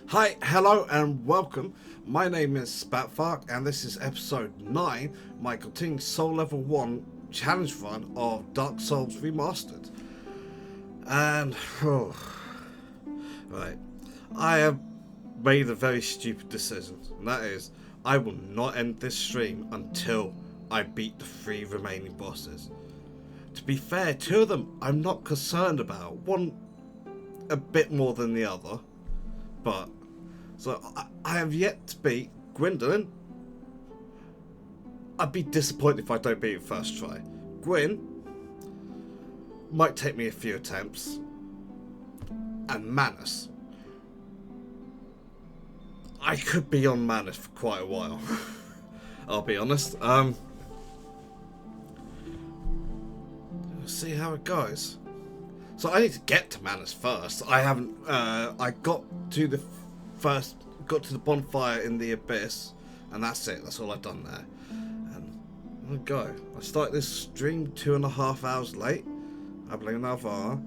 Hi, hello, and welcome. My name is Spatfark, and this is episode 9, my continuing Soul Level 1 challenge run of Dark Souls Remastered. And, right, I have made a very stupid decision, and that is, I will not end this stream until I beat the 3 remaining bosses. To be fair, 2 of them I'm not concerned about, one a bit more than the other, but so I have yet to beat Gwendolyn. I'd be disappointed if I don't beat it first try. Gwyn might take me a few attempts. And Manus. I could be on Manus for quite a while. I'll be honest. See how it goes. So I need to get to Manus first. I haven't. I got to the bonfire in the abyss, and that's it. That's all I've done there. And I'm gonna go. I started this stream 2.5 hours late. I blame Navarre.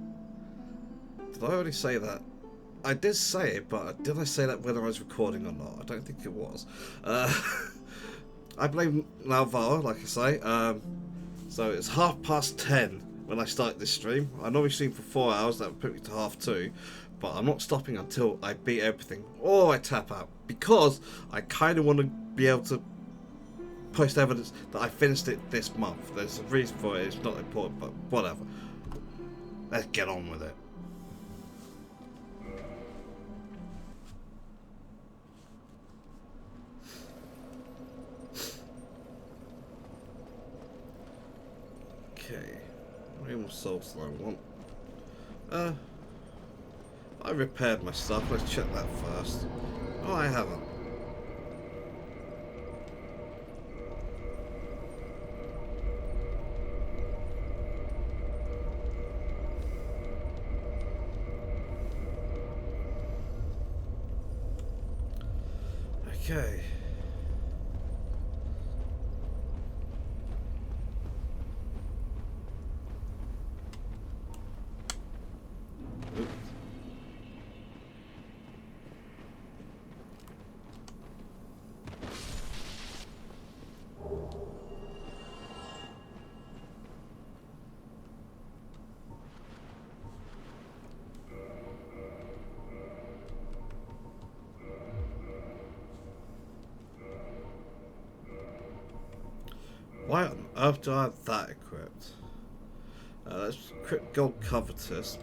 Did I already say that? I did say it, but did I say that whether I was recording or not? I don't think it was. I blame Navarre, like I say. So it's 10:30 when I start this stream. I normally stream for 4 hours. That would put me to 2:30. But I'm not stopping until I beat everything or I tap out, because I kind of want to be able to post evidence that I finished it this month. There's a reason for it. It's not important, but whatever. Let's get on with it. Okay. How many more souls do I want? I repaired my stuff. Let's check that first. Oh, I haven't. Okay. Why on earth do I have that equipped? Let's equip Gold Covetous.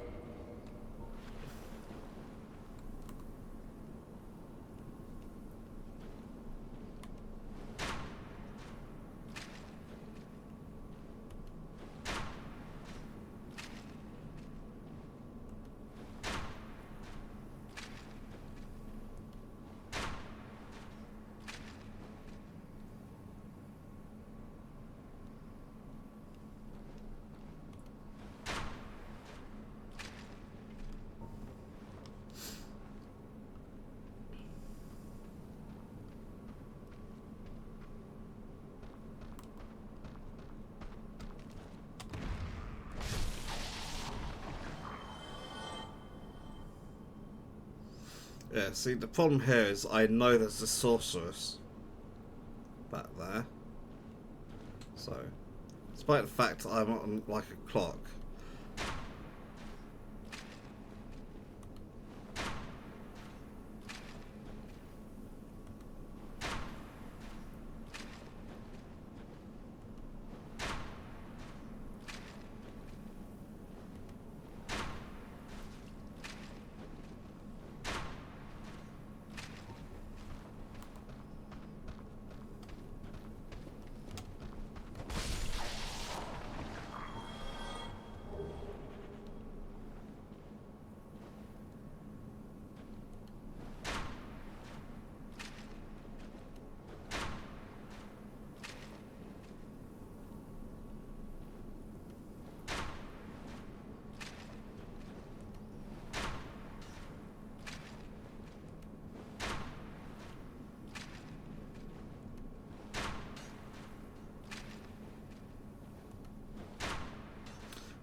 Yeah, see, the problem here is I know there's a sorceress back there. So, despite the fact I'm on like a clock.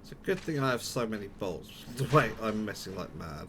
It's a good thing I have so many bolts. Wait, I'm messing like mad.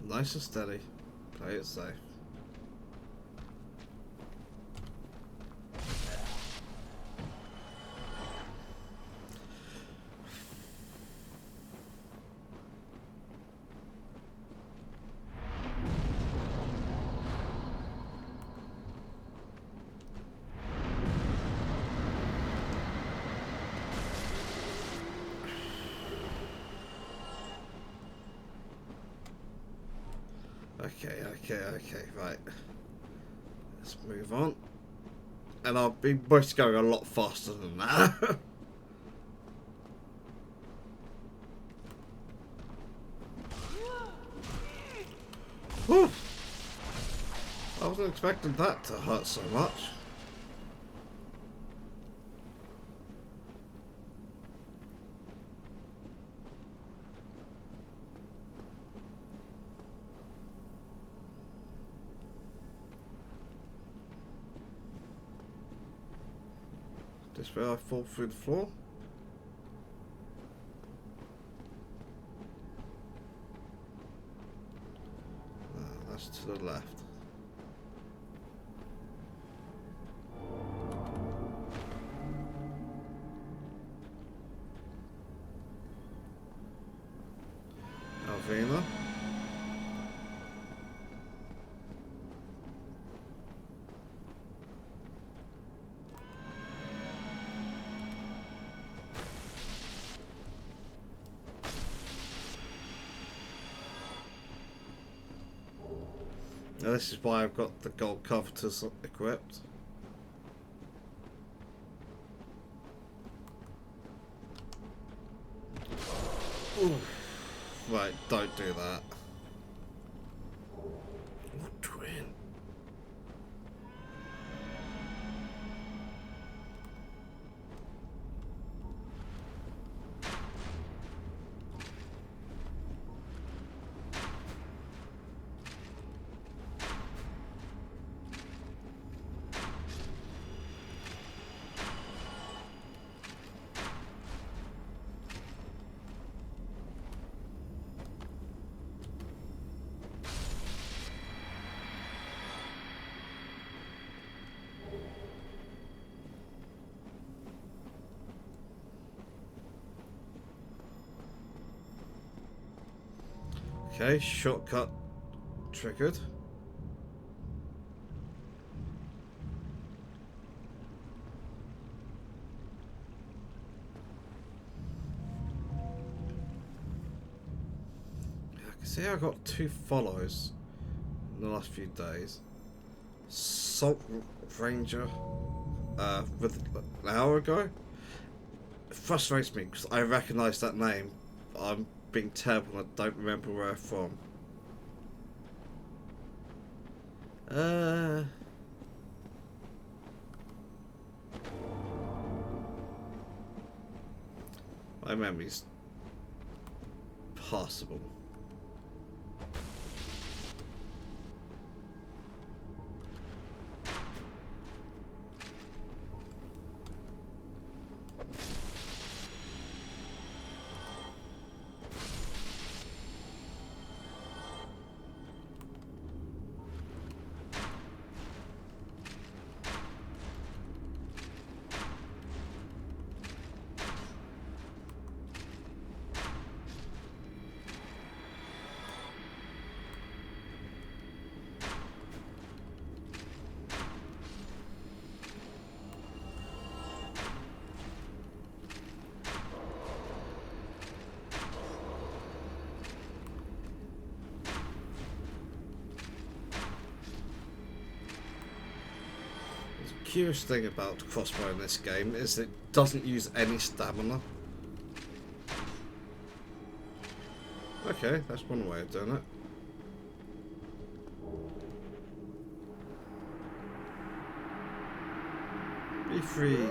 Nice and steady. Play it safe. Okay, right. Let's move on. And I'll be both going a lot faster than that. Whew. I wasn't expecting that to hurt so much. This where I fall through the floor? No, that's to the left. Alvina. Now this is why I've got the gold coveters equipped. Ooh. Right, don't do that. Twin. Okay, shortcut triggered. I can see I got 2 follows in the last few days. Salt Ranger with an hour ago. It frustrates me because I recognise that name. I'm being terrible and I don't remember where I'm from. My memory's passable. The curious thing about crossbow in this game is it doesn't use any stamina. Okay, that's one way of doing it. Be free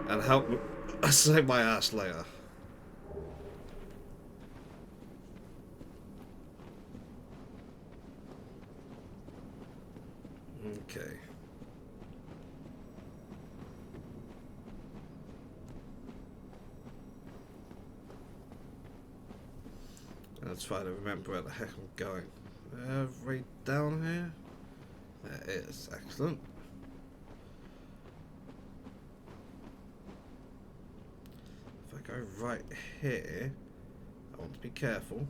and help me save my ass later. Okay. Let's try to remember where the heck I'm going. Right down here. There it is. Excellent. If I go right here, I want to be careful.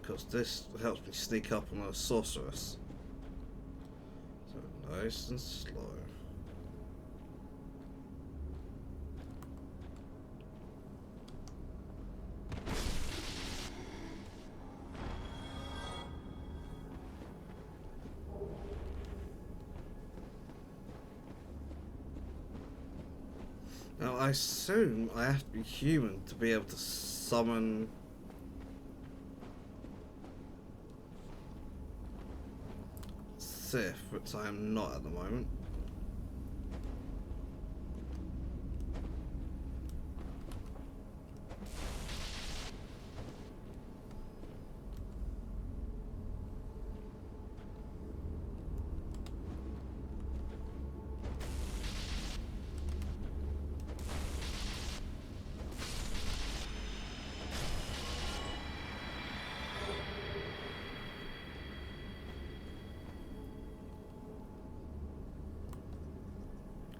Because this helps me sneak up on a sorceress. So nice and slow. Now I assume I have to be human to be able to summon Sith, which I am not at the moment.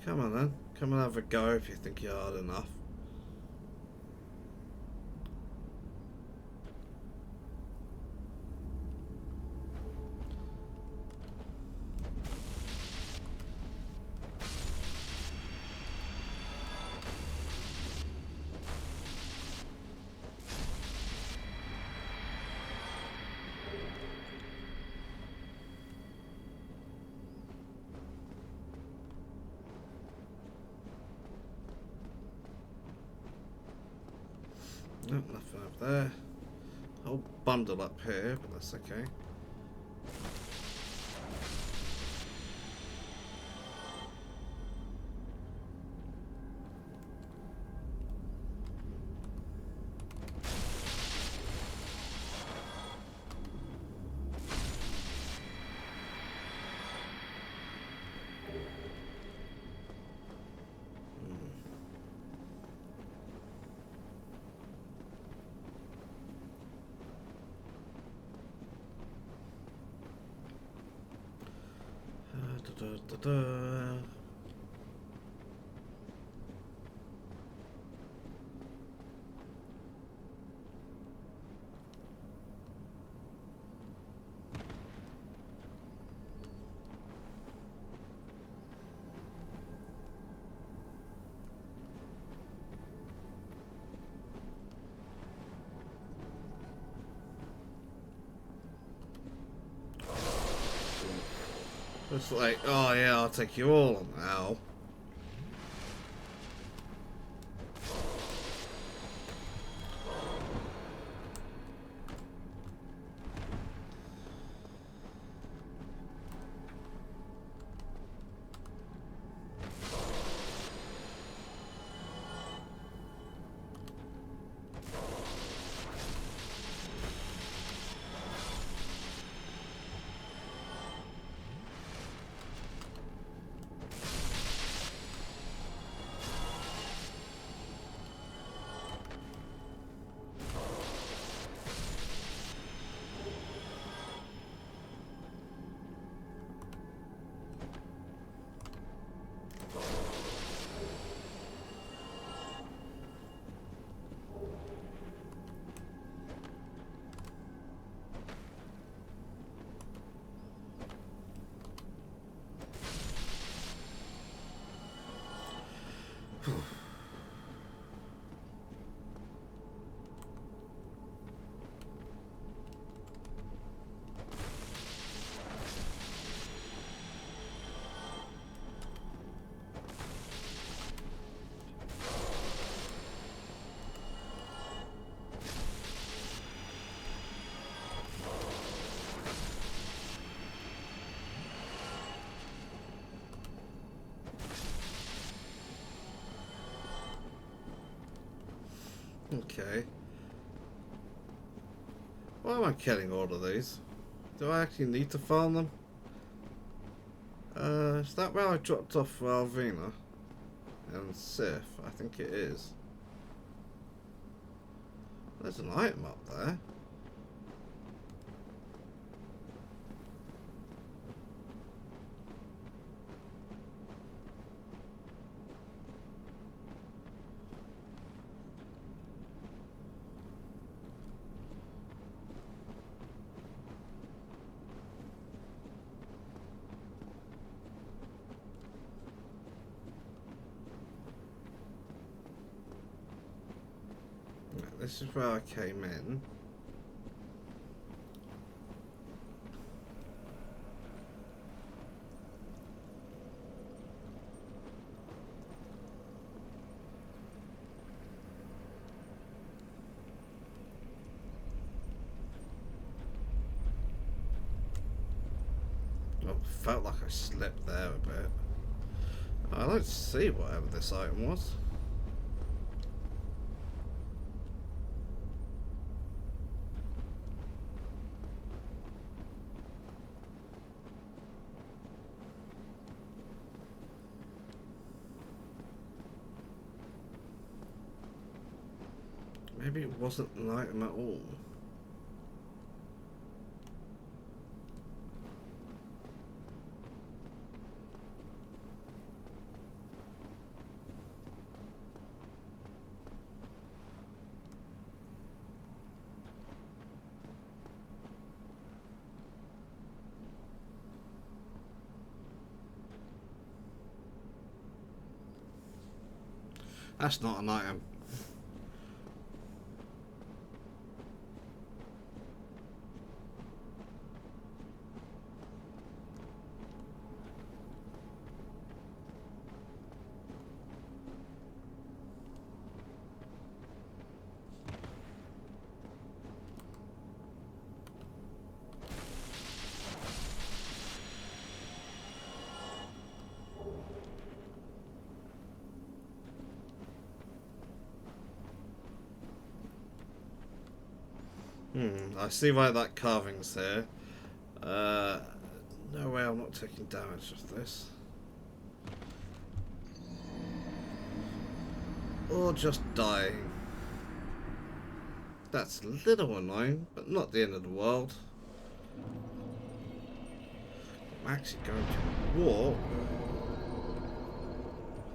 Come on then, come and have a go if you think you're hard enough. Nope, nothing up there. Whole bundle up here, but that's okay. Da, da, da. It's like, oh yeah, I'll take you all on now. Okay. Why am I killing all of these? Do I actually need to farm them? Is that where I dropped off Alvina and Sif? I think it is. There's an item up there. This is where I came in. I felt like I slipped there a bit. I don't see whatever this item was. Maybe it wasn't an item at all. That's not an item. I see why that carving's there. No way I'm not taking damage of this. Or just dying. That's a little annoying, but not the end of the world. I'm actually going to walk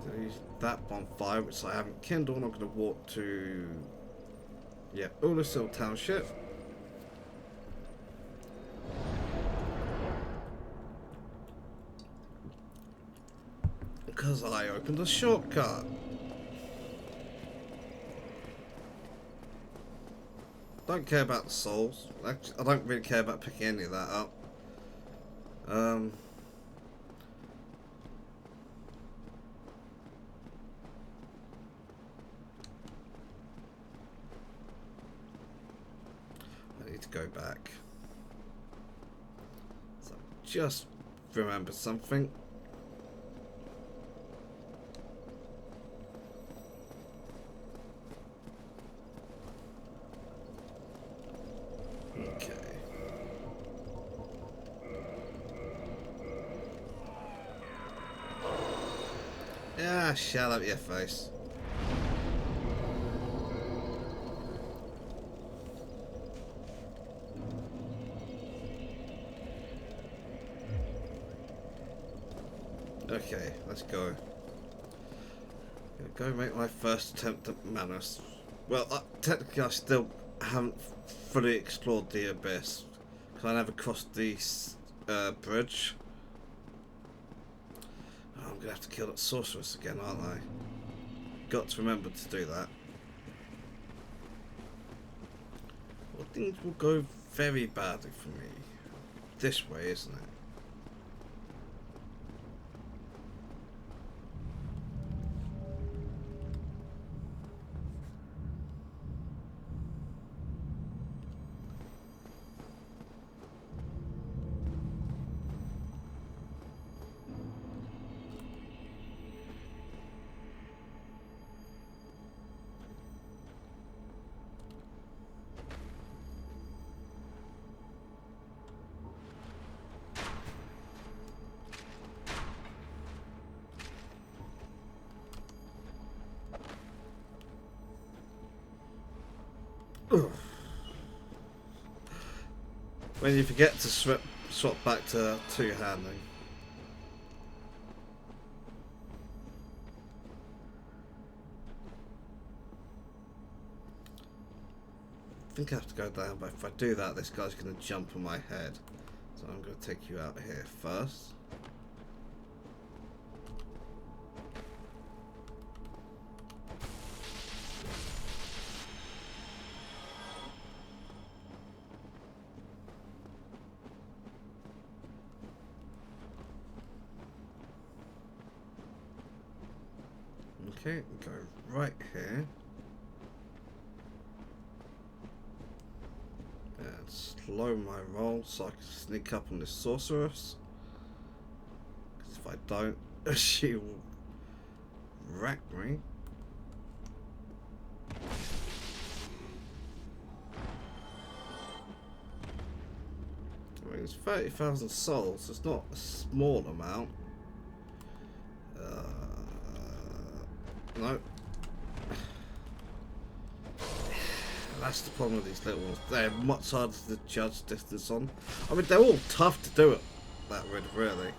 to that bonfire, which I haven't kindled. I'm going to walk to, yeah, Ullasil Township. Because I opened a shortcut. Don't care about the souls. Actually, I don't really care about picking any of that up. I need to go back. So just remember something. Okay. Yeah, shut up your face. Okay, let's go. Go make my first attempt at Manus. Well, technically I still haven't fully explored the abyss because I never crossed the bridge. Oh, I'm gonna have to kill that sorceress again, aren't I? Got to remember to do that. Well, things will go very badly for me this way, isn't it? When you forget to swap back to two-handing. I think I have to go down, but if I do that, this guy's going to jump on my head. So I'm going to take you out here first. Okay, go right here. And slow my roll so I can sneak up on this sorceress. Because if I don't, she will wreck me. I mean, it's 30,000 souls, it's not a small amount. No. That's the problem with these little ones. They're much harder to judge distance on. I mean, they're all tough to do it that way, really.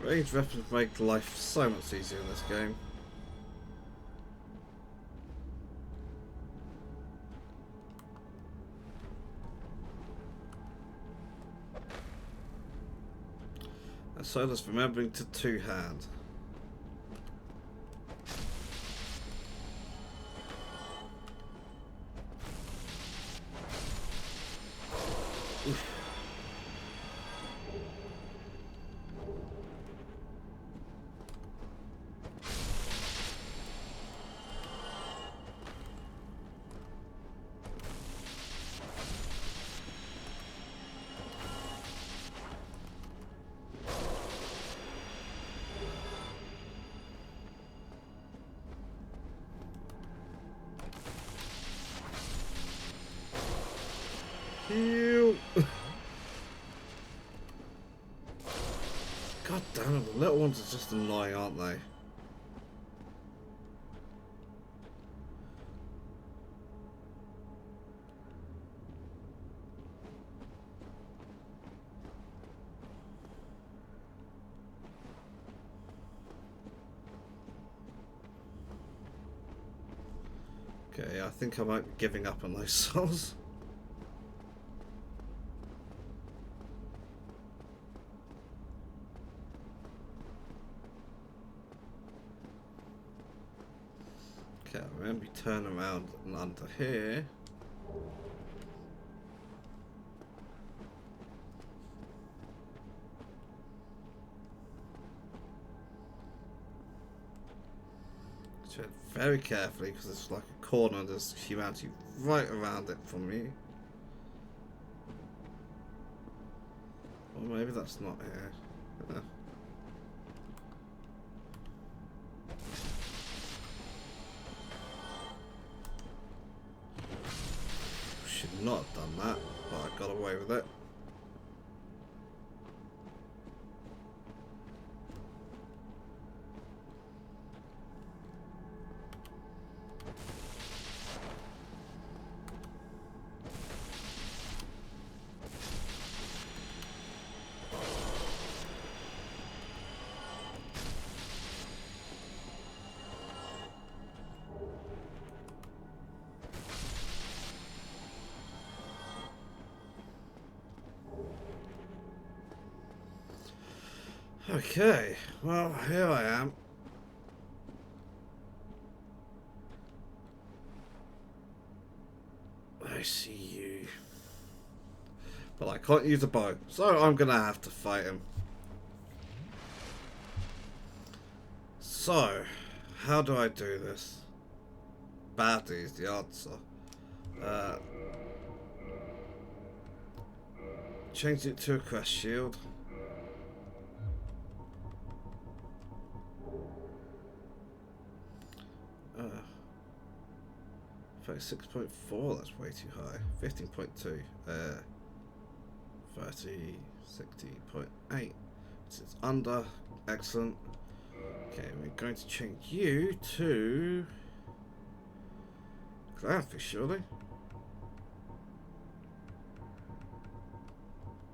Ranged weapons make life so much easier in this game. And so does remembering to two-hand. God damn it, the little ones are just annoying, aren't they? Okay, I think I might be giving up on those souls. Okay, remember you turn around and under here. Tread very carefully because it's like a corner, there's humanity right around it from me. Or maybe that's not here. Should not have done that, but I got away with it. Okay, well, here I am. I see you. But I can't use a bow, so I'm gonna have to fight him. So, how do I do this? Badly is the answer. changed it to a crest shield. 36.4, that's way too high. 15.2, 60.8. So it's under. Excellent. Okay, we're going to change you to clownfish, surely.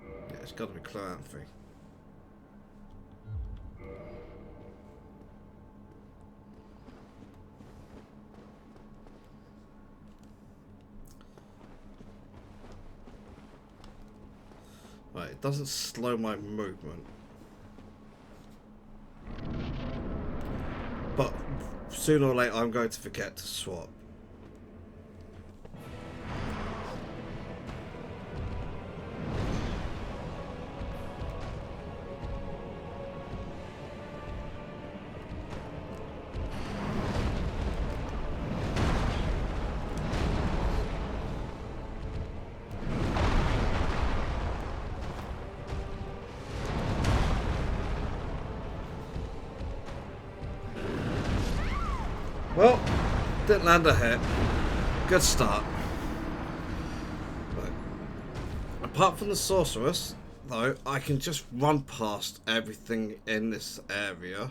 Yeah, it's got to be clownfish. Right, it doesn't slow my movement. But sooner or later I'm going to forget to swap. Well, didn't land a hit. Good start. Right. Apart from the sorceress, though, I can just run past everything in this area.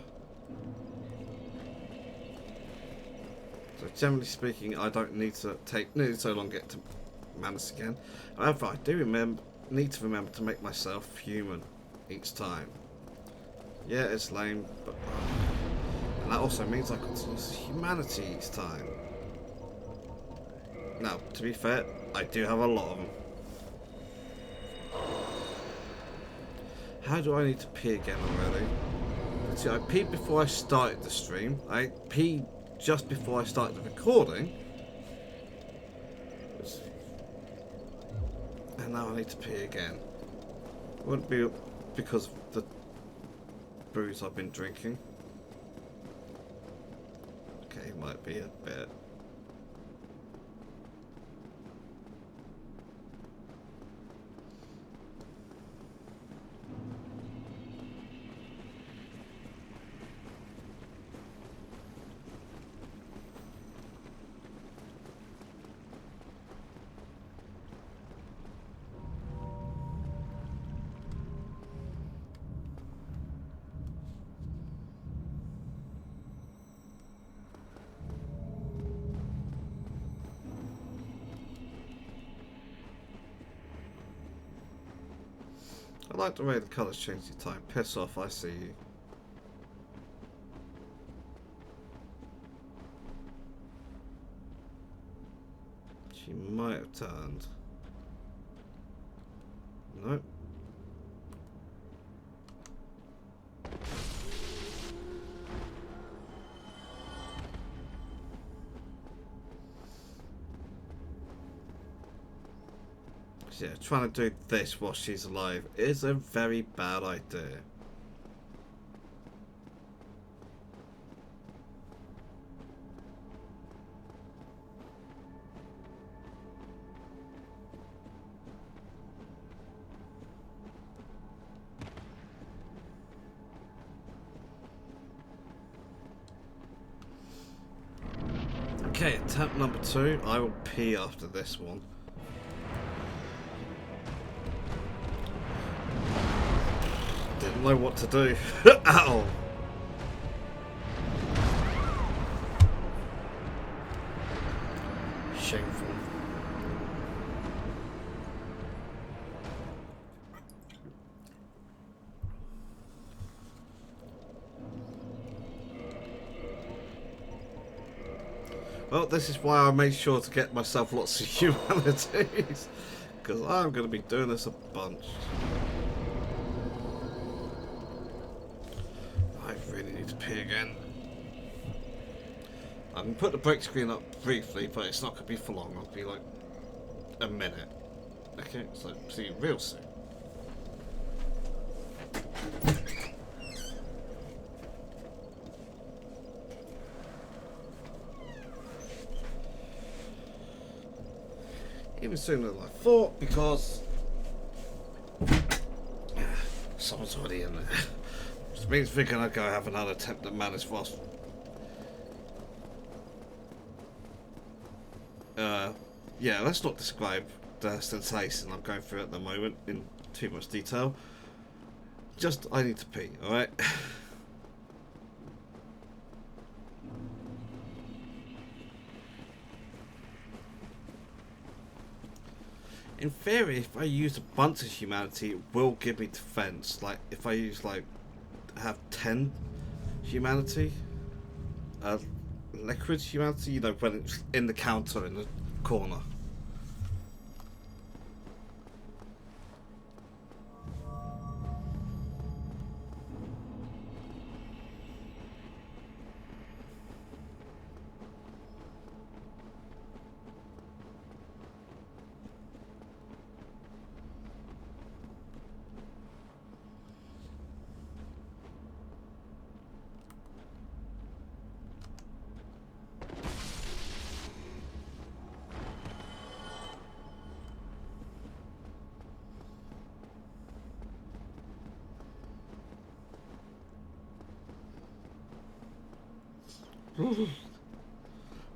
So generally speaking, I don't need to take nearly so long to get to Manus again. However, I do need to remember to make myself human each time. Yeah, it's lame, but... and that also means I got to use humanity each time. Now, to be fair, I do have a lot of them. How do I need to pee again already? See, I peed before I started the stream. I peed just before I started the recording. And now I need to pee again. It wouldn't be because of the booze I've been drinking. Okay, might be a bit. I like the way the colours change the time. Piss off, I see you. She might have turned. Nope. Yeah, trying to do this while she's alive is a very bad idea. Okay, attempt number 2. I will pee after this one. Didn't know what to do at all. Shameful. Well, this is why I made sure to get myself lots of humanities, because I'm going to be doing this a bunch. To pee again. I can put the break screen up briefly, but it's not going to be for long. It'll be like a minute. Okay, so see you real soon. Even sooner than I thought, because Someone's already in there. Which means we're gonna go have another attempt at Manus whilst. Yeah, let's not describe the sensation I'm going through at the moment in too much detail. Just, I need to pee, alright? In theory, if I use a bunch of humanity, it will give me defense. Like, if I use, like, have 10 humanity, liquid humanity, you know, when it's in the counter in the corner.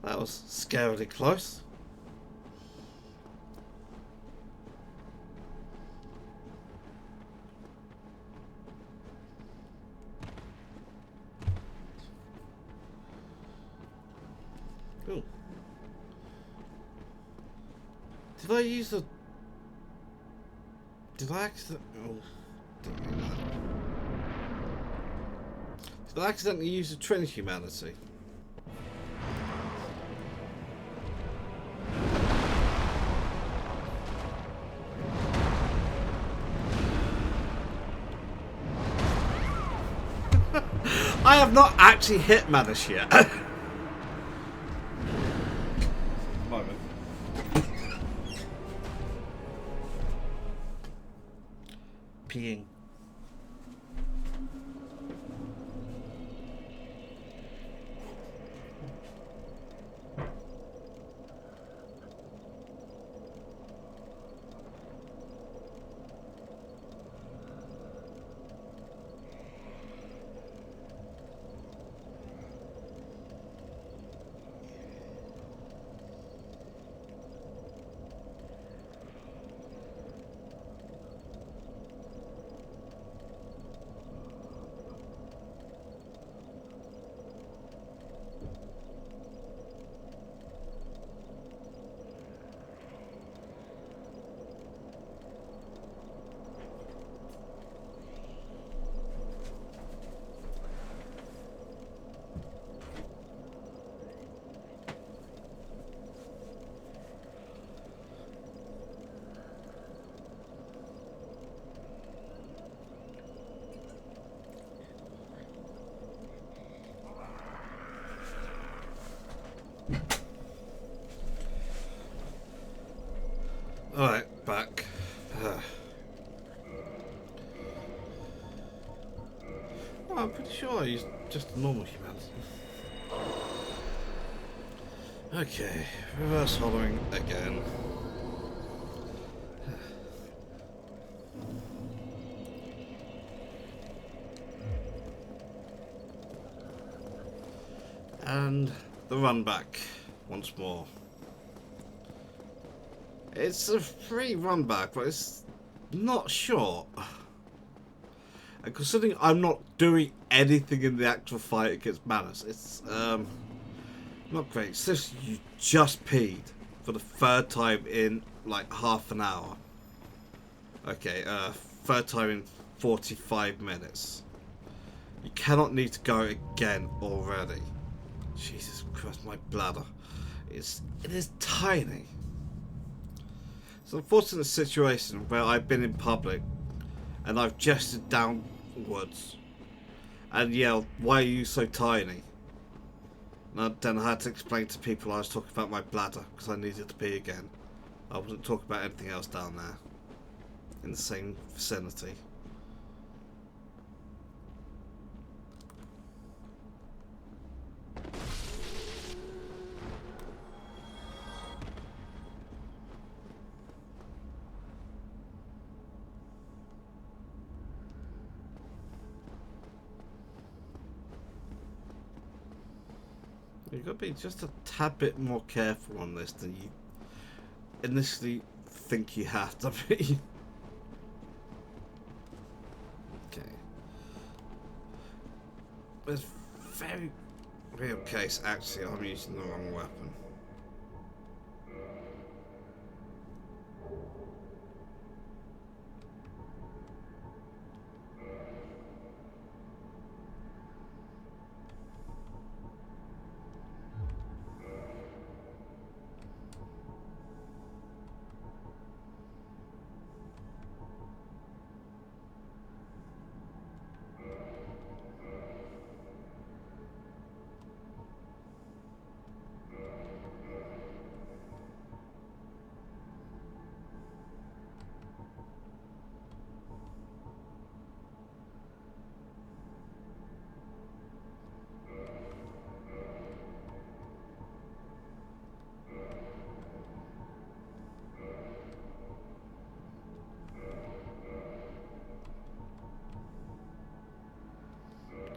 That was scarily close. Ooh. Did I use the... Did I accidentally... Oh, didn't mean that. Did I accidentally use the Trin humanity? I have not actually hit Manus yet. Moment. Peeing. Alright, back. Well, I'm pretty sure I used just a normal humanity. Okay, reverse hollowing again. And the run back once more. It's a free run back, but it's not short. And considering I'm not doing anything in the actual fight against Manus, it's not great. Since you just peed for the third time in like half an hour. Okay, third time in 45 minutes. You cannot need to go again already. Jesus Christ, my bladder. It is tiny. It's an unfortunate situation where I've been in public and I've gestured downwards and yelled, "Why are you so tiny?" And then I had to explain to people I was talking about my bladder because I needed to pee again. I wasn't talking about anything else down there in the same vicinity. You've got to be just a tad bit more careful on this than you initially think you have to be. Okay. There's very real case actually I'm using the wrong weapon.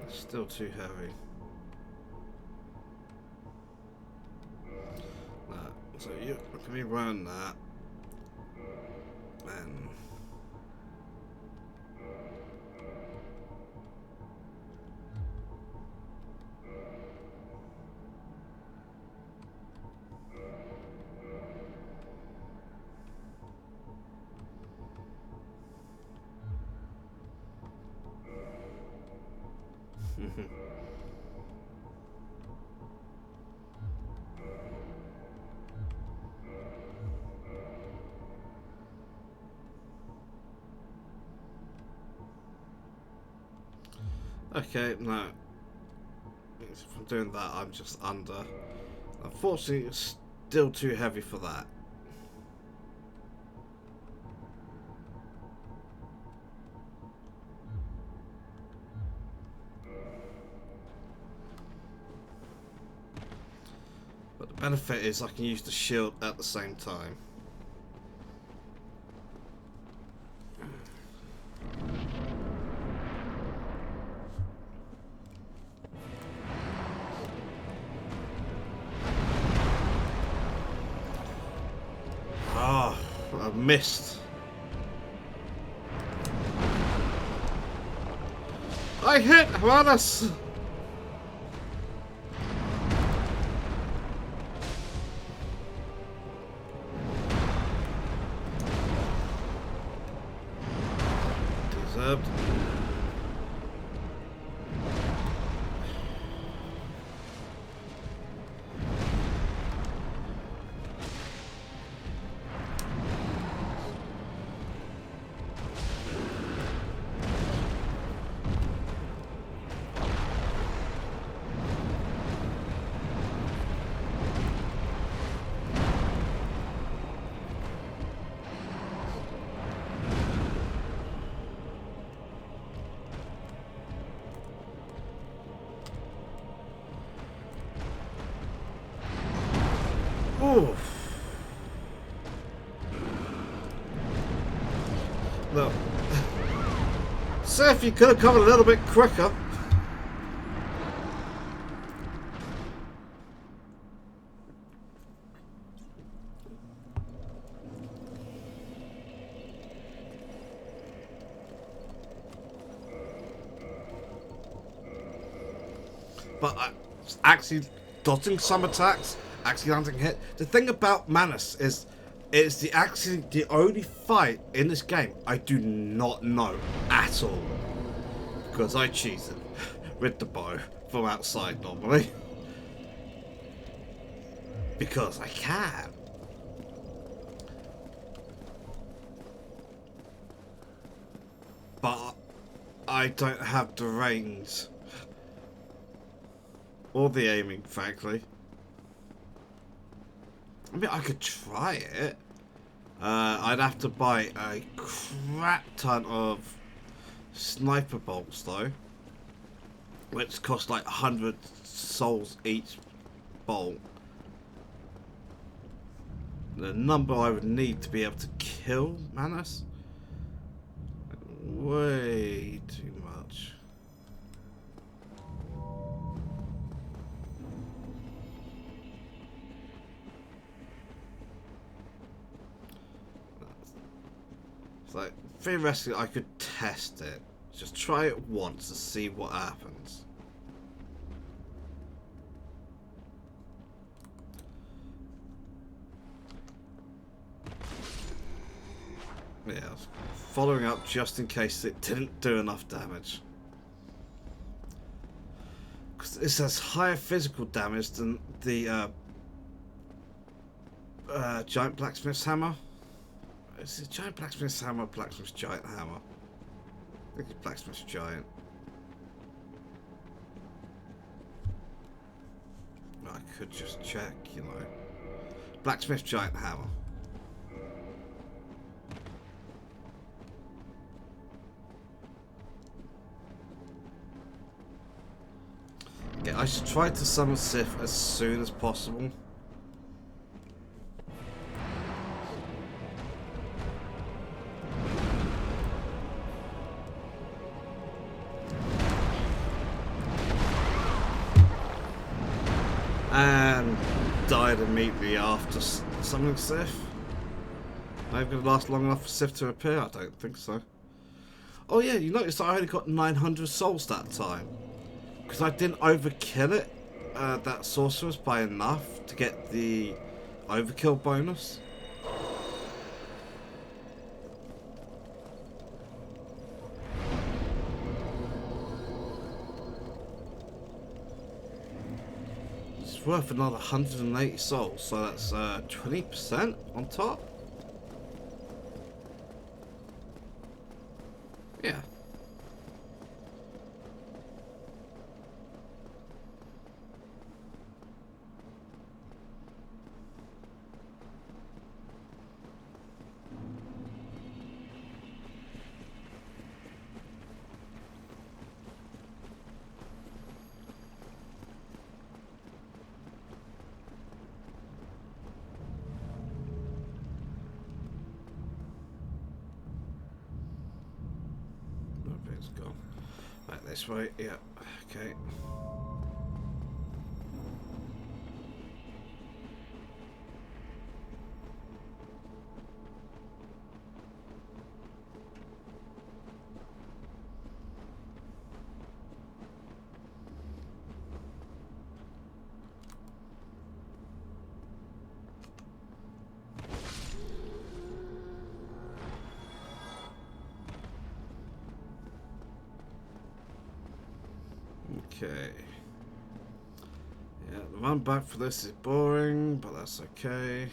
Still too heavy. So you can be running that, and okay, no. If I'm doing that, I'm just under. Unfortunately, it's still too heavy for that. But the benefit is I can use the shield at the same time. Ah, I missed. I hit Haranas! Deserved. Oof. Look. So if you could have come a little bit quicker. But I actually dodging some attacks, actually landing hit. The thing about Manus is it's the only fight in this game I do not know at all. Because I cheated with the bow from outside normally. Because I can. But I don't have the range. Or the aiming, frankly. I mean, I could try it. I'd have to buy a crap ton of sniper bolts, though. Which cost like 100 souls each bolt. The number I would need to be able to kill Manus? Way too much. So theoretically, I could test it. Just try it once to see what happens. Yeah, following up just in case it didn't do enough damage. Because this has higher physical damage than the giant blacksmith's hammer. Is it giant blacksmith's hammer or blacksmith's giant hammer? I think it's blacksmith's giant. I could just check, you know. Blacksmith's giant hammer. Okay, I should try to summon Sif as soon as possible. And died immediately after summoning Sif. Are you going to last long enough for Sif to appear? I don't think so. Oh yeah, you noticed I only got 900 souls that time. Because I didn't overkill it, that sorceress, by enough to get the overkill bonus. It's worth another 180 souls, so that's 20% on top. Yeah. Go back this way. Yeah. Okay. Okay. Yeah, the run back for this is boring, but that's okay.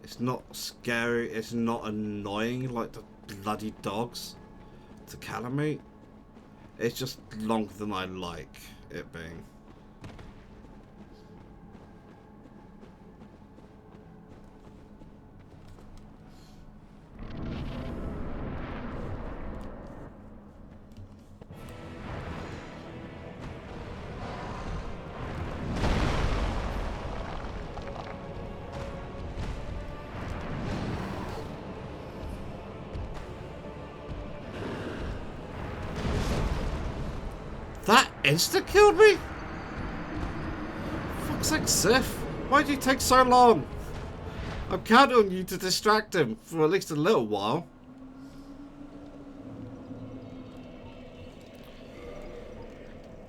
It's not scary, it's not annoying like the bloody dogs to calamite. It's just longer than I like it being. That insta-killed me? Fuck's sake, Sif. Why'd you take so long? I'm counting on you to distract him for at least a little while.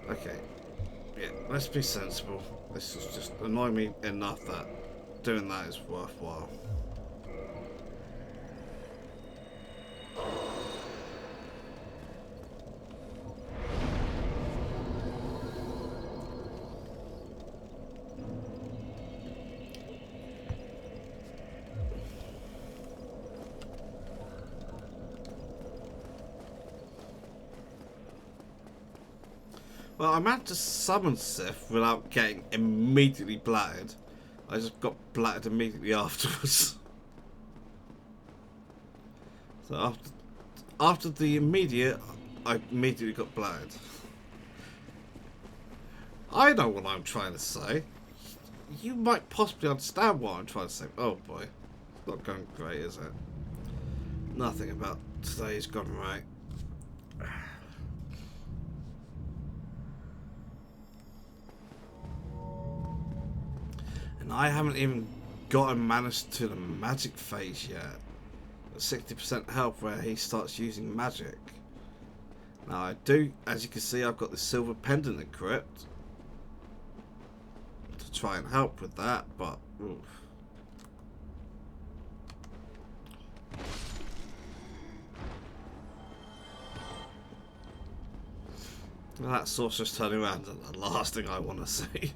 Okay. Yeah, let's be sensible. This is just annoying me enough that doing that is worthwhile. Well, I managed to summon Sif without getting immediately blatted. I just got blatted immediately afterwards. So after the immediate, I immediately got blatted. I know what I'm trying to say. You might possibly understand what I'm trying to say. Oh boy, it's not going great, is it? Nothing about today's gone right. And I haven't even gotten managed to the magic phase yet. 60% health where he starts using magic. Now I do, as you can see, I've got the silver pendant equipped to try and help with that, but oof. That sorceress turning around is the last thing I want to see.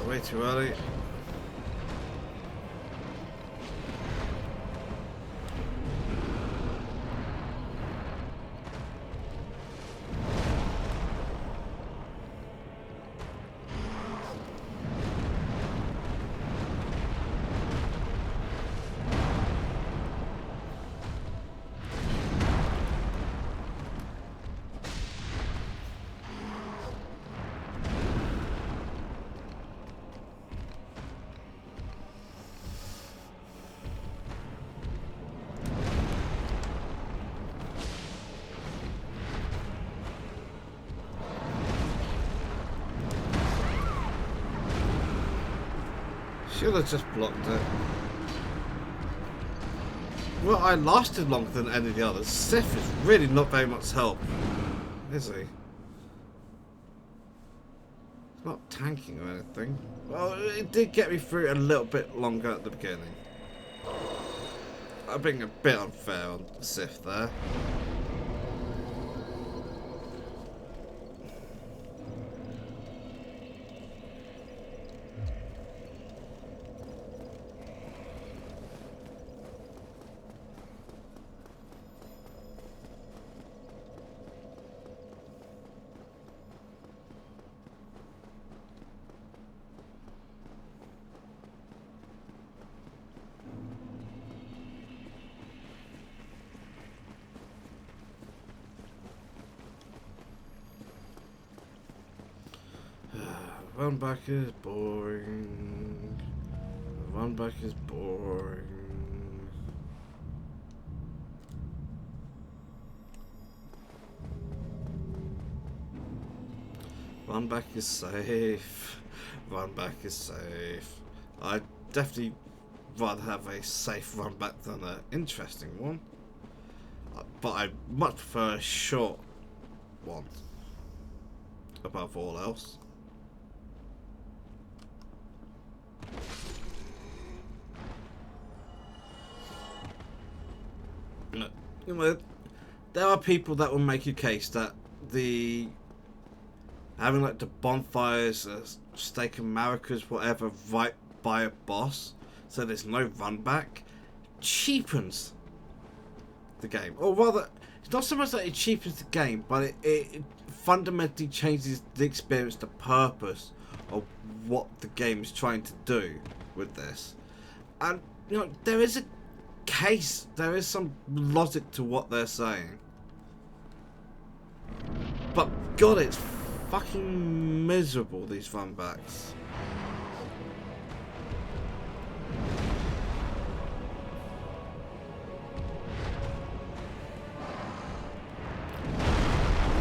Way too early. Should have just blocked it. Well, I lasted longer than any of the others. Sif is really not very much help, is he? He's not tanking or anything. Well, it did get me through a little bit longer at the beginning. I'm being a bit unfair on Sif there. Run back is boring. Run back is boring. Run back is safe. Run back is safe. I'd definitely rather have a safe run back than an interesting one. But I much prefer a short one above all else. You know, there are people that will make a case that having like the bonfires, steak and maracas, whatever, right by a boss, so there's no run back, cheapens the game. Or rather, it's not so much that it cheapens the game, but it fundamentally changes the experience, the purpose of what the game is trying to do with this. And you know, there is a case, there is some logic to what they're saying, but God, it's fucking miserable, these run backs.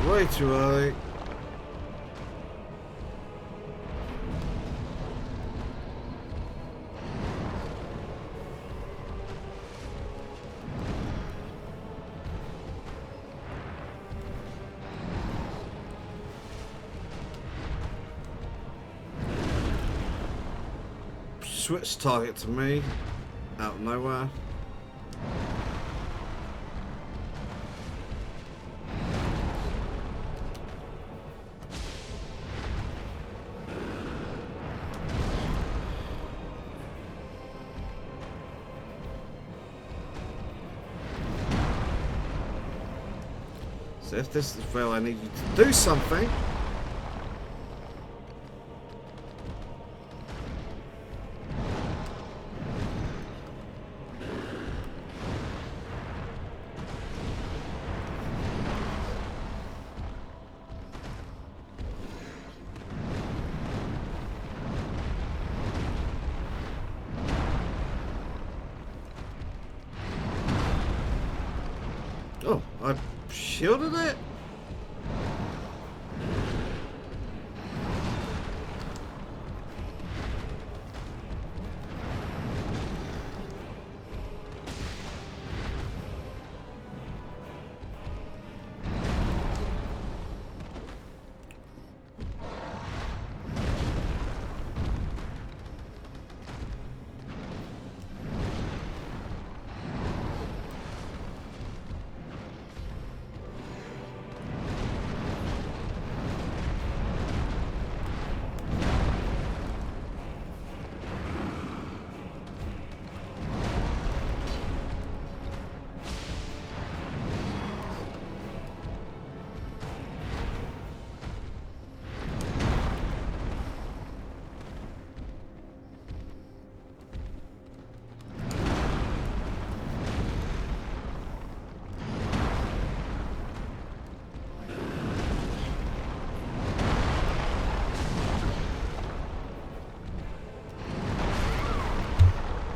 Way too early. switch target to me out of nowhere. So if this is where I need you to do something. Oh, I shielded it?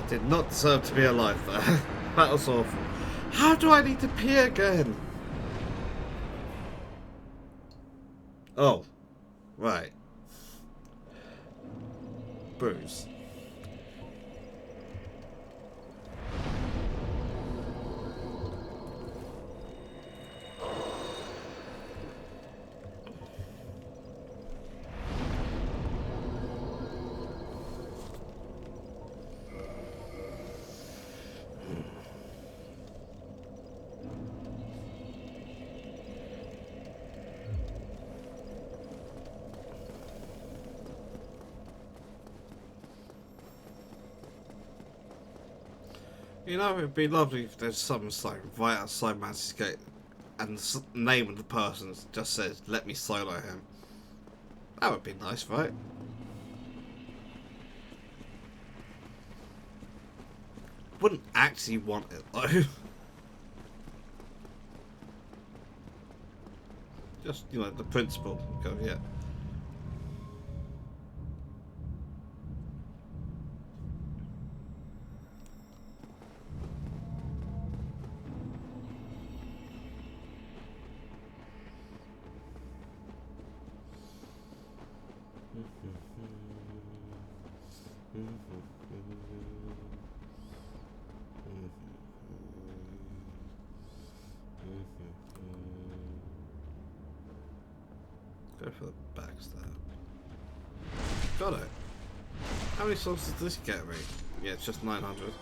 Did not deserve to be alive there. That was awful. How do I need to pee again? Oh. Right. Bruise. You know, it'd be lovely if there's some like right outside Man's Gate and the name of the person just says, "Let me solo him." That would be nice, right? Wouldn't actually want it though. Just, you know, the principle. Go, yeah. Go for the backstab. Got it. How many souls does this get me? Yeah, it's just 900.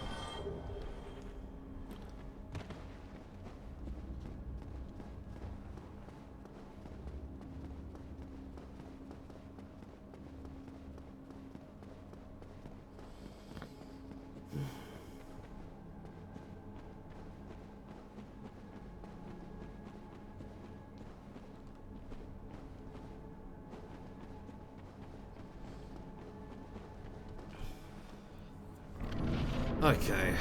Okay,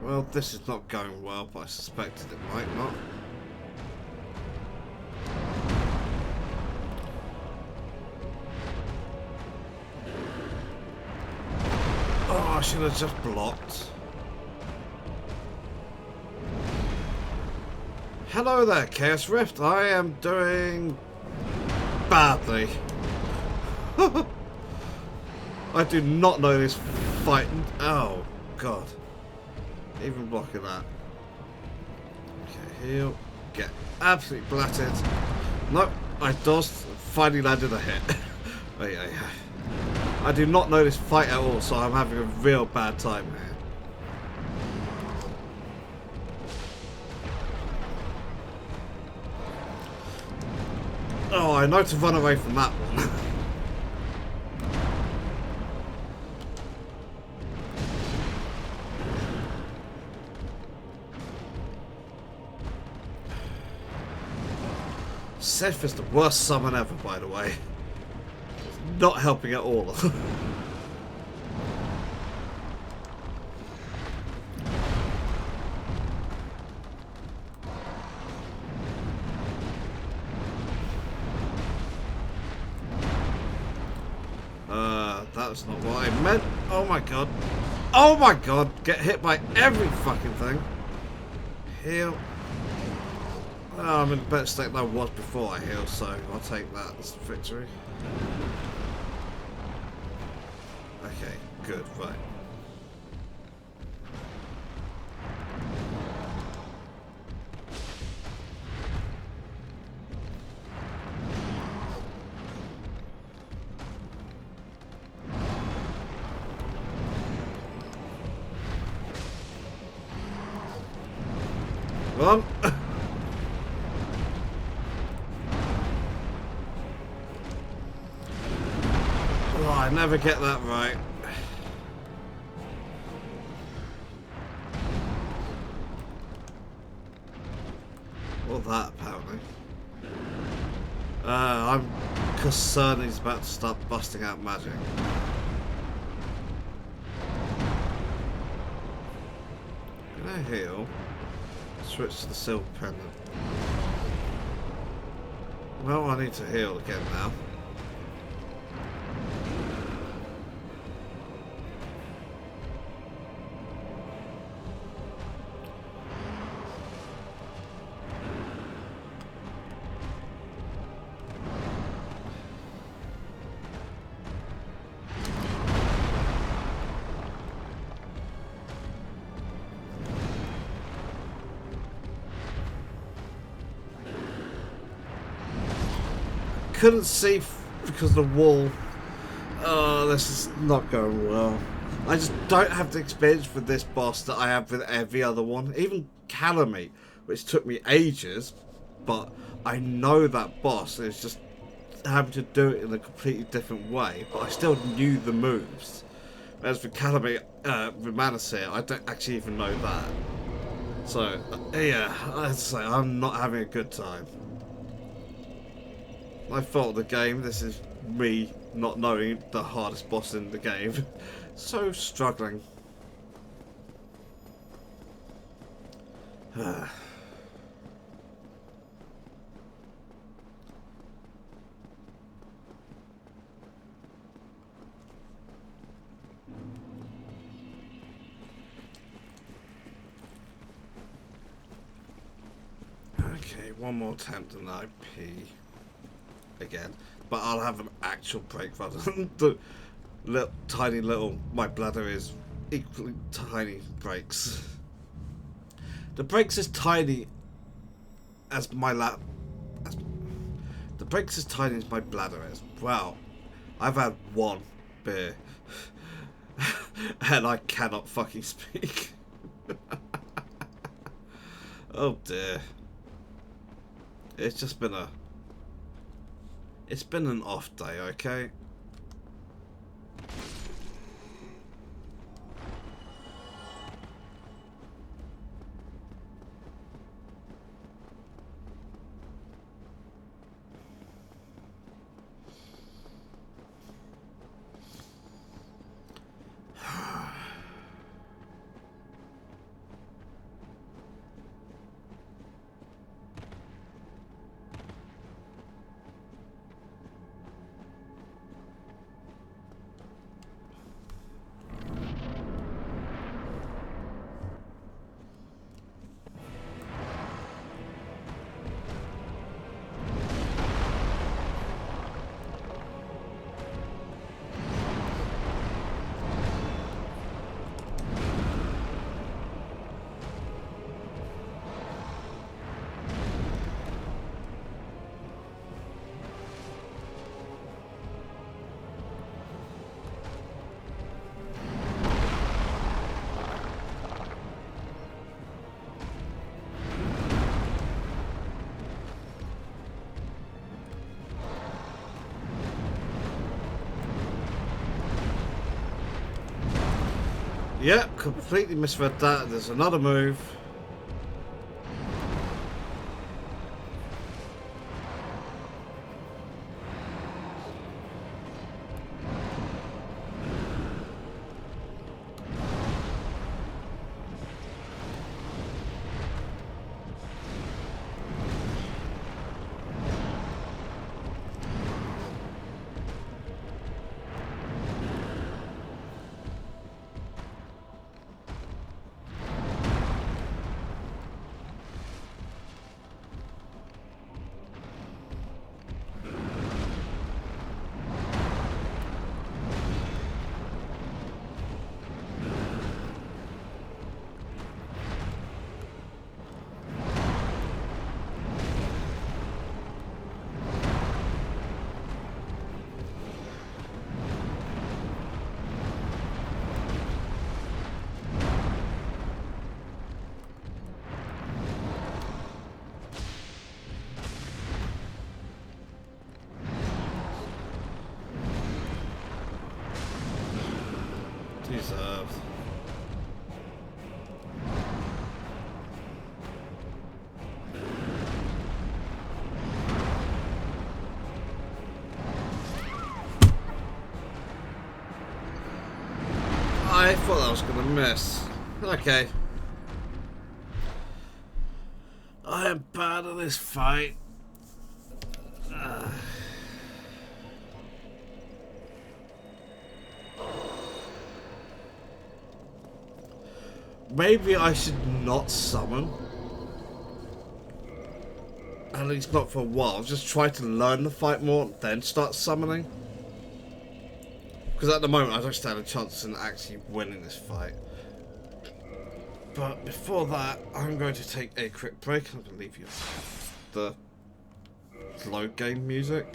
well, this is not going well, but I suspected it might not. Oh, I should have just blocked. Hello there, Chaos Rift. I am doing badly. I do not know this fight. Oh, God. Even blocking that. Okay, heal. Get absolutely blatted. Nope, I dodged. Finally landed a hit. Oh, yeah. I do not know this fight at all, so I'm having a real bad time here. Oh, I know to run away from that one. Seth is the worst summon ever, by the way. It's not helping at all. That's not what I meant. Oh my god. Oh my god. Get hit by every fucking thing. Heal. Oh, I'm in a better state than I was before I heal, so I'll take that as a victory. Okay, good, right. Run! Oh, I never get that right. Or that, apparently. I'm concerned he's about to start busting out magic. Can I heal? Switch to the silver pendant. Well, I need to heal again now. Couldn't see because of the wall. Oh, this is not going well. I just don't have the experience with this boss that I have with every other one. Even Calamite, which took me ages, but I know that boss is just having to do it in a completely different way, but I still knew the moves. Whereas with Calamite Remastered, I don't actually even know that. So, yeah, I'd say I'm not having a good time. My fault of the game. This is me not knowing the hardest boss in the game. So struggling. Okay, one more attempt and I pee again, but I'll have an actual break rather than the little, tiny little, my bladder is equally tiny breaks. The breaks is tiny as my the breaks as tiny as my bladder is. Wow, I've had one beer and I cannot fucking speak. Oh dear. It's just been an off day, okay? Yep, completely misread that. There's another move. Deserved. I thought I was gonna miss. Okay. I am bad at this fight. Maybe I should not summon. At least not for a while. Just try to learn the fight more, then start summoning. Because at the moment I don't stand a chance in actually winning this fight. But before that, I'm going to take a quick break. I'm going to leave you the load game music.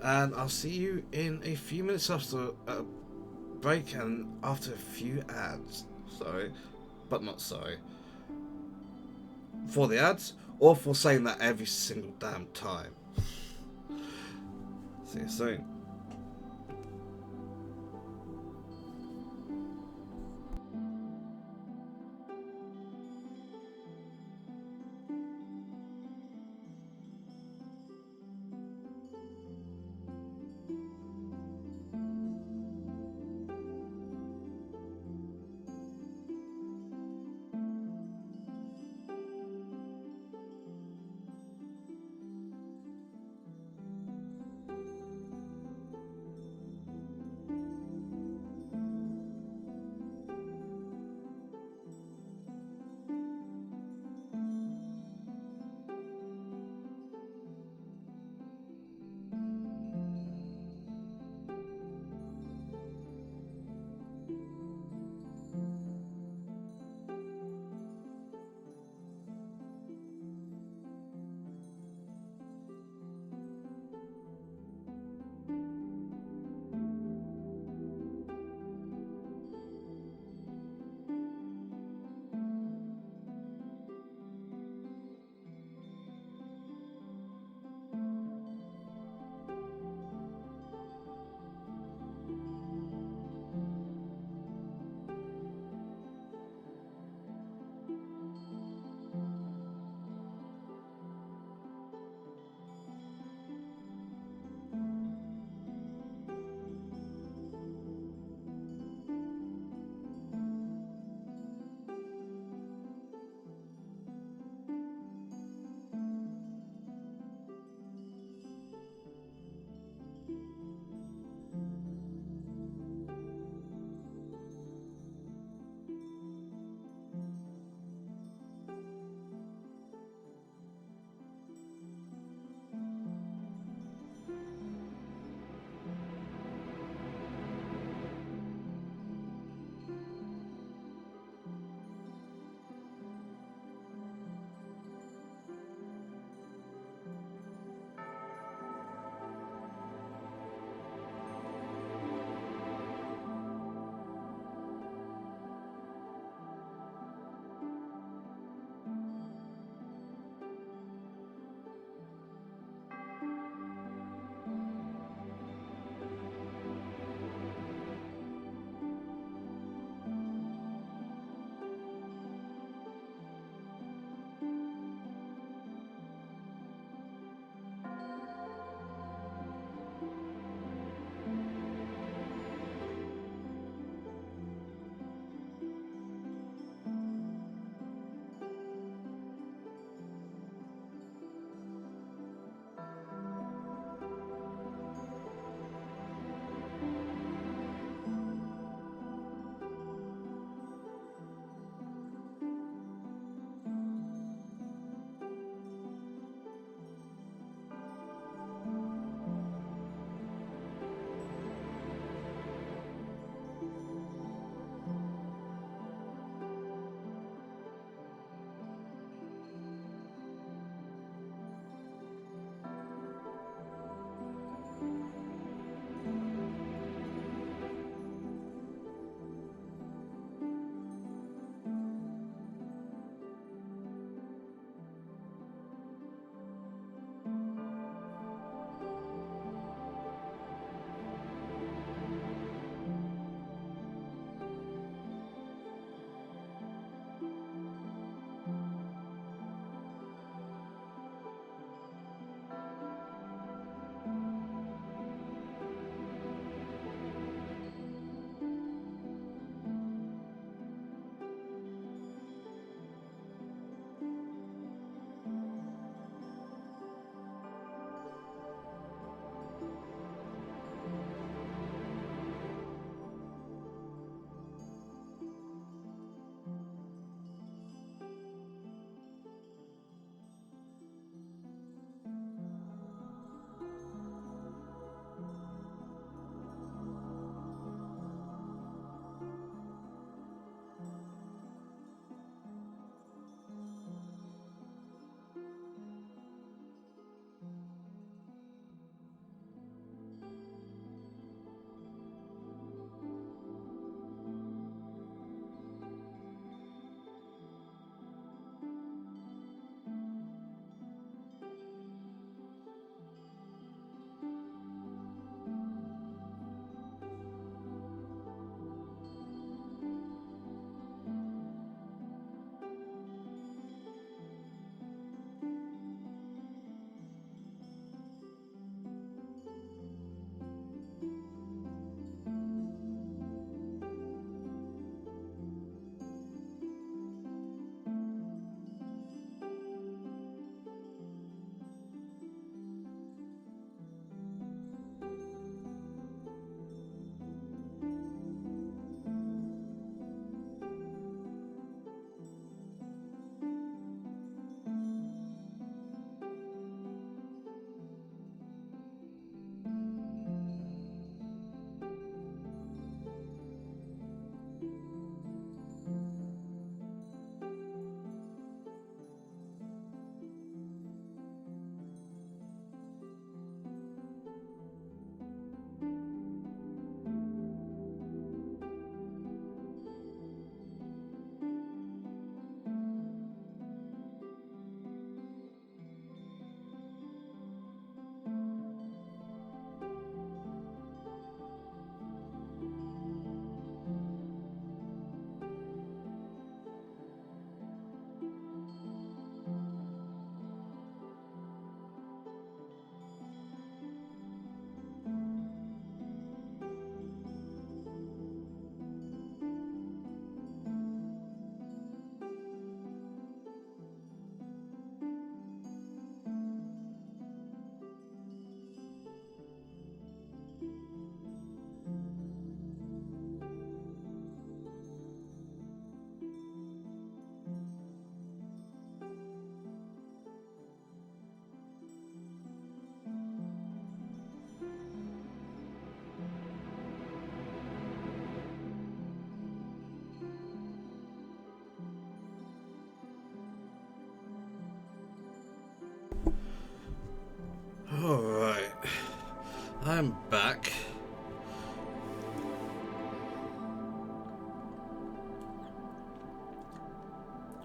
And I'll see you in a few minutes after a break and after a few ads. Sorry, but not sorry. For the ads, or for saying that every single damn time. See you soon.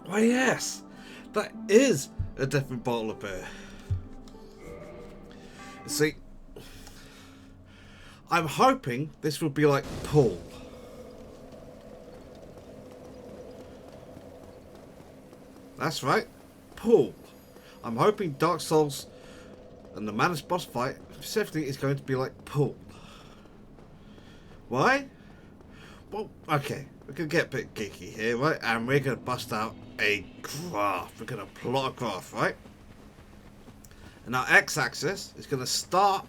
Why yes, that is a different bottle of beer. See, I'm hoping this will be like Paul. That's right, Paul. I'm hoping Dark Souls and the Manus boss fight specifically is going to be like Paul. Why? Well, okay, we're going to get a bit geeky here, right? And we're going to bust out a graph. We're going to plot a graph, right? And our x-axis is going to start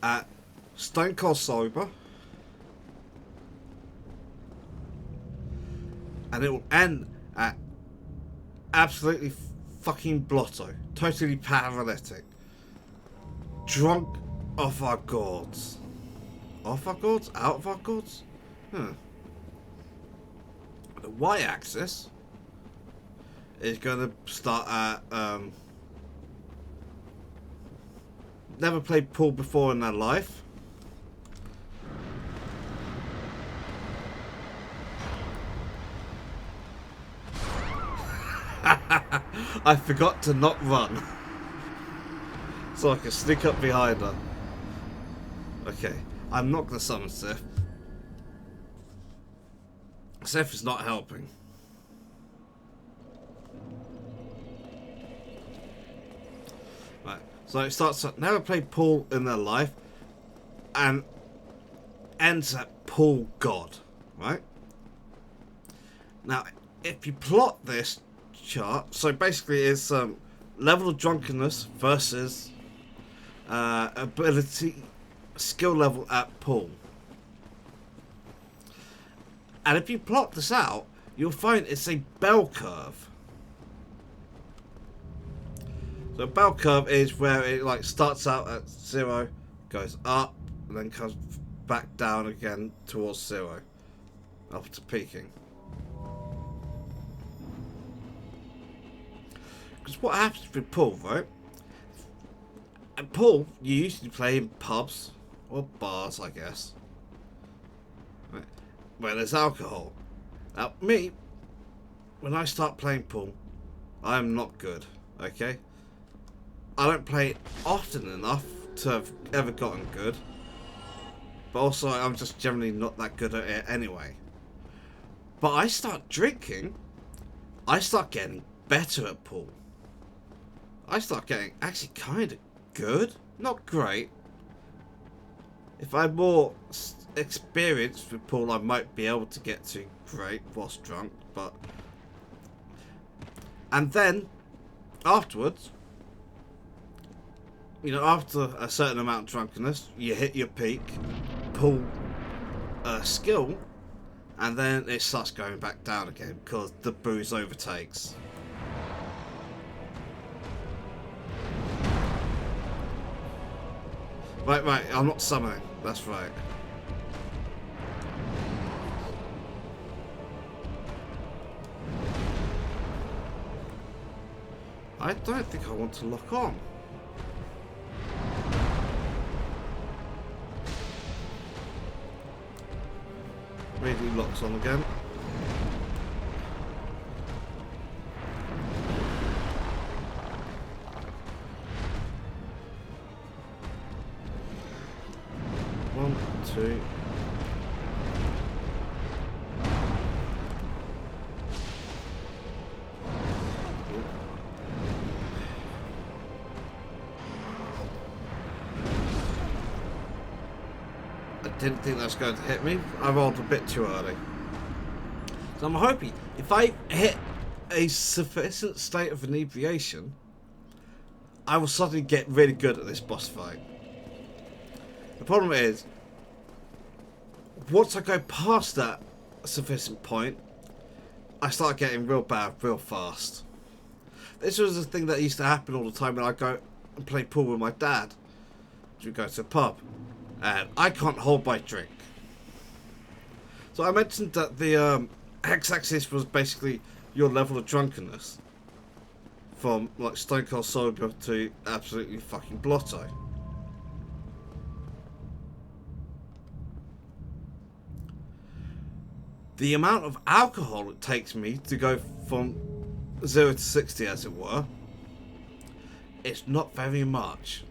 at Stone Cold Sober. And it will end at absolutely fucking blotto. Totally paralytic. Drunk off our gourds. Off our gourds? Out of our gourds? The y-axis is going to start at never played pool before in their life. I forgot to not run. So I can sneak up behind her. Okay, I'm not going to summon Sif. Sif is not helping. Right, so it starts at never played pool in their life and ends at pool god, right? Now, if you plot this chart, so basically it's level of drunkenness versus ability, skill level at pool. And if you plot this out, you'll find it's a bell curve. So a bell curve is where it like starts out at 0, goes up, and then comes back down again towards 0, up to peaking. Because what happens with pool, right? At pool, you usually play in pubs or bars, I guess, right, where there's alcohol. Now, me, when I start playing pool, I am not good. Okay, I don't play it often enough to have ever gotten good, but also I'm just generally not that good at it anyway. But I start drinking, I start getting better at pool. I start getting actually kind of good, not great. If I'm more experienced with pool, I might be able to get to great whilst drunk, but... And then, afterwards, you know, after a certain amount of drunkenness, you hit your peak, pool skill, and then it starts going back down again because the booze overtakes. Right, I'm not summoning. That's right. I don't think I want to lock on. Really locks on again. One, two. I didn't think that was going to hit me. I rolled a bit too early. So I'm hoping if I hit a sufficient state of inebriation, I will suddenly get really good at this boss fight. The problem is, once I go past that sufficient point, I start getting real bad real fast. This was the thing that used to happen all the time when I go and play pool with my dad. We go to a pub, and I can't hold my drink. So I mentioned that the x-axis was basically your level of drunkenness, from like stone cold sober to absolutely fucking blotto. The amount of alcohol it takes me to go from 0 to 60 as it were, it's not very much.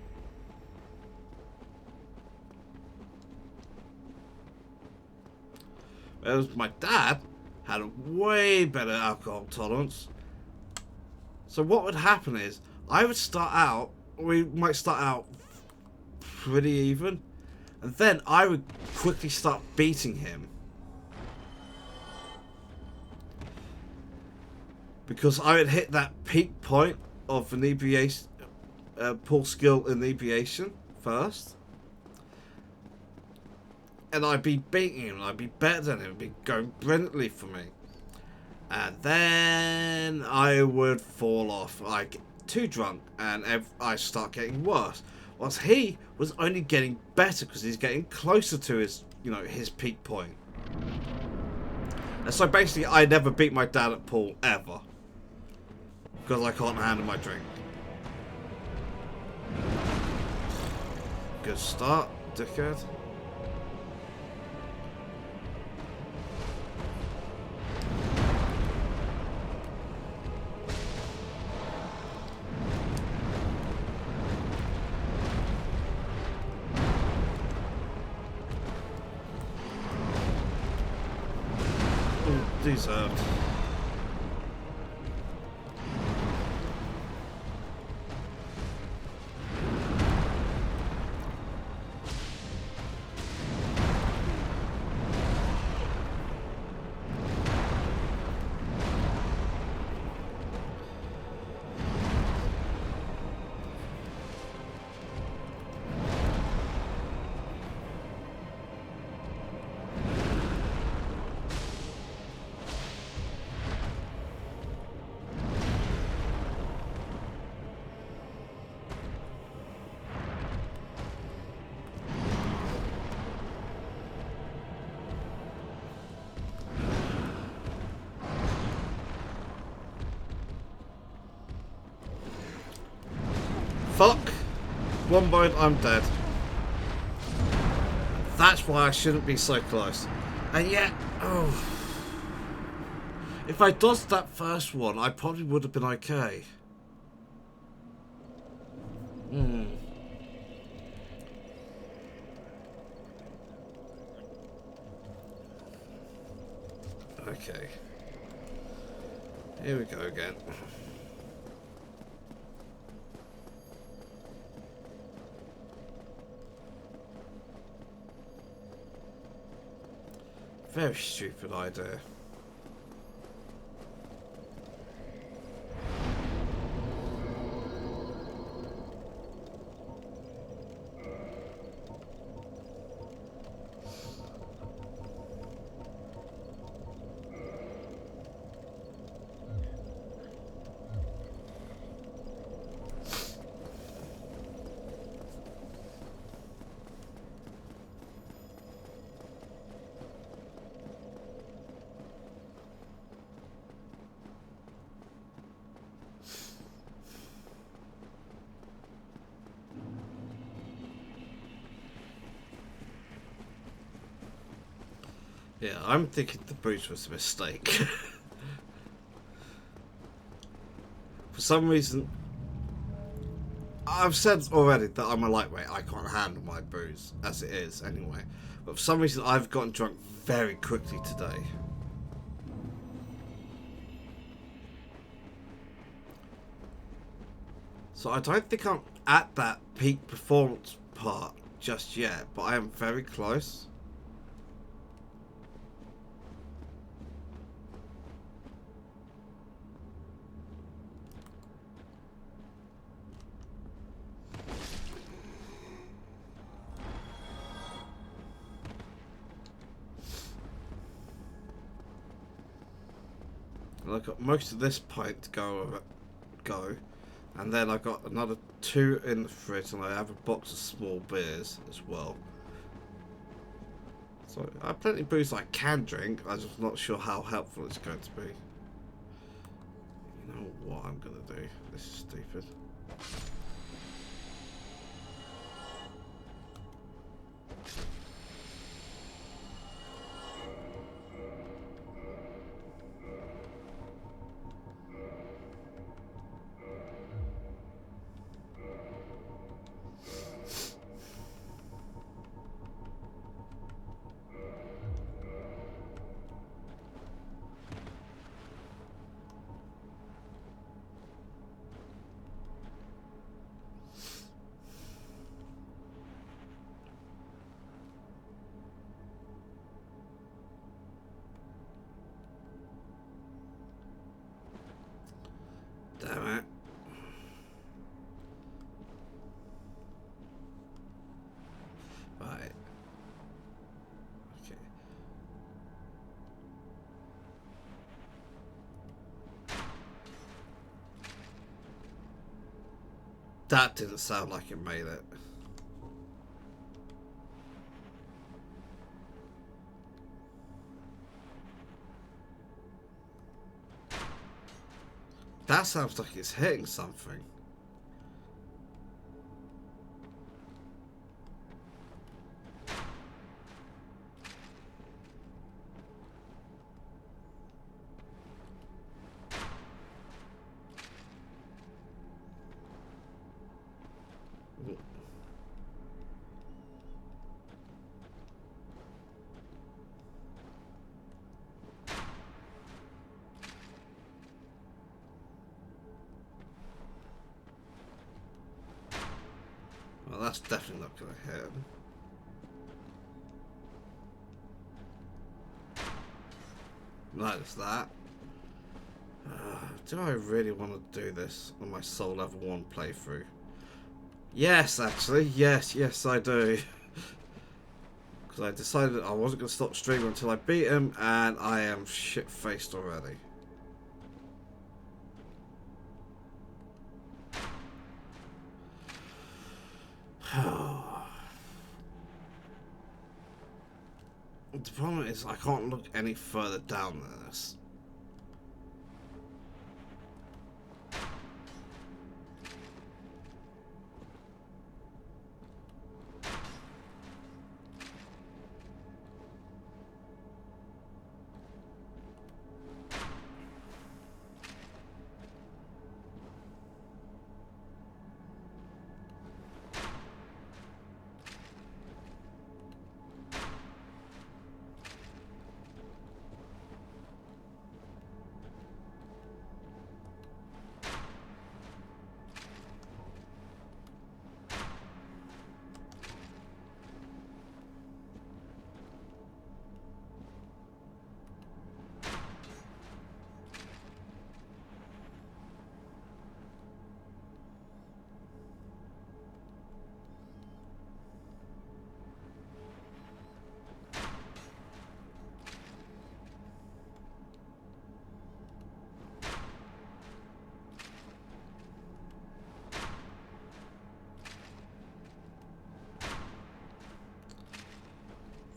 Whereas my dad had a way better alcohol tolerance. So what would happen is, I would start out, we might start out pretty even, and then I would quickly start beating him. Because I would hit that peak point of inebriation, poor skill inebriation first. And I'd be beating him, I'd be better than him, it'd be going brilliantly for me. And then I would fall off. I get too drunk and I start getting worse. Whilst he was only getting better because he's getting closer to his, his peak point. And so basically I never beat my dad at pool ever. Because I can't handle my drink. Good start, dickhead. Deserved. Fuck. One point, I'm dead. That's why I shouldn't be so close. And yet, oh. If I dodged that first one, I probably would have been okay. Okay. Here we go again. Very stupid idea. Yeah, I'm thinking the boost was a mistake. For some reason, I've said already that I'm a lightweight. I can't handle my booze as it is anyway. But for some reason, I've gotten drunk very quickly today. So I don't think I'm at that peak performance part just yet, but I am very close. And I've got most of this pint to go, and then I've got another 2 in the fridge, and I have a box of small beers as well. So I have plenty of booze I can drink. I'm just not sure how helpful it's going to be. You know what I'm gonna do? This is stupid. Damn it. Right. Okay. That didn't sound like it made it. That sounds like it's hitting something. Well, that's definitely not going to hit him. Notice that. Do I really want to do this on my Soul Level 1 playthrough? Yes, actually. Yes, I do. Because I decided I wasn't going to stop streaming until I beat him, and I am shit-faced already. The problem is I can't look any further down than this.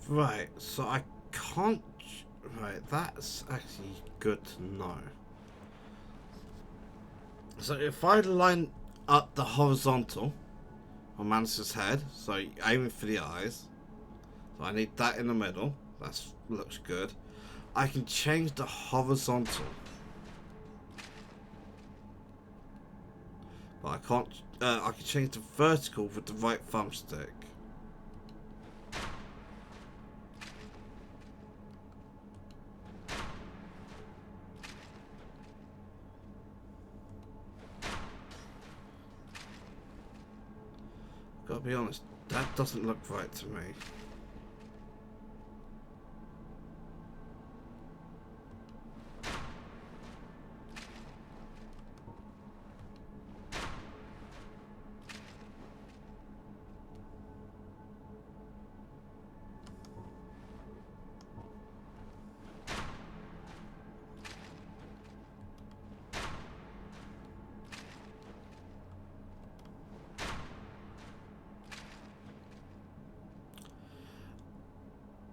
Right, so I can't... Right, that's actually good to know. So if I line up the horizontal on Manus's head, so aiming for the eyes, so I need that in the middle, that looks good. I can change the horizontal. But I can't... I can change the vertical with the right thumbstick. Gotta be honest, that doesn't look right to me.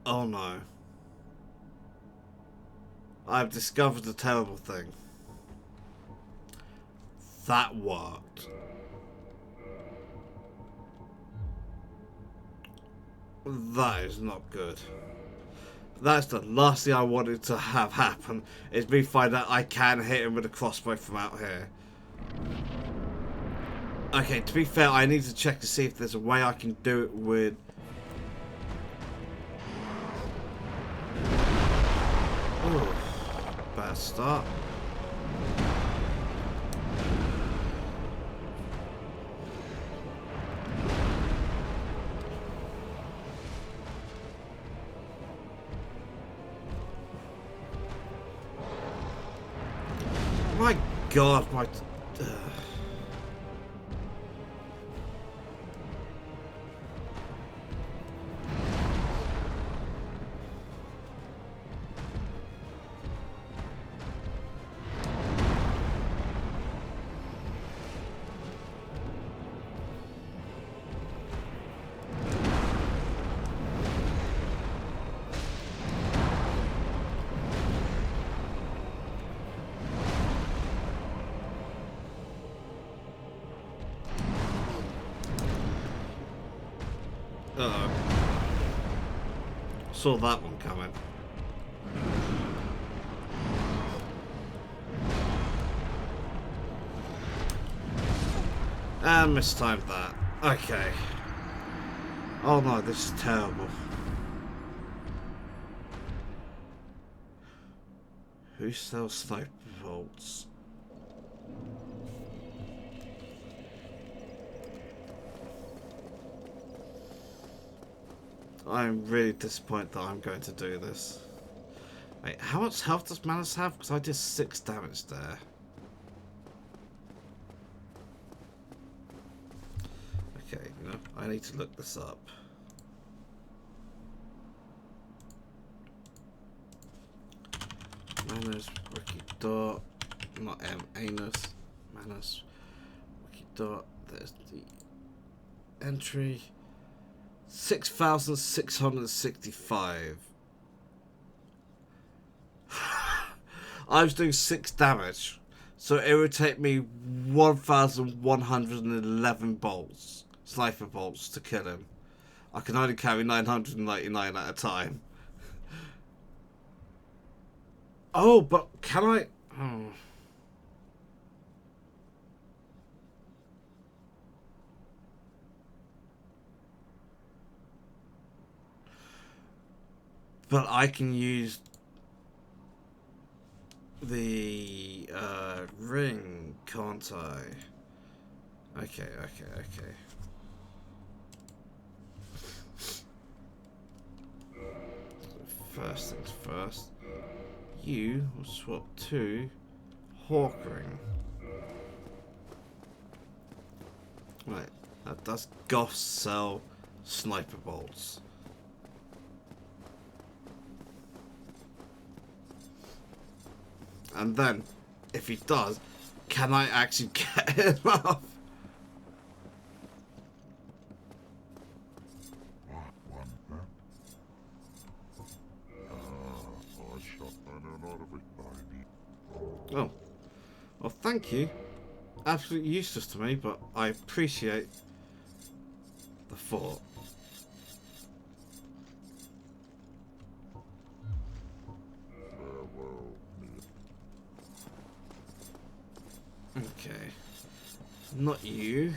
Oh no. I've discovered a terrible thing. That worked. That is not good. That's the last thing I wanted to have happen, is me find out I can hit him with a crossbow from out here. Okay, to be fair, I need to check to see if there's a way I can do it with... Ooh, bad start. My God, my... Uh-oh. Saw that one coming. And mistimed that. Okay. Oh no, this is terrible. Who sells sniper bolts? I'm really disappointed that I'm going to do this. Wait, how much health does Manus have? Because I did 6 damage there. Okay, you know, I need to look this up. Manus, Wiki Dot, not M, Anus, Manus, Wiki Dot, there's the entry. 6,665. I was doing 6 damage, so it would take me 1,111 bolts, sniper bolts, to kill him. I can only carry 999 at a time. Oh, but can I? Oh. But I can use the ring, can't I? Okay. First things first. You will swap to Hawk Ring. Right, that does Goth sell sniper bolts. And then, if he does, can I actually get him off? Oh. Well, thank you. Absolutely useless to me, but I appreciate the thought. Okay. Not you.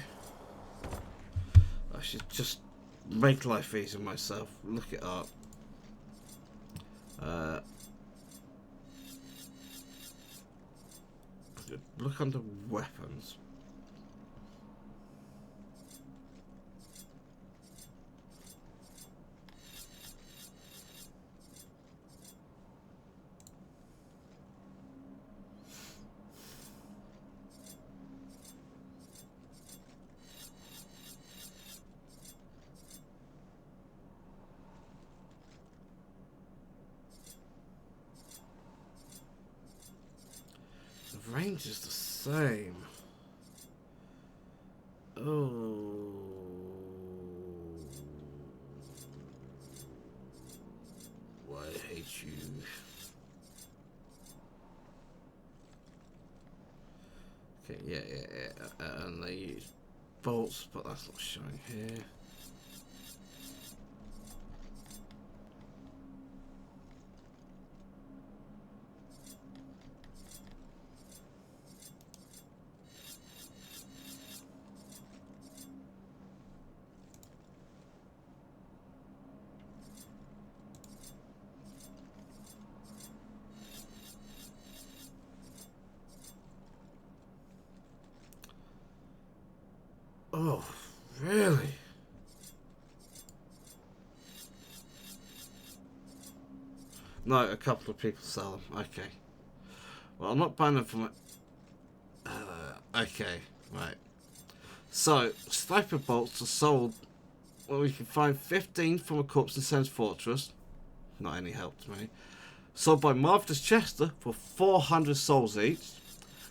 I should just make life easy myself. Look it up. Look under weapons. The range is the same. Oh. I hate you. Okay, yeah. And they use bolts, but that's not showing here. Oh, really? No, a couple of people sell them. Okay. Well, I'm not buying them from it. Okay, right. So, sniper bolts are sold. Well, we can find 15 from a corpse in Sen's Fortress. Not any help to me. Sold by Marvelous Chester for 400 souls each.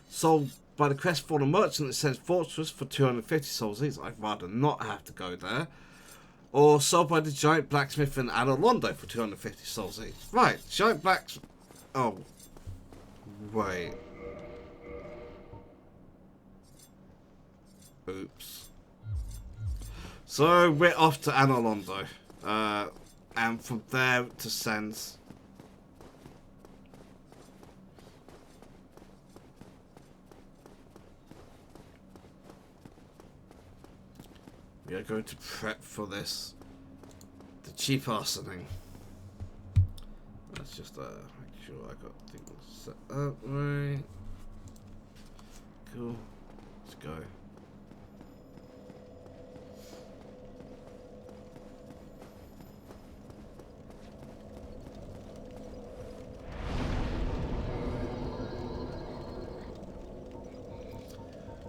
Sold by the Crestfallen Merchant in Sen's Fortress for 250 souls each. I'd rather not have to go there. Or sold by the Giant Blacksmith in Analondo for 250 souls each. Right, Giant Blacksmith. Oh. Wait. Oops. So we're off to Analondo. And from there to Sens. We are going to prep for this. The cheap arsoning. Let's just make sure I got things set up right. Cool. Let's go.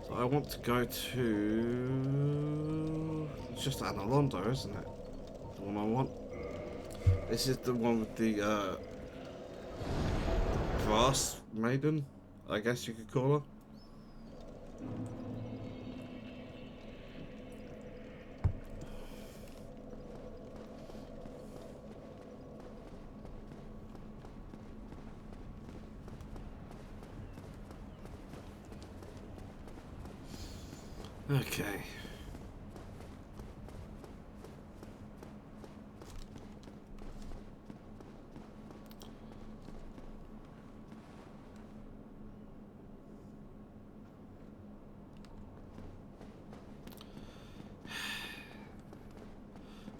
So I want to go to... It's just Analondo, isn't it? The one I want. This is the one with the brass maiden, I guess you could call her. Okay.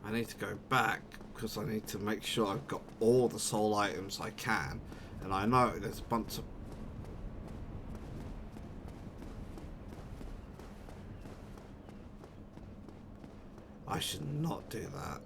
I need to go back because I need to make sure I've got all the soul items I can, and I know there's a bunch of... I should not do that.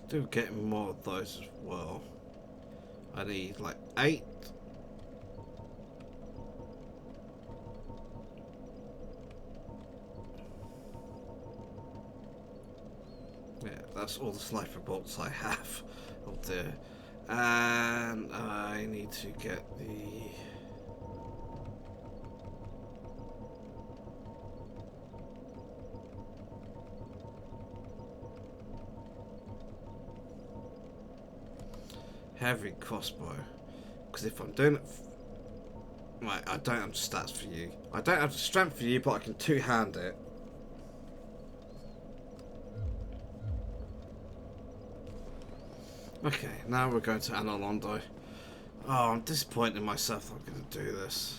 Do getting more of those as well. I need like 8. Yeah, that's all the sniper bolts I have up there. And I need to get the... heavy crossbow, because if I'm doing it, right, I don't have the stats for you. I don't have the strength for you, but I can two-hand it. Okay, now we're going to Analondo. Oh, I'm disappointed in myself that I'm going to do this.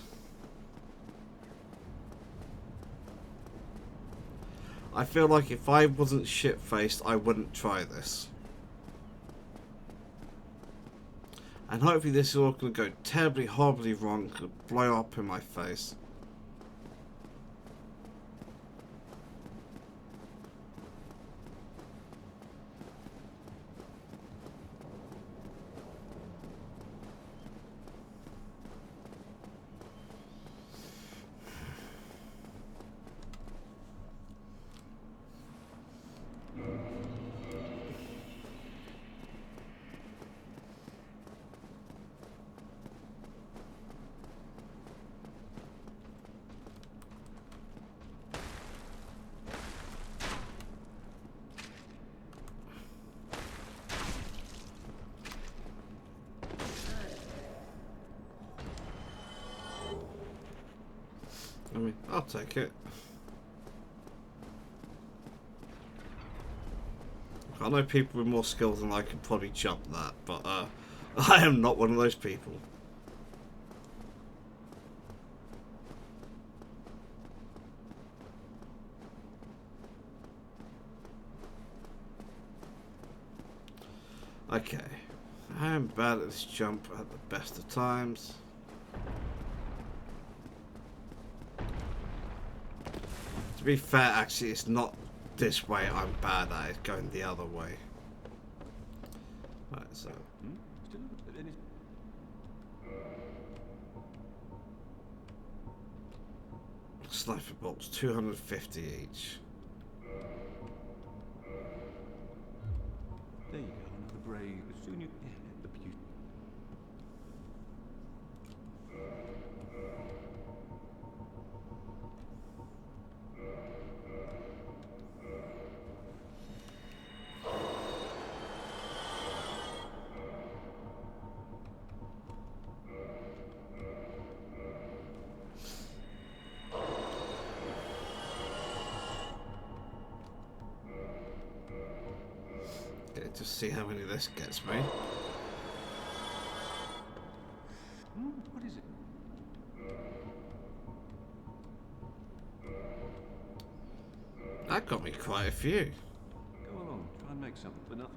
I feel like if I wasn't shit-faced, I wouldn't try this. And hopefully this is all going to go terribly, horribly wrong, could blow up in my face. I'll take it. I know people with more skills than I could probably jump that, but I am not one of those people. Okay, I am bad at this jump at the best of times. To be fair, actually, it's not this way I'm bad at, it's going the other way. Right, so... Sniper bolts, 250 each. There you go, another brave. Soon you the beauty. Okay, just see how many this gets me. What is it? That got me quite a few. Go along, try and make something for nothing.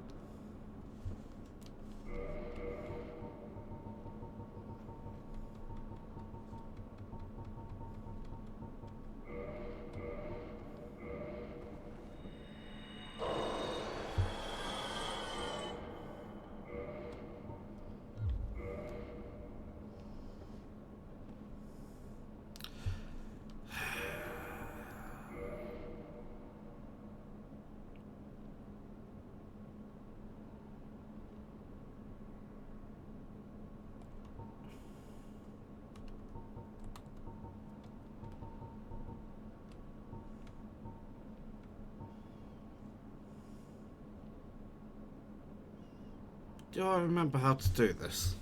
Do I remember how to do this?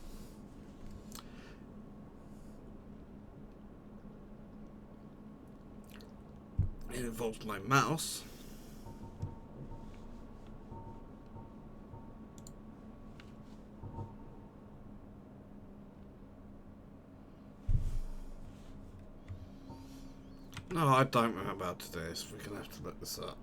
It involves my mouse. No, I don't remember how to do this. We're going to have to look this up.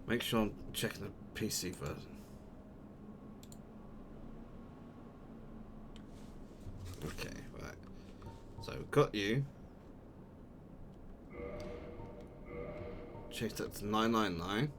Make sure I'm checking the PC version. Okay, right. So we've got you. Change that to 999.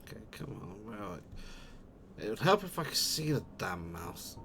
Okay, come on, where are you? It would help if I could see the damn mouse.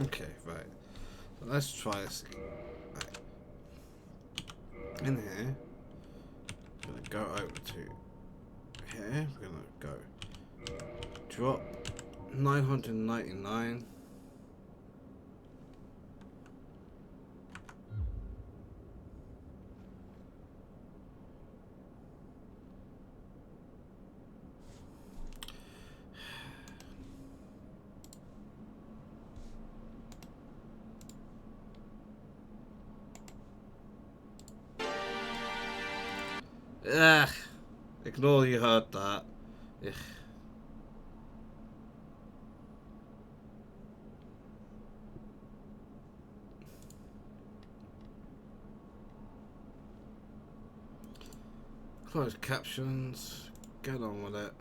Okay, right. So let's try this. Right. In here, we're gonna go over to here. We're gonna go drop 999. Ugh. Ignore you heard that. Ugh. Closed captions. Get on with it.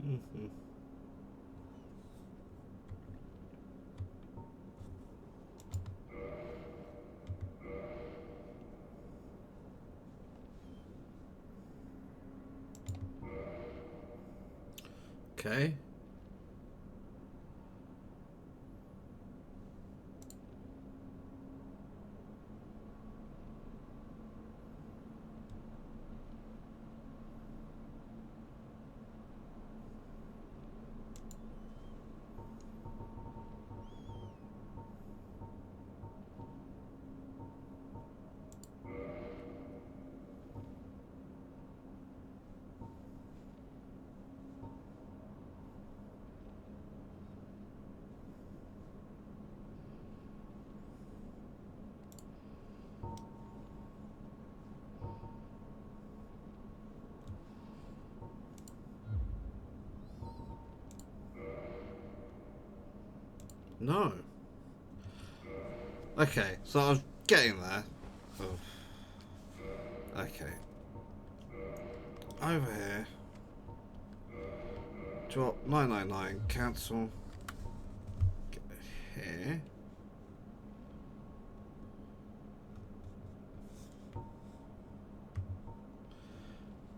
Mhm. Okay. No. Okay, so I was getting there. Oh. Okay. Over here. Drop 999. Cancel. Get here.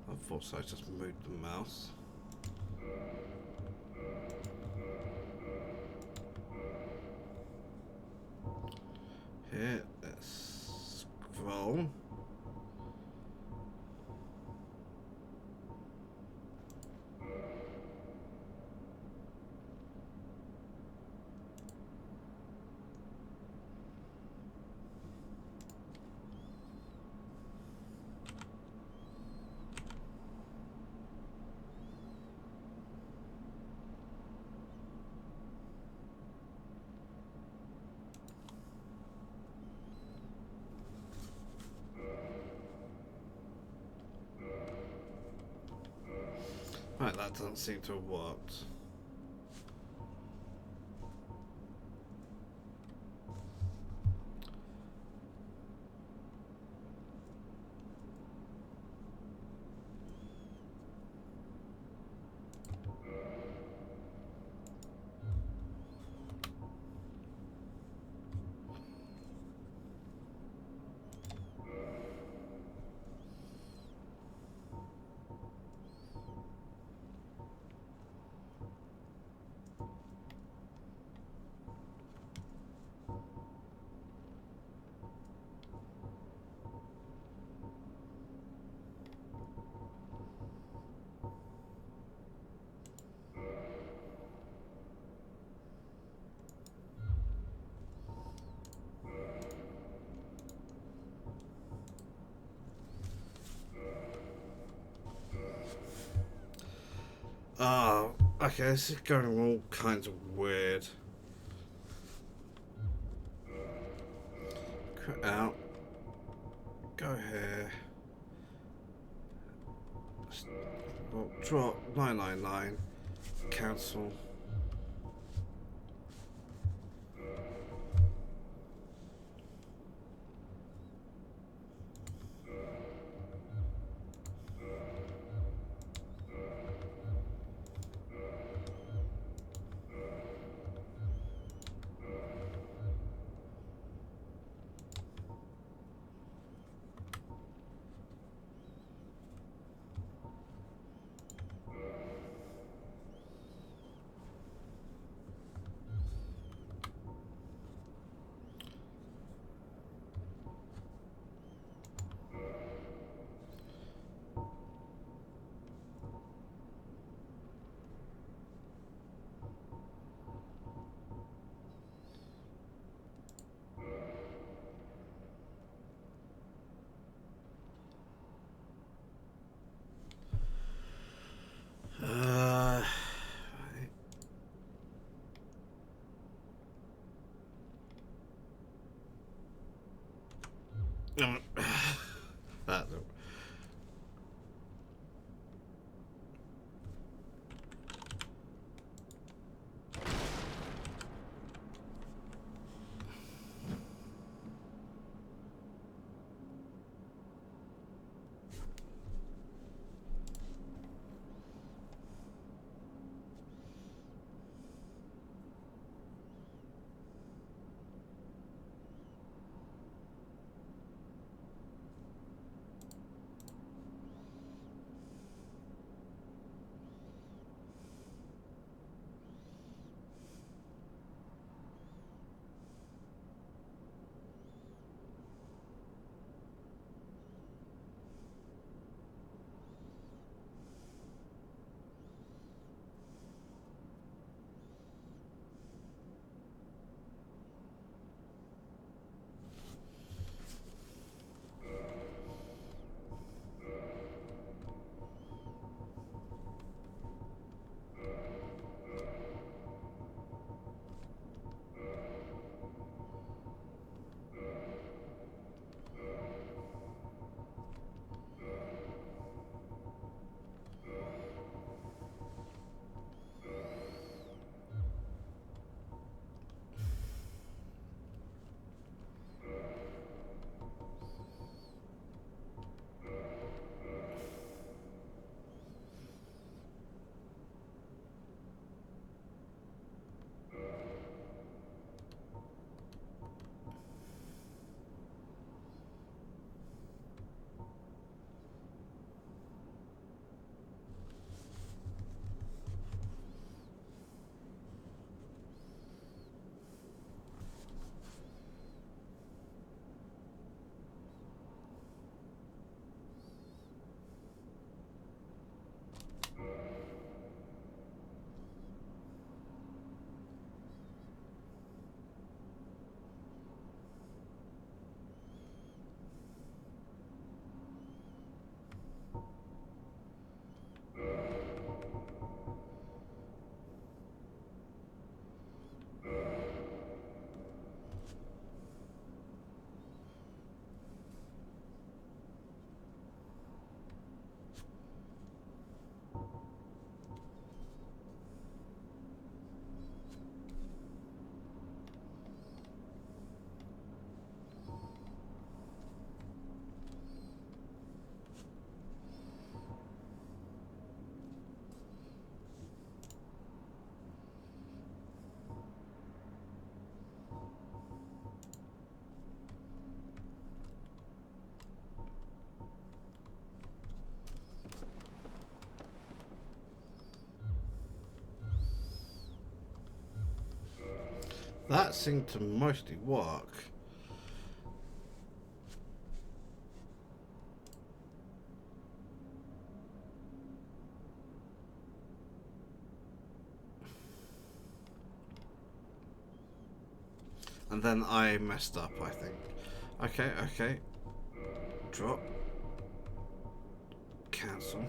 I thought so. I just moved the mouse. here. Let's scroll. Right, that doesn't seem to have worked. Oh, okay, this is going all kinds of weird. Out. Go here. Well, drop 999. Cancel. That seemed to mostly work. And then I messed up, I think. Okay, okay. Drop. Cancel.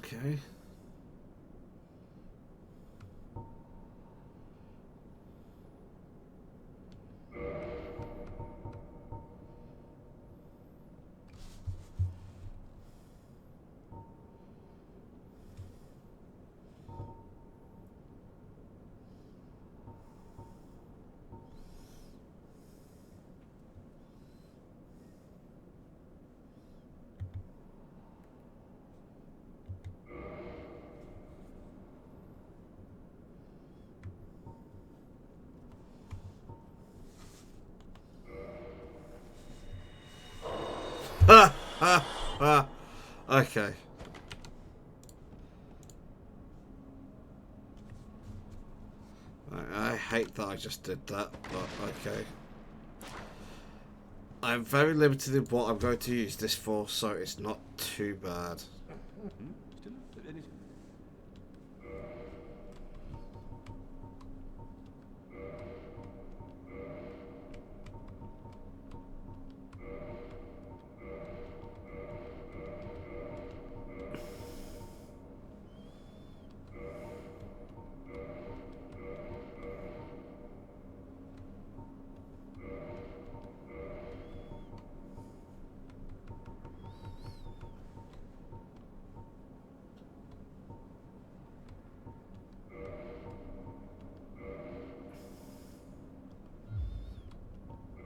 Okay. Ha ha ha. Okay. I hate that I just did that, but okay. I'm very limited in what I'm going to use this for, so it's not too bad. Still anything?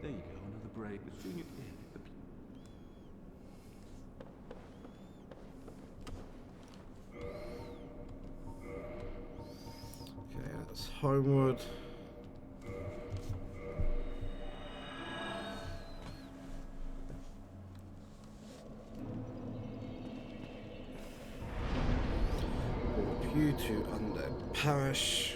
There you go, another break. Soon you yeah, hit the Okay, that's homeward. Warp you to Undead Parish.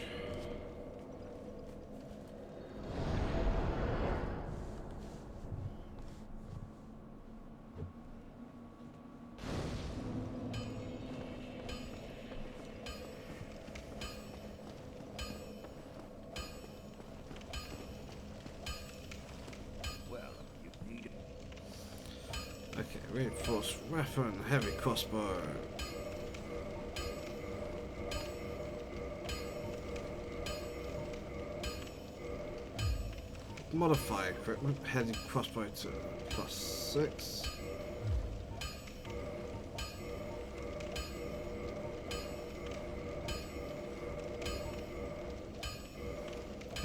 Okay, reinforced weapon, heavy crossbow. Modify equipment, heavy crossbow to +6.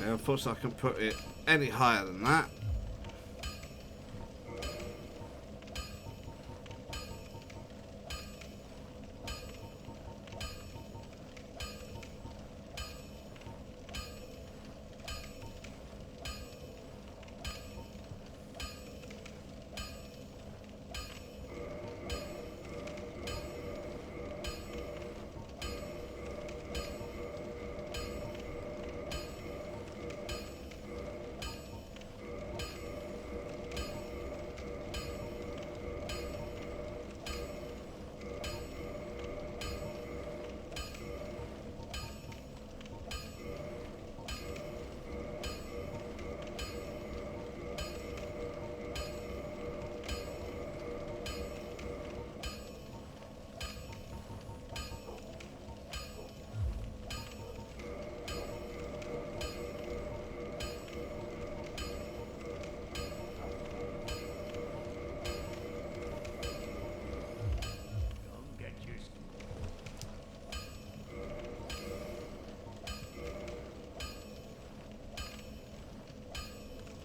Okay, unfortunately I can put it any higher than that.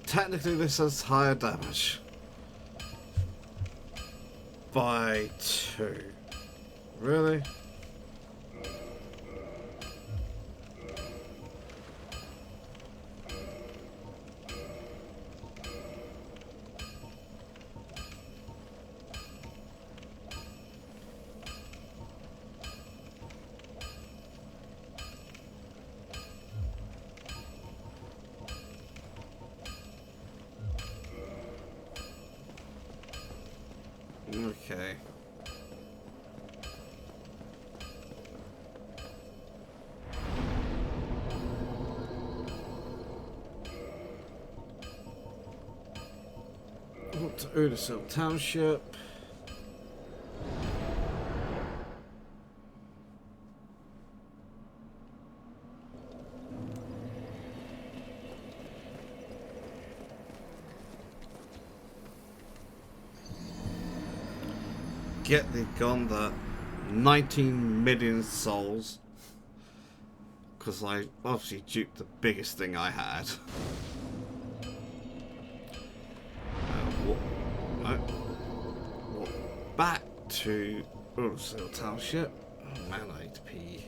Technically this has higher damage. By 2. Really? Okay. What to Udacell Township? Get thee gone the 19 million souls. Because I obviously duped the biggest thing I had. Back to Udacell Township. Oh man, I need to pee.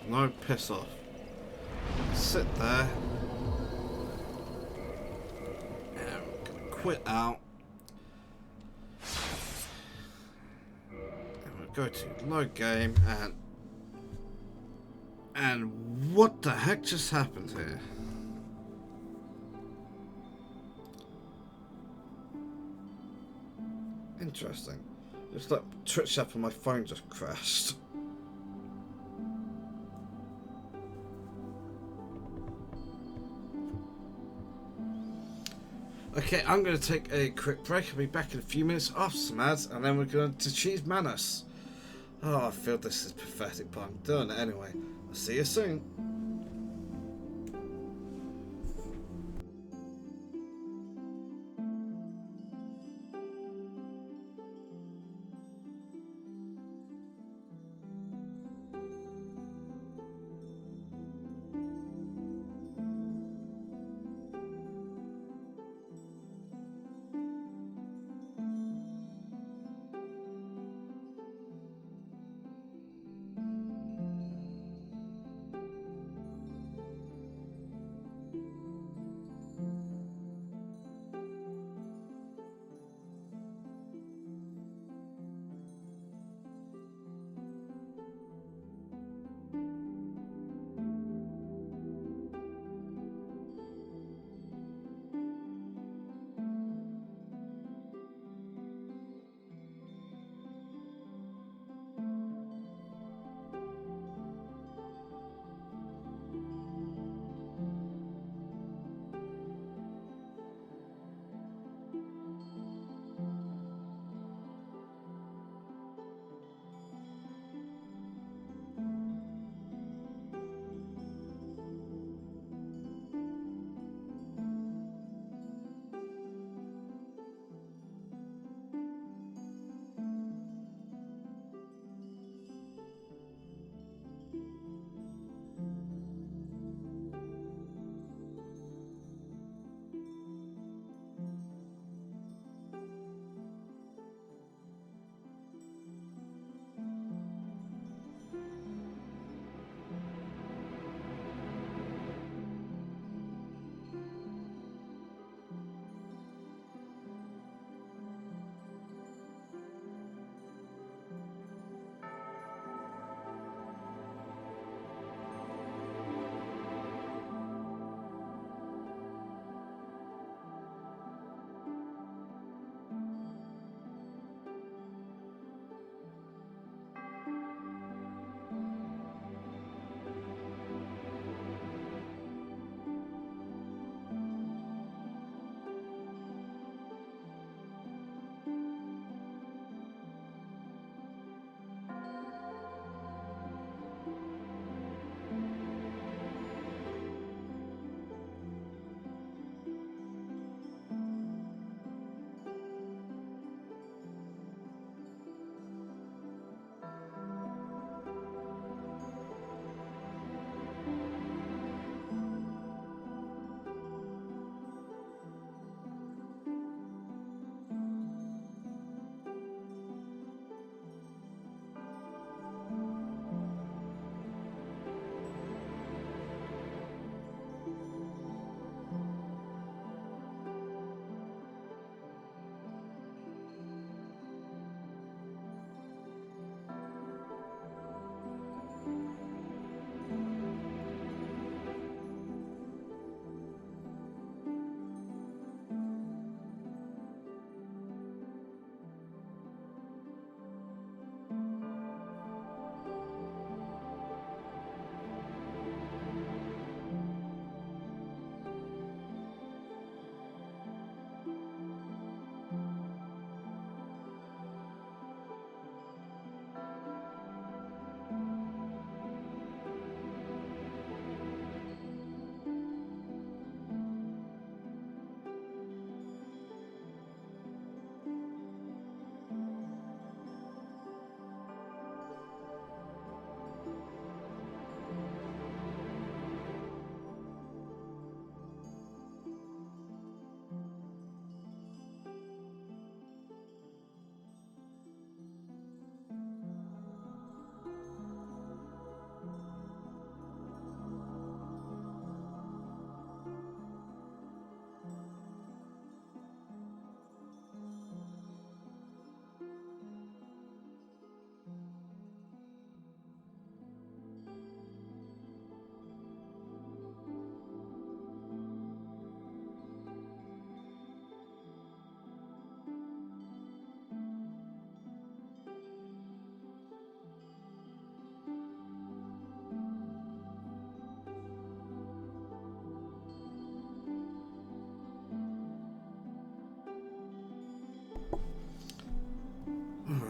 No, piss off. Sit there. And I'm gonna quit out. And we'll go to load game and what the heck just happened here? Interesting. It's like Twitch app on my phone just crashed. Okay, I'm going to take a quick break. I'll be back in a few minutes after some ads, and then we're going to Cheese Manus. Oh, I feel this is pathetic, but I'm doing it anyway. I'll see you soon.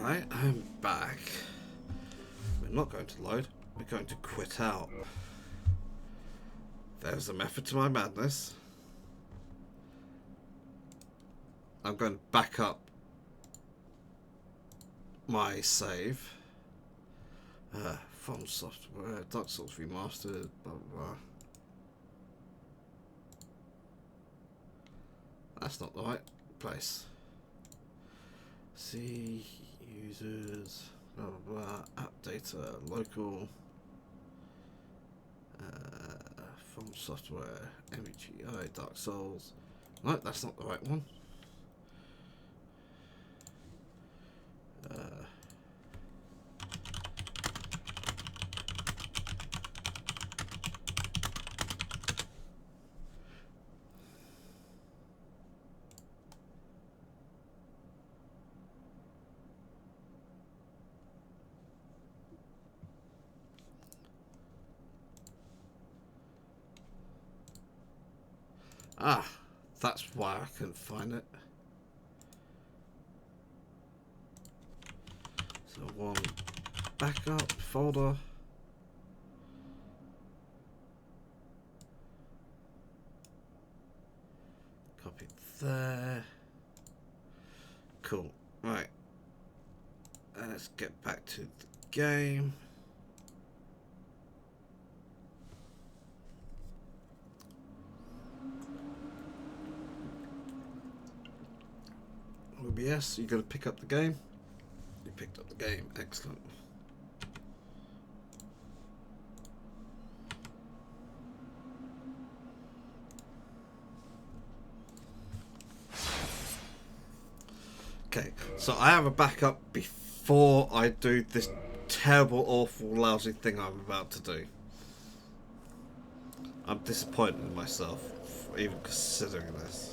Right, I'm back. We're not going to load, we're going to quit out. There's a method to my madness. I'm going to back up my save. From software, Dark Souls Remastered, blah blah blah. That's not the right place. See users, blah blah blah, app data, local, from software, MEGI, Dark Souls. No, that's not the right one. Ah, that's why I couldn't find it. So one backup folder. Copy there. Cool. Right. Let's get back to the game. OBS, you got to pick up the game. You picked up the game. Excellent. Okay, so I have a backup before I do this terrible, awful, lousy thing I'm about to do. I'm disappointed in myself for even considering this.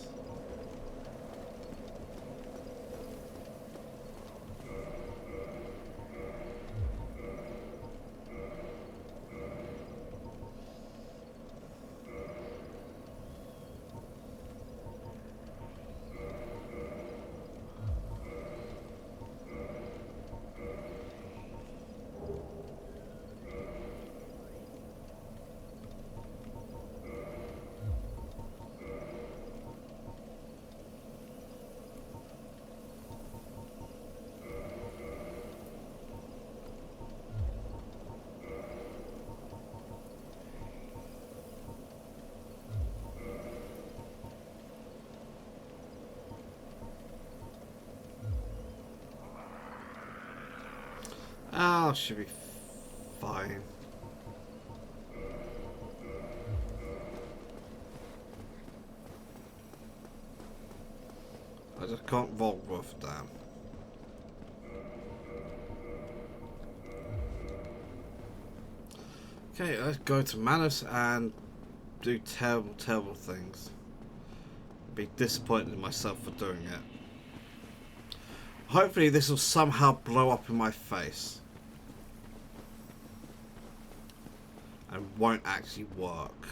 Oh, should be fine. I just can't vault worth a damn. Okay, let's go to Manus and do terrible, terrible things. Be disappointed in myself for doing it. Hopefully this will somehow blow up in my face. And won't actually work.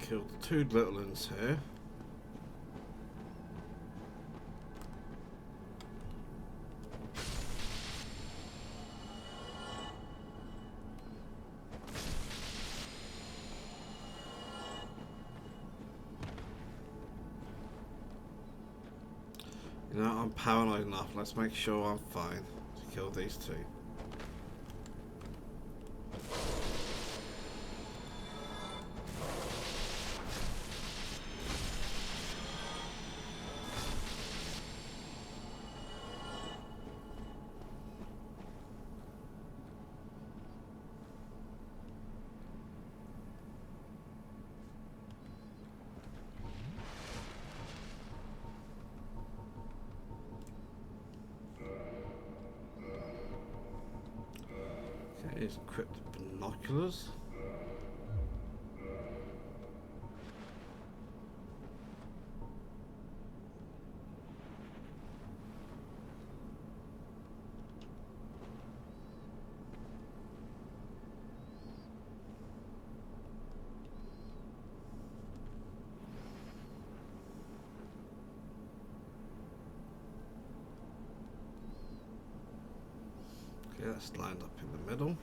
Killed the two little ones here. You know, I'm paranoid enough. Let's make sure I'm fine to kill these two. Okay, here's equipped binoculars. Okay, that's lined up in the middle.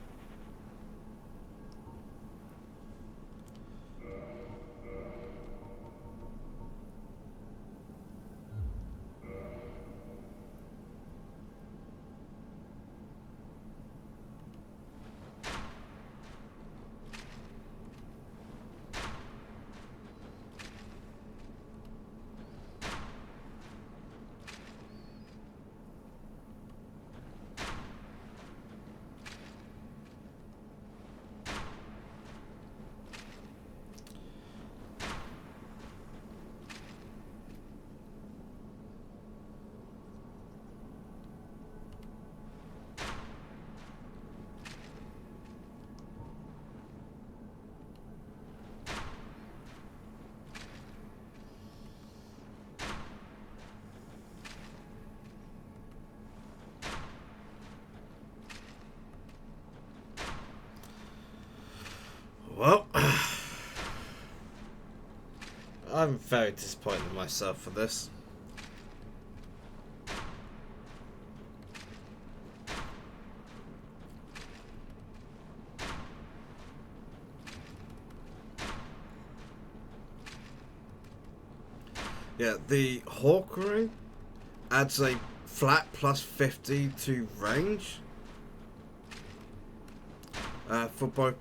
Well, I'm very disappointed in myself for this. Yeah, the Hawkery adds a flat plus 50 to range for both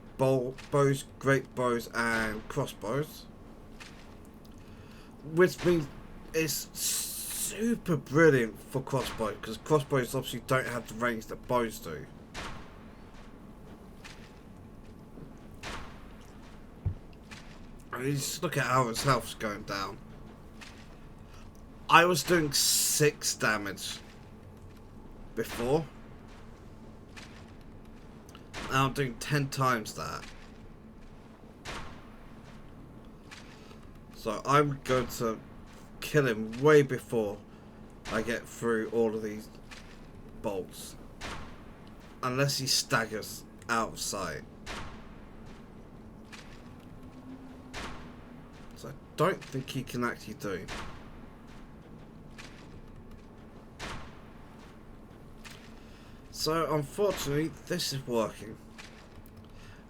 bows, great bows, and crossbows, which means it's super brilliant for crossbows because crossbows obviously don't have the range that bows do. I mean, just look at how his health's going down. I was doing 6 damage before. Now I'm doing 10 times that. So I'm going to kill him way before I get through all of these bolts. Unless he staggers out of sight. So I don't think he can actually do. So unfortunately, this is working.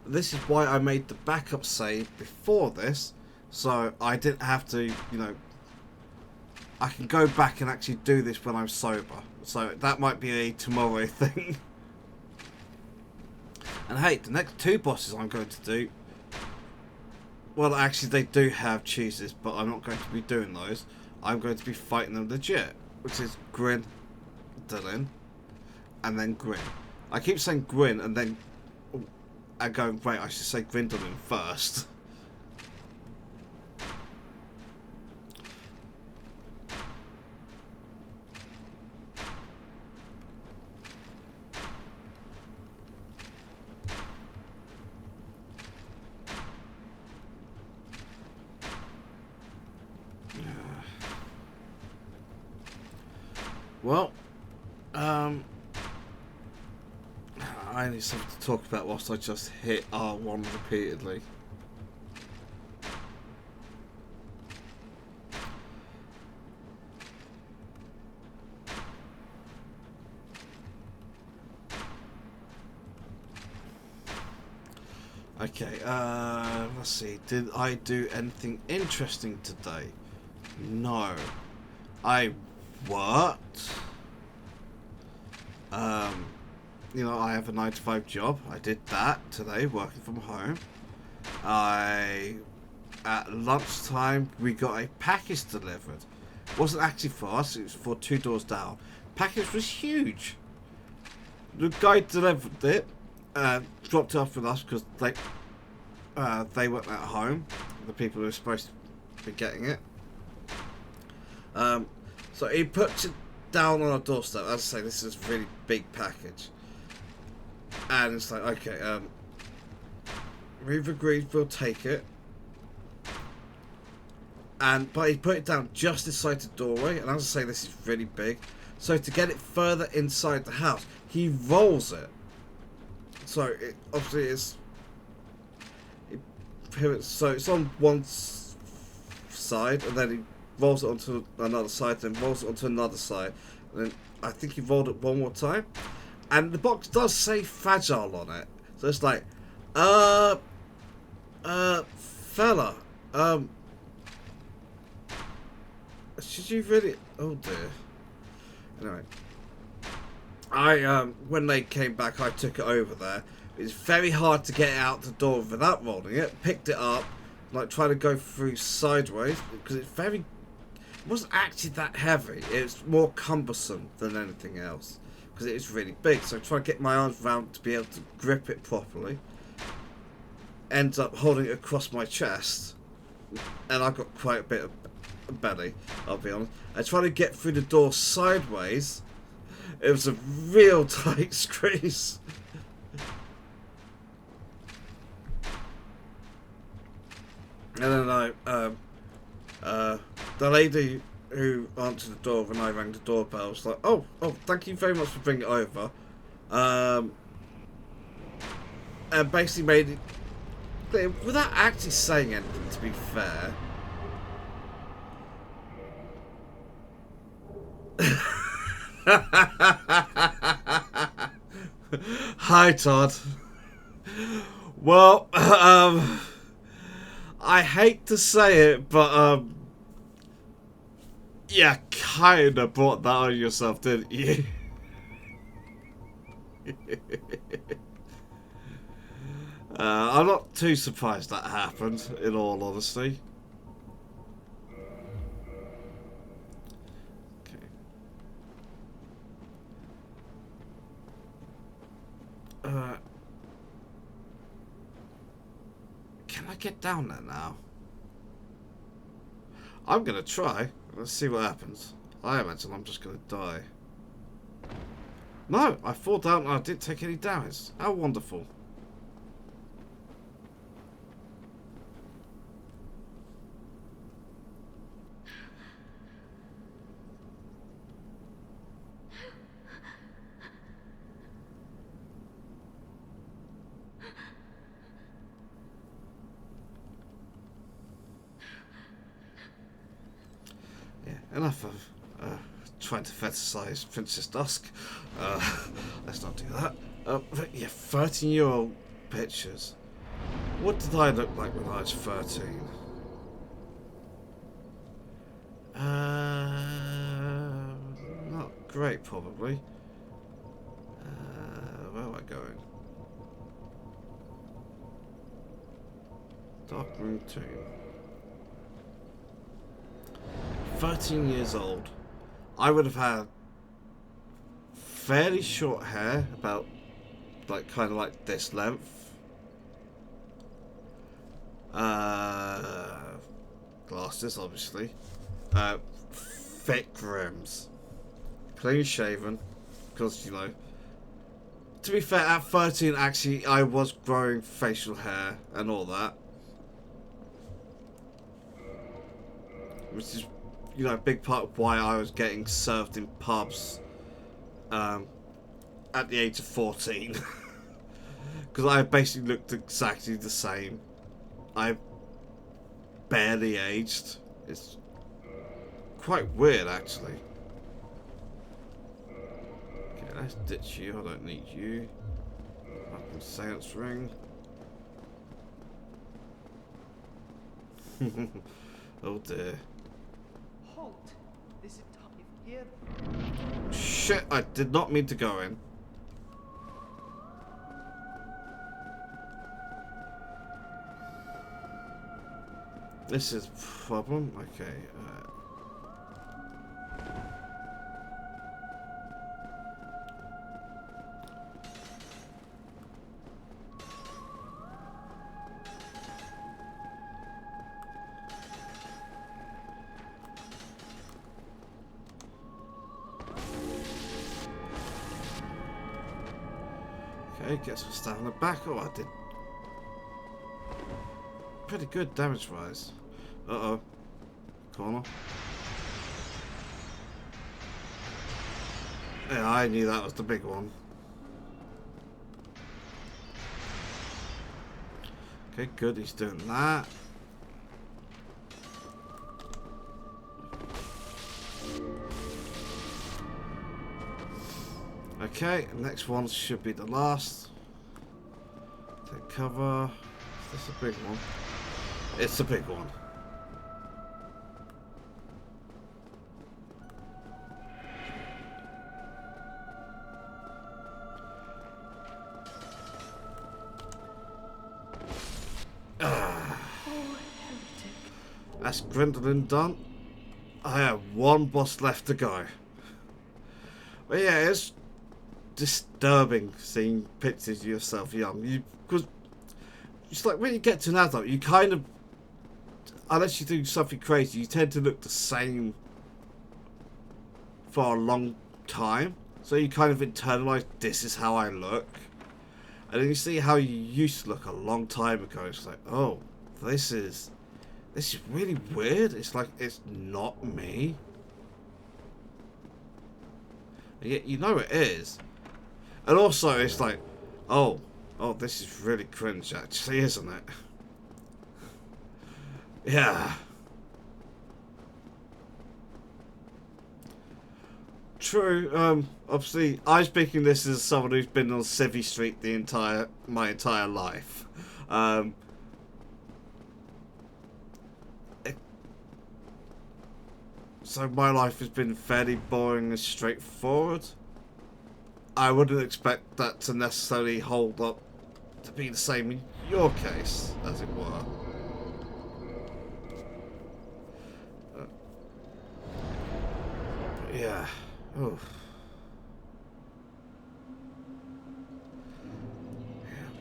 This is why I made the backup save before this, so I didn't have to, you know, I can go back and actually do this when I'm sober. So that might be a tomorrow thing. And hey, the next 2 bosses I'm going to do, well actually they do have chooses, but I'm not going to be doing those. I'm going to be fighting them legit, which is Grin, Dylan, and then Grin. I keep saying Grin and then I go, wait, I should say Gwyndolin first. Well, I need something to talk about whilst I just hit R1 repeatedly. Okay, let's see. Did I do anything interesting today? No. I worked. You know, I have a 9-to-5 job. I did that today, working from home. At lunchtime, we got a package delivered. It wasn't actually for us, it was for 2 doors down. Package was huge. The guy delivered it, dropped it off with us because they weren't at home, the people who were supposed to be getting it. So he puts it down on our doorstep. As I say, this is a really big package. And it's like, okay, we've agreed we'll take it. But he put it down just inside the doorway, and as I say, this is really big. So to get it further inside the house, he rolls it. So it obviously is. It pivots, so it's on one side, and then he rolls it onto another side, then rolls it onto another side, and then I think he rolled it one more time. And the box does say fragile on it, so it's like, fella, should you really? Oh dear. Anyway, when they came back, I took it over there. It's very hard to get it out the door without rolling it. Picked it up, like trying to go through sideways because it wasn't actually that heavy. It's more cumbersome than anything else because it is really big. So I try to get my arms around to be able to grip it properly. Ends up holding it across my chest, and I've got quite a bit of belly, I'll be honest. I tried to get through the door sideways. It was a real tight squeeze. And then the lady who answered the door when I rang the doorbell was like, oh, thank you very much for bringing it over. And basically made it clear, without actually saying anything, to be fair. Hi, Todd. Well, I hate to say it, but yeah, kinda brought that on yourself, didn't you? I'm not too surprised that happened, in all honesty. Can I get down there now? I'm gonna try. Let's see what happens. I imagine I'm just gonna die. No, I fall down and I didn't take any damage. How wonderful. Enough of trying to fetishise Princess Dusk. Let's not do that. But yeah, 13-year-old pictures. What did I look like when I was 13? Not great, probably. Where am I going? Dark Room 2. 13 years old. I would have had fairly short hair, about like kind of like this length. Glasses, obviously. Thick rims. Clean shaven, because you know. To be fair, at 13, actually, I was growing facial hair and all that, which is, you know, a big part of why I was getting served in pubs at the age of 14. Because I basically looked exactly the same. I barely aged. It's quite weird, actually. Okay, let's ditch you. I don't need you. Up seance ring. Oh dear. Halt! This is here. Shit, I did not mean to go in. This is a problem. Okay. Okay, gets some stamina back. Oh, I did pretty good damage rise. Uh-oh. Corner. Yeah, I knew that was the big one. Okay, good, he's doing that. Okay, next one should be the last. Take cover. Is this a big one? It's a big one. That's Gwendolyn done. I have one boss left to go. But yeah, it's disturbing seeing pictures of yourself young. Because it's like when you get to an adult, you kind of, unless you do something crazy, you tend to look the same for a long time. So you kind of internalize, this is how I look. And then you see how you used to look a long time ago. It's like, oh, this is really weird. It's like, it's not me. And yet you know it is. And also it's like, oh, this is really cringe actually, isn't it? Yeah. True. Obviously, I'm speaking this as someone who's been on Civvy Street my entire life. So my life has been fairly boring and straightforward. I wouldn't expect that to necessarily hold up to be the same in your case, as it were. Yeah. Oh.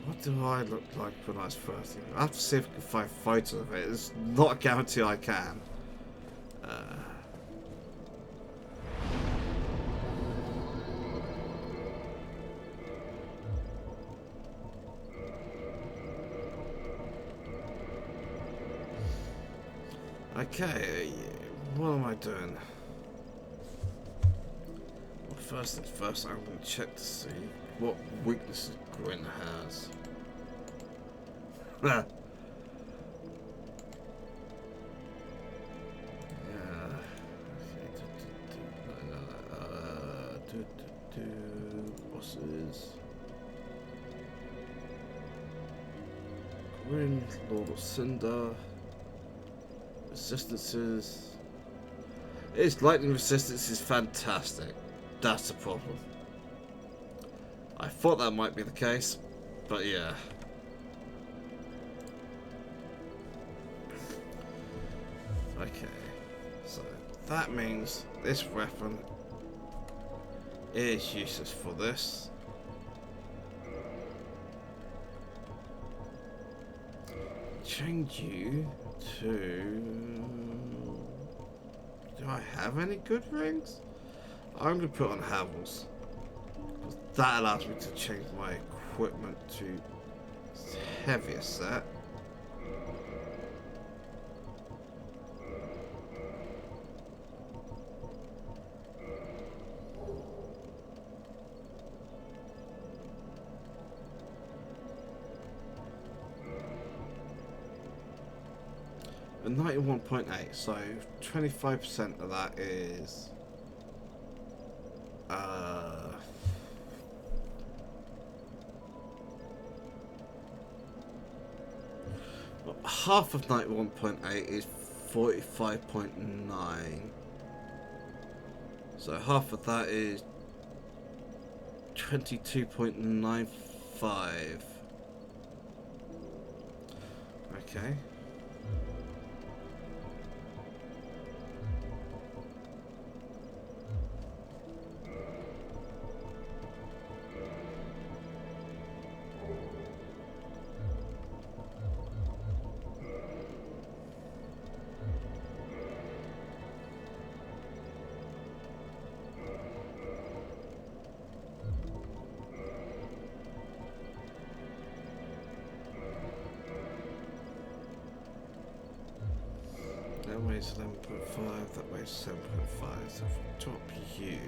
What do I look like when I was 13? I have to see if I can find photos of it. It's not a guarantee I can. Okay, what am I doing? Well, first things first, I'm going to check to see what weaknesses Gwen has. Yeah. Bosses. Gwen, Lord of Cinder. Resistances. Its lightning resistance is fantastic. That's the problem. I thought that might be the case, but yeah. Okay, so that means this weapon is useless for this. Change you to... Do I have any good rings? I'm going to put on Havels. That allows me to change my equipment to heavier set. A 91.8, so 25% of that is half of 91.8 is 45.9. So half of that is 22.95. Okay. weighs 11.5, that weighs 7.5. So if we drop you.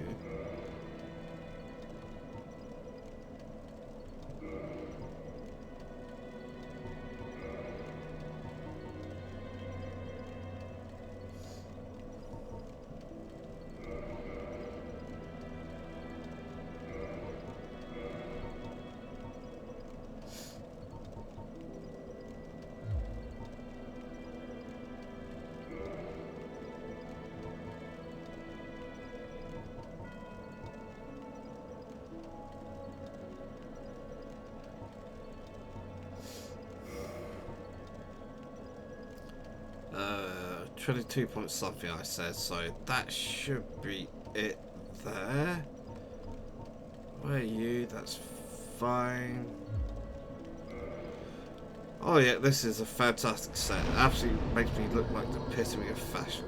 Uh, 22 point something I said, so that should be it there. Where are you? That's fine. Oh yeah, this is a fantastic set. It absolutely makes me look like the epitome of fashion.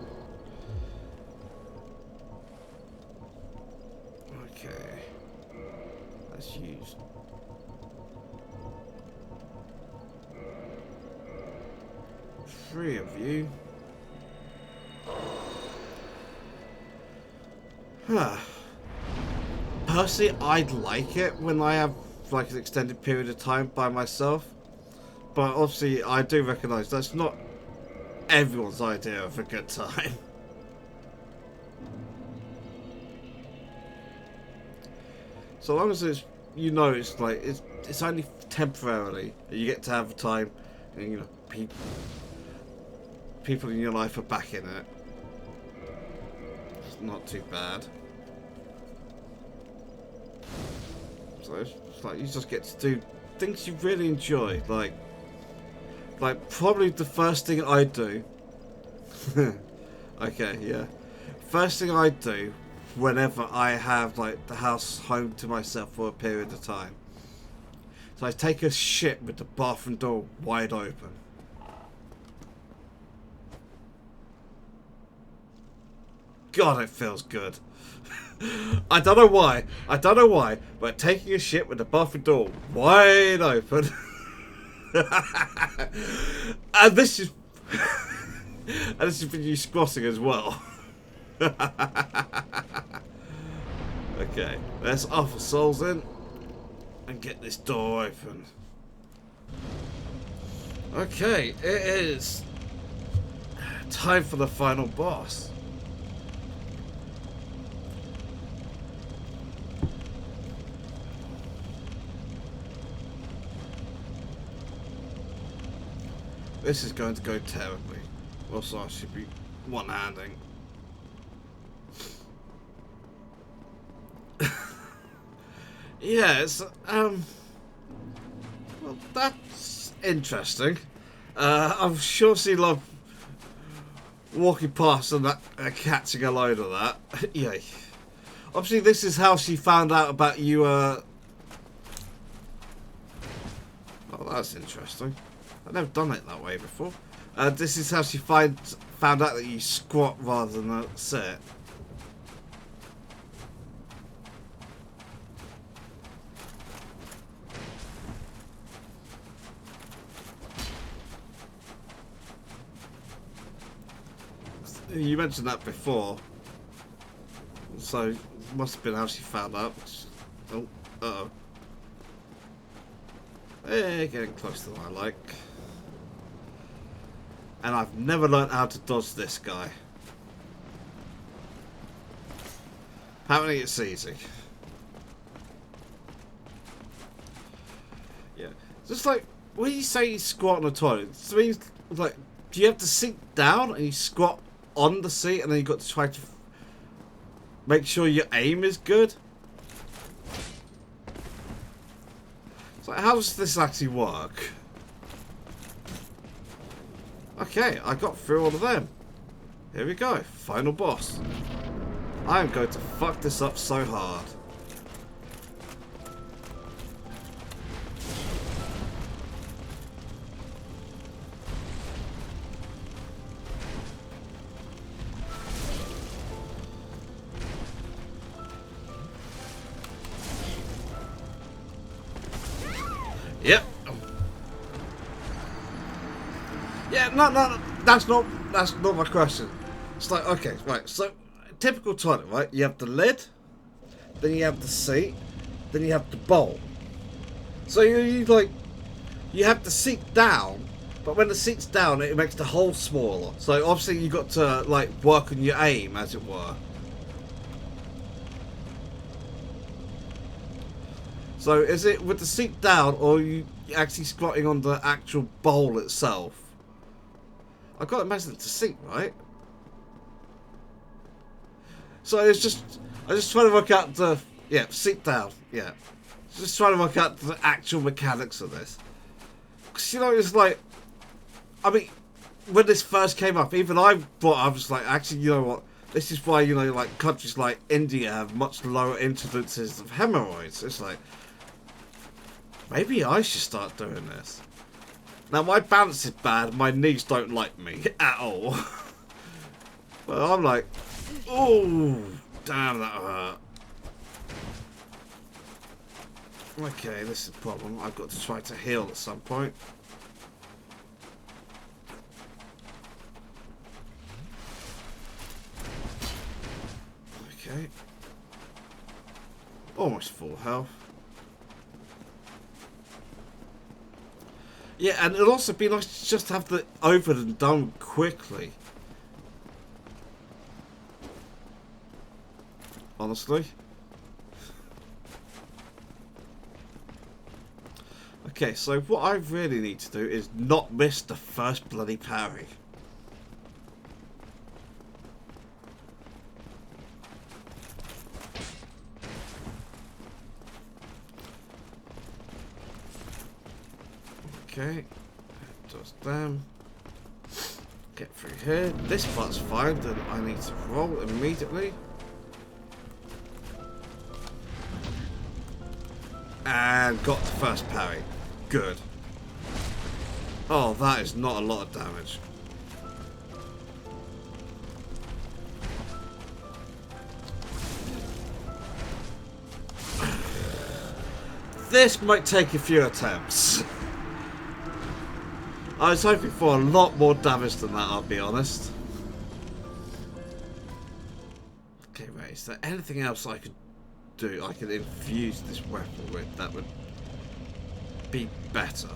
Okay. Let's use... three of you. Huh. Personally, I'd like it when I have like an extended period of time by myself. But obviously, I do recognise that's not everyone's idea of a good time. So long as it's, you know, it's like it's only temporarily. You get to have time, and you know, people in your life are back in it. It's not too bad. So it's like you just get to do things you really enjoy, like probably the first thing I do. Okay, yeah. First thing I do whenever I have like the house home to myself for a period of time. So I take a shit with the bathroom door wide open. God, it feels good. I don't know why. But taking a shit with the bathroom door wide open. And this is for you squatting as well. Okay, let's offer souls in and get this door open. Okay, it is time for the final boss. This is going to go terribly. Also, I should be one-handing. Yes, well, that's interesting. I've sure seen love walking past and that catching a load of that. Yay. Obviously, this is how she found out about you. Oh, that's interesting. I've never done it that way before. This is how she found out that you squat rather than sit. You mentioned that before, so it must have been how she found out. Oh, uh-oh. Hey, getting close to what I like. And I've never learned how to dodge this guy. Apparently it's easy. Yeah. Just like, when you say you squat on a toilet, it means, like, do you have to sink down and you squat on the seat and then you've got to try to make sure your aim is good? So how does this actually work? Okay, I got through all of them. Here we go, final boss. I am going to fuck this up so hard. Yep. Yeah, no, that's not that's not my question. It's like, okay, right, so typical toilet, right? You have the lid, then you have the seat, then you have the bowl. So you like, you have the seat down, but when the seat's down, it makes the hole smaller. So obviously you got to like work on your aim, as it were. So is it with the seat down, or are you actually squatting on the actual bowl itself? I've got to imagine it's a seat, right? So it's just, I just trying to work out the, yeah, seat down, yeah. Just trying to work out the actual mechanics of this. Because, you know, it's like, I mean, when this first came up, even I was like, actually, you know what? This is why, you know, like, countries like India have much lower incidences of hemorrhoids. It's like, maybe I should start doing this. Now, my balance is bad. My knees don't like me at all. But I'm like, oh, damn, that hurt. Okay, this is a problem. I've got to try to heal at some point. Okay. Almost full health. Yeah, and it'll also be nice to just have the over and done quickly. Honestly. Okay, so what I really need to do is not miss the first bloody parry. Okay, just them. Get through here. This part's fine, then I need to roll immediately. And got the first parry. Good. Oh, that is not a lot of damage. This might take a few attempts. I was hoping for a lot more damage than that, I'll be honest. Okay, right, is there anything else I could do? I could infuse this weapon with that would be better.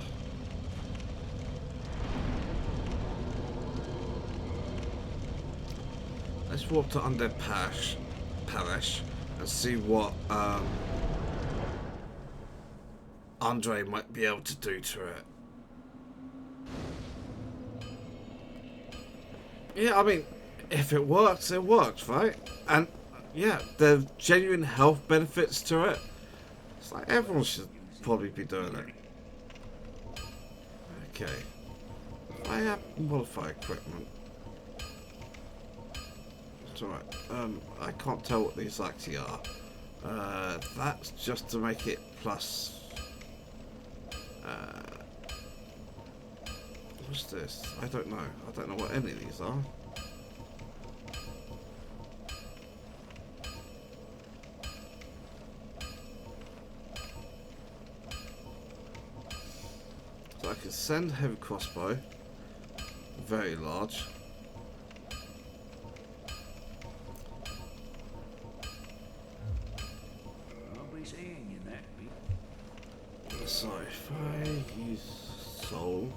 Let's walk to Undead Parish and see what Andre might be able to do to it. Yeah, I mean, if it works, right? And yeah, there are genuine health benefits to it. It's like everyone should probably be doing it. Okay. I have modify equipment. It's alright. I can't tell what these actually are. That's just to make it plus. What's this? I don't know. I don't know what any of these are. So I can send heavy crossbow. Very large. So if I use soul.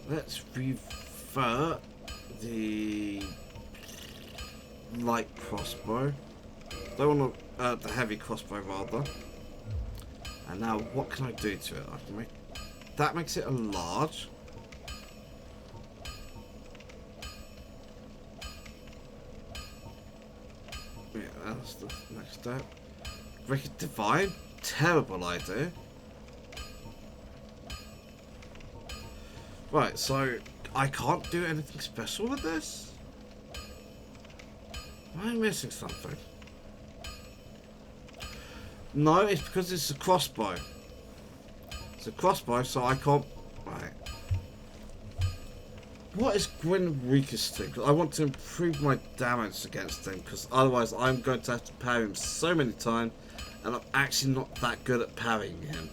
Let's revert the light crossbow. Don't want to, the heavy crossbow rather. And now, what can I do to it? I can make that makes it a large. Yeah, that's the next step. Break it divine. Terrible idea. Right, so I can't do anything special with this? Am I missing something? No, it's because it's a crossbow. It's a crossbow, so I can't... Right. What is Gwyn weakest to? 'Cause I want to improve my damage against him, because otherwise I'm going to have to parry him so many times, and I'm actually not that good at parrying him.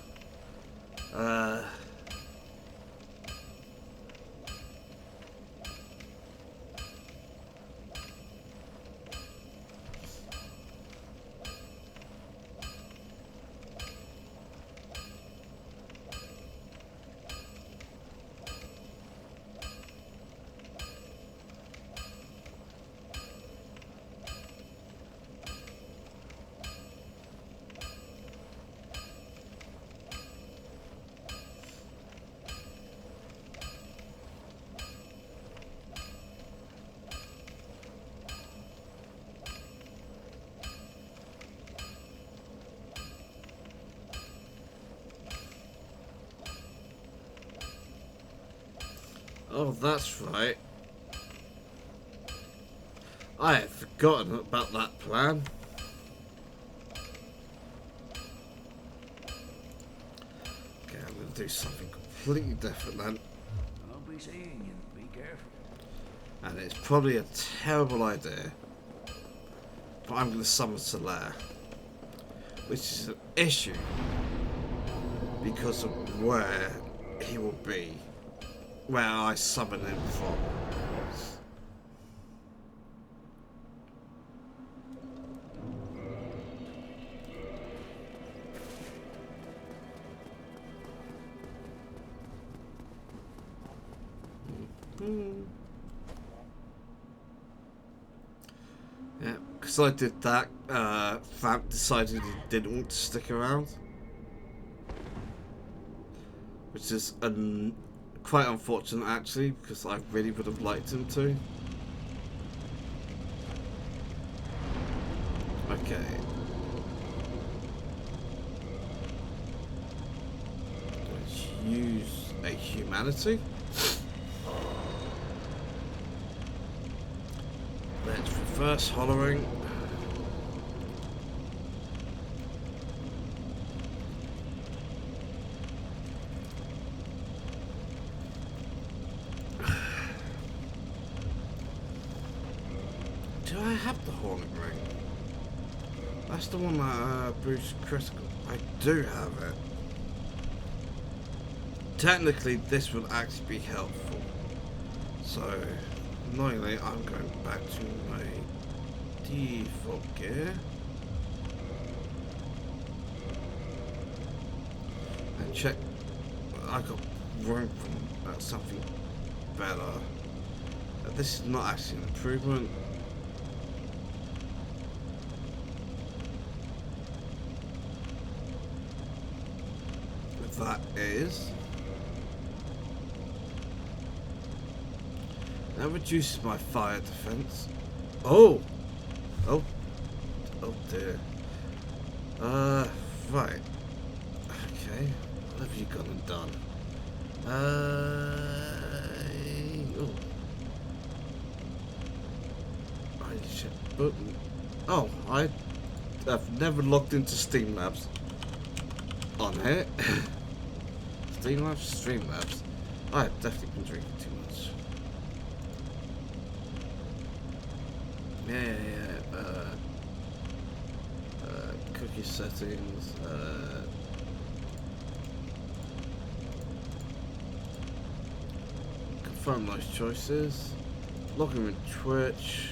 Oh, that's right. I had forgotten about that plan. Okay, I'm going to do something completely different then. I'll be seeing you. Be careful. And it's probably a terrible idea. But I'm going to summon Solaire. Which is an issue. Because of where he will be. Where I summon him from. Yeah, because I did that, Vamp decided he didn't want to stick around. Which is quite unfortunate actually, because I really would have liked him to. Okay. Let's use a humanity. Let's reverse hollowing. Do I have the Hornet Ring? That's the one that boosts critical. I do have it. Technically, this would actually be helpful. So, annoyingly, I'm going back to my default gear. And check. I got room from something better. This is not actually an improvement. That is. That reduces my fire defense. Oh! Oh. Oh dear. Right. Okay. What have you gone and done? Oh, I have never logged into Steam Labs on here. Streamlabs. I have definitely been drinking too much. Yeah. Cookie settings. Confirm those choices. Logging in Twitch.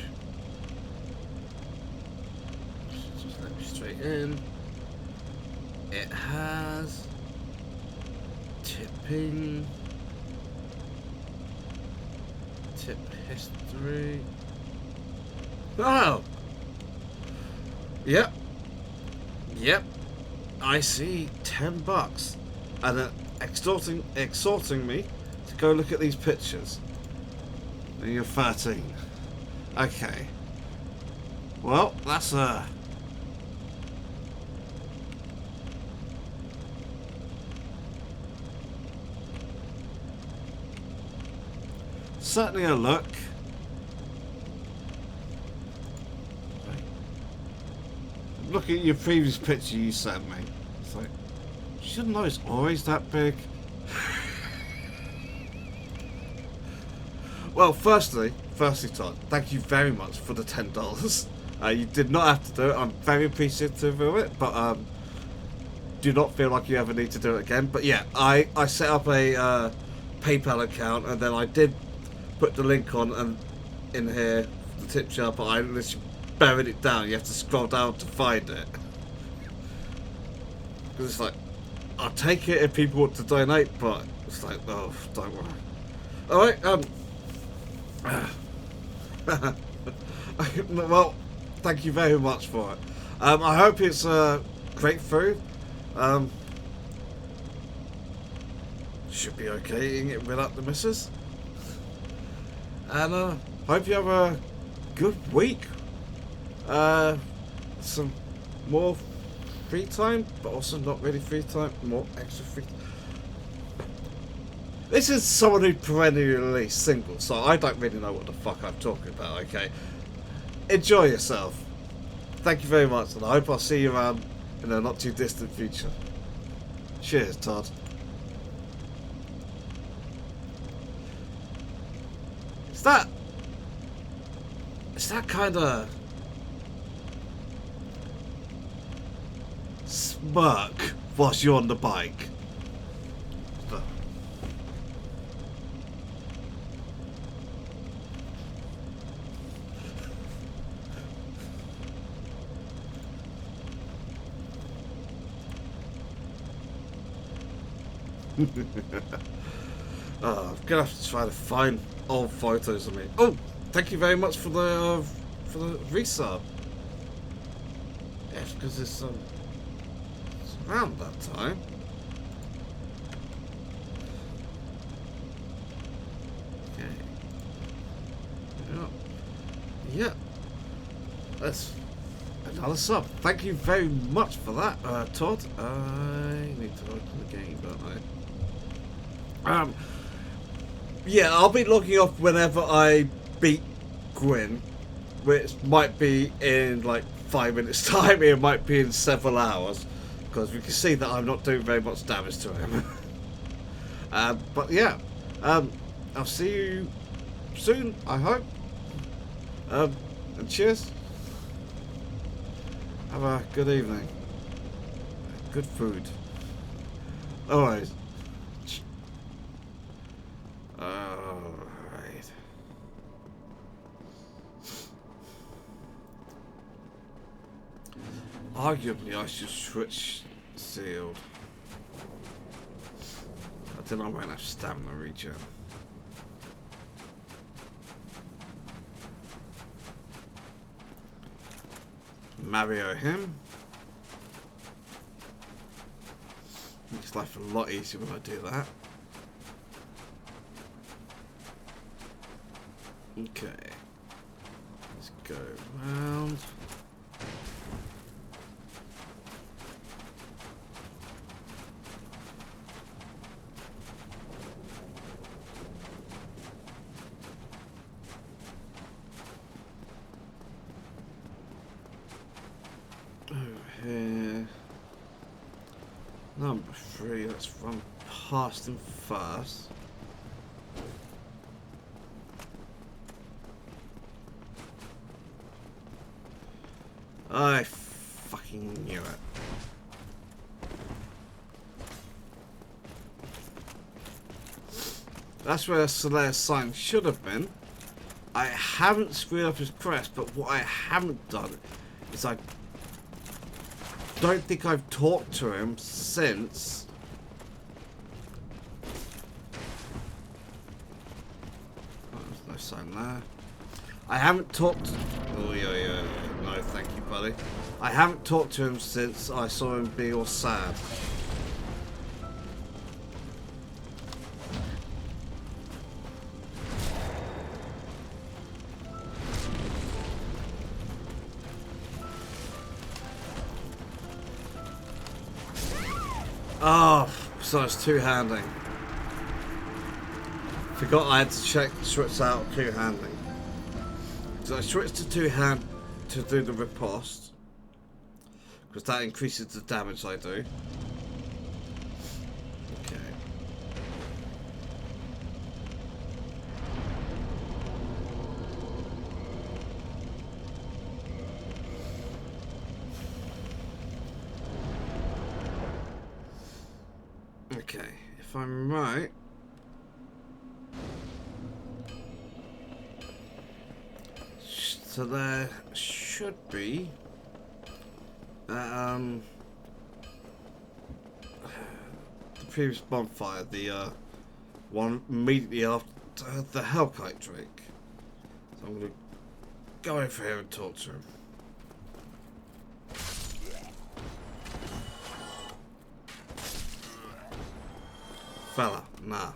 Just let me straight in. It has. Tipping. Tip history. Oh! Yep. I see $10. And then exhorting me to go look at these pictures. And you're 13. Okay. Well, that's certainly a look. Look at your previous picture you sent me. It's like, you should know it's always that big. Well, firstly, Todd, thank you very much for the $10. You did not have to do it. I'm very appreciative of it, but do not feel like you ever need to do it again. But yeah, I set up a PayPal account, and then I did put the link on and in here, the tip jar, but I literally buried it down. You have to scroll down to find it. Because it's like, I'll take it if people want to donate, but it's like, oh, don't worry. Alright, well, thank you very much for it. I hope it's great food. Should be okay eating it without the missus. And hope you have a good week. Some more free time, but also not really free time. More extra free time. This is someone who's perennially single, so I don't really know what the fuck I'm talking about, okay? Enjoy yourself. Thank you very much, and I hope I'll see you around in a not too distant future. Cheers, Todd. Is that kind of smirk whilst you're on the bike? I'm gonna have to try to find old photos of me. Oh, thank you very much for the resub. Yes, because it's around that time. Okay. Yeah. That's another sub. Thank you very much for that, Todd. I need to open the game, don't I? Yeah, I'll be logging off whenever I beat Gwyn, which might be in like 5 minutes time, it might be in several hours, because we can see that I'm not doing very much damage to him. But yeah, I'll see you soon, I hope. And cheers. Have a good evening. Good food. Alright. Alright. Arguably, I should switch sealed. I think I might have stamina regen. Mario him. Makes life a lot easier when I do that. Okay. Let's go round. Here. Number 3, let's run past him first. I fucking knew it. That's where Solare's sign should have been. I haven't screwed up his crest, but what I haven't done is I don't think I've talked to him since there's no sign there. I haven't talked. Oh yeah. No, thank you, buddy. I haven't talked to him since I saw him be all sad. Oh, so it's two-handing. Forgot I had to switch out two-handing. So I switched to two-hand to do the riposte, because that increases the damage I do. Okay. if I'm right, so there should be the previous bonfire, the one immediately after the Hellkite Drake. So I'm gonna go over here and talk to him. Fella, nah.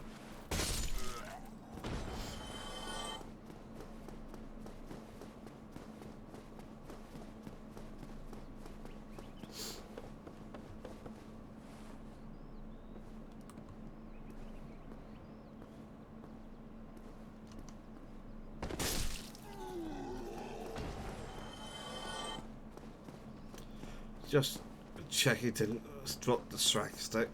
Just check he didn't drop the strike stick.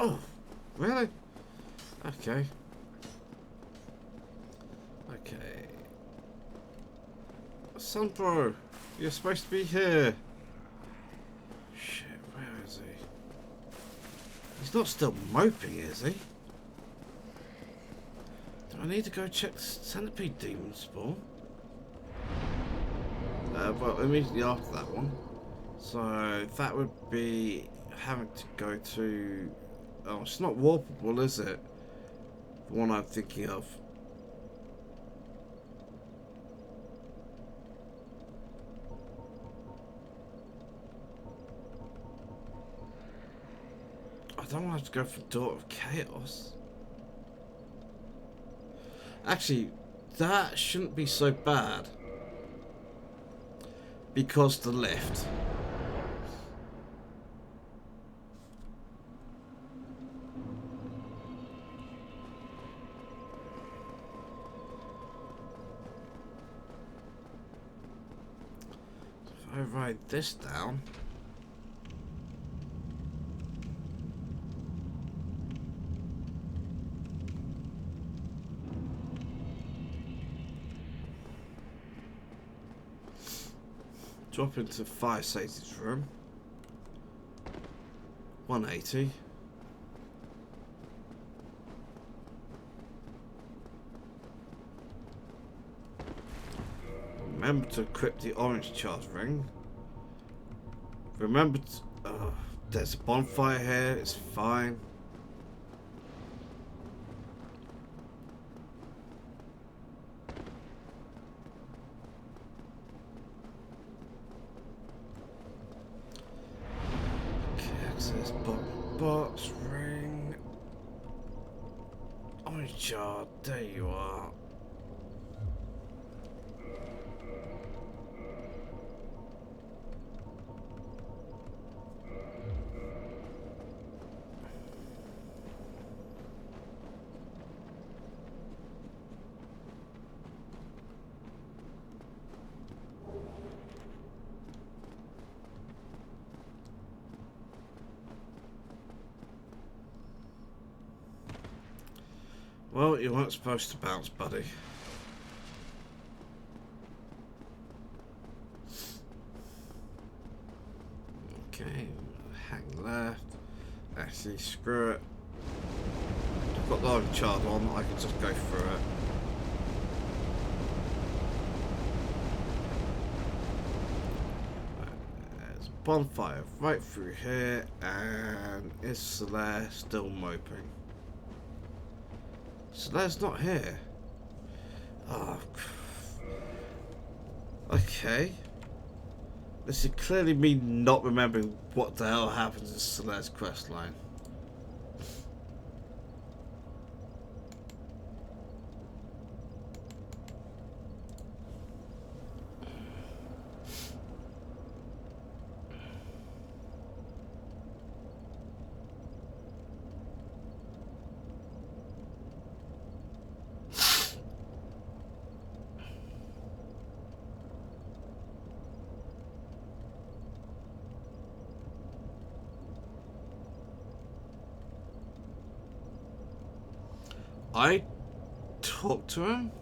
Oh, really? Okay. Okay. Sunbro, you're supposed to be here. Shit, where is he? He's not still moping, is he? Do I need to go check the centipede demon spawn? Well, immediately after that one. So that would be having to go to... Oh, it's not warpable, is it? The one I'm thinking of. I don't want to have to go for Daughter of Chaos. Actually, that shouldn't be so bad. Because the lift. If I write this down. Drop into Fire Safety's room. 180. Remember to equip the orange charge ring. Remember to... there's a bonfire here, it's fine. Access box ring. Orange charge, there you are. Well, you weren't supposed to bounce, buddy. Okay, hang left. Actually, screw it. I've got the orange chart on, I can just go through it. There's a bonfire right through here, and is Solaire still moping? Solaire's not here. Oh. Okay. This is clearly me not remembering what the hell happens in Solaire's questline. I talked to him?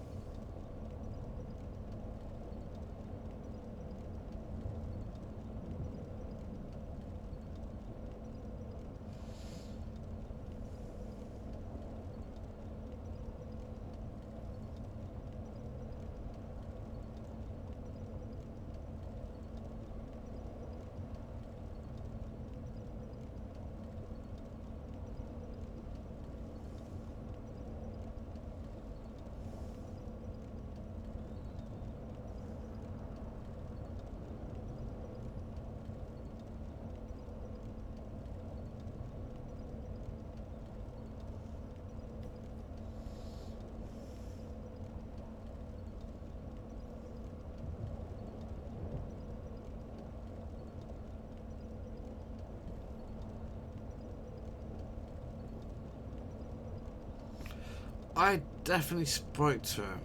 I definitely spoke to him.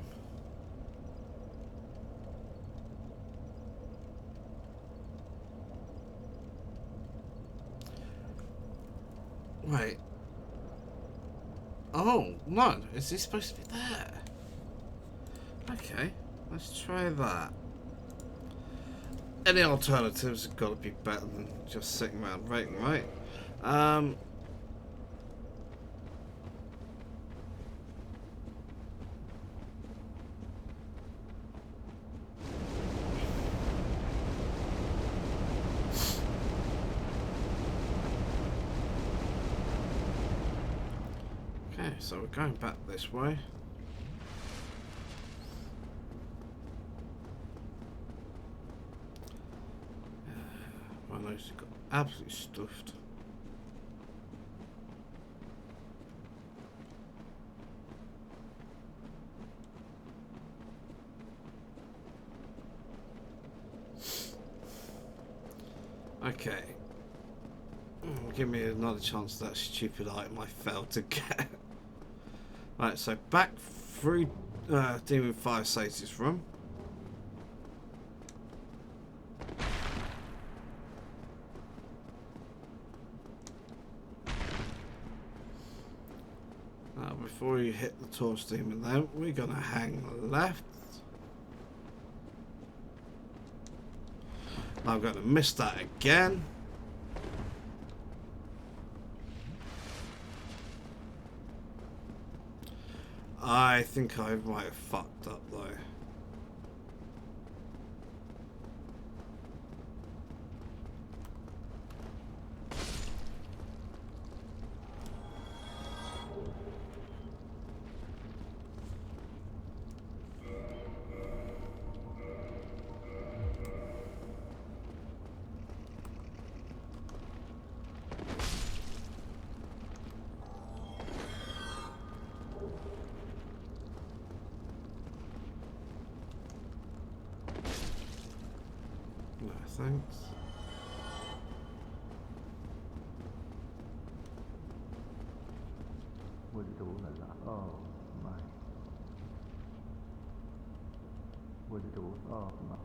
Wait. Oh, no. Is he supposed to be there? Okay. Let's try that. Any alternatives have got to be better than just sitting around waiting, right? Okay, so we're going back this way. My nose has got absolutely stuffed. Okay. Give me another chance at that stupid item I failed to get. Right, so back through Demon Fire Sage's room. Now, before you hit the torch demon then, we're going to hang left. I'm going to miss that again. I think I might have fucked up though. No, thanks. What did all that? Oh my. What did all? Oh my.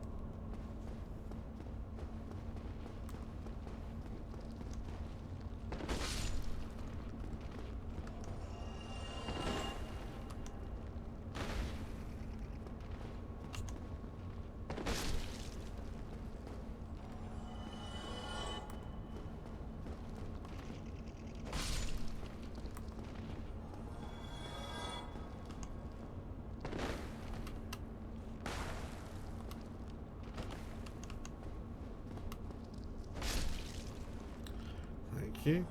Thank you.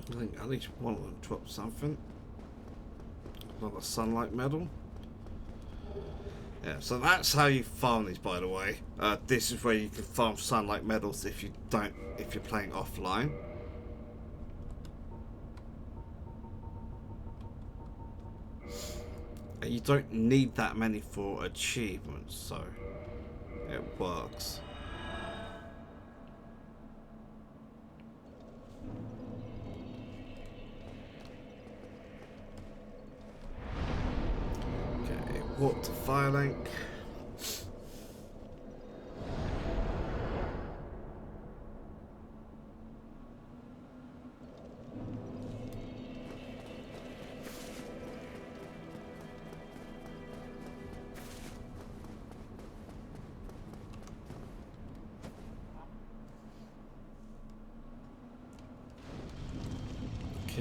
I think at least one of them dropped something. Another sunlight medal. Yeah, so that's how you farm these, by the way. This is where you can farm sunlight medals if you're playing offline. And you don't need that many for achievements, so it works. Okay, walk to Firelink.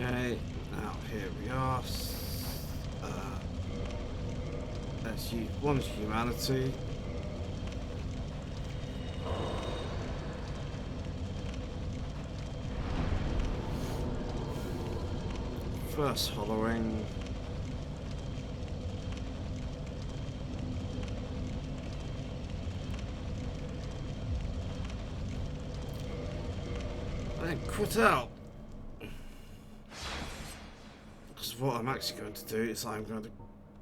Okay, now here we are. Let's use one's humanity. First hollowing. And quit out. Because what I'm actually going to do is I'm going to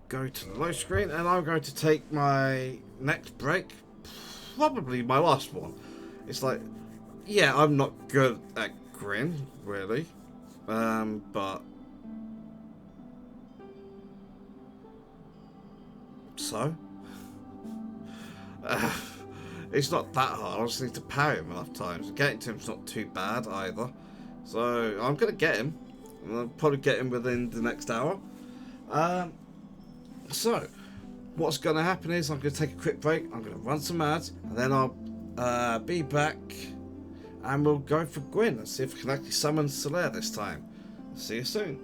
go to the low screen and I'm going to take my next break. Probably my last one. It's like, yeah, I'm not good at Grin, really. But so it's not that hard. I just need to parry him enough times. Getting to him's not too bad either. So I'm gonna get him. I'll probably get him within the next hour. So what's gonna happen is I'm gonna take a quick break. I'm gonna run some ads, and then I'll be back, and we'll go for Gwyn and see if we can actually summon Solaire this time. See you soon.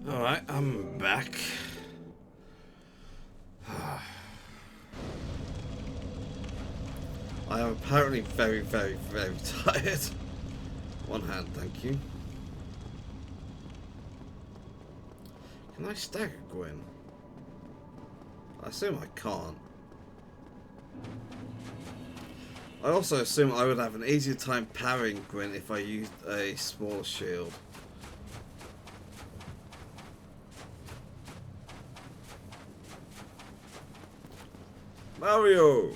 Alright, I'm back. I am apparently very, very, very tired. One hand, thank you. Can I stagger Gwyn? I assume I can't. I also assume I would have an easier time parrying Gwyn if I used a small shield. Mario!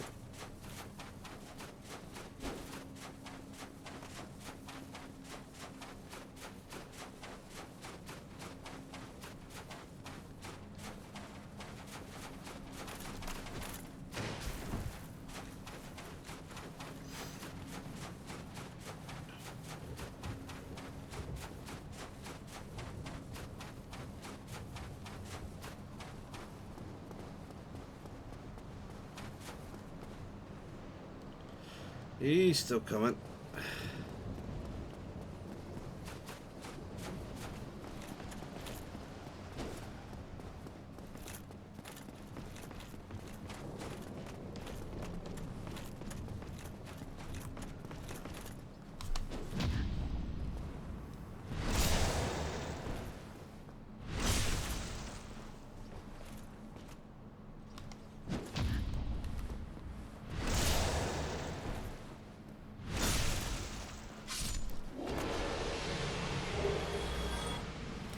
He's still coming.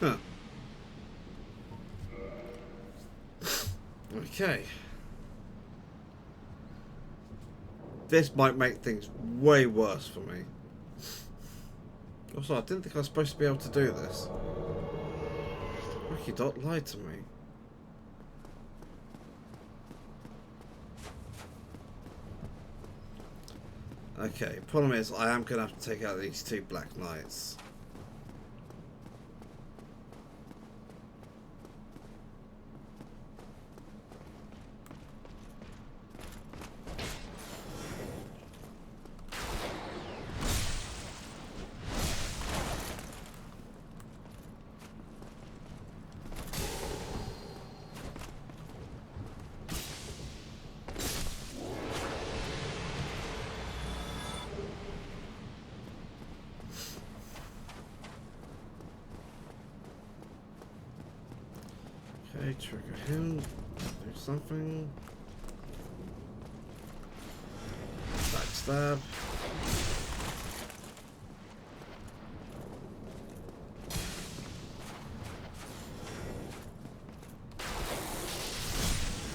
Huh. Okay. This might make things way worse for me. Also, I didn't think I was supposed to be able to do this. Ricky Dot lied to me. Okay, problem is I am going to have to take out these two Black Knights. Okay, trigger him. Do something. Backstab.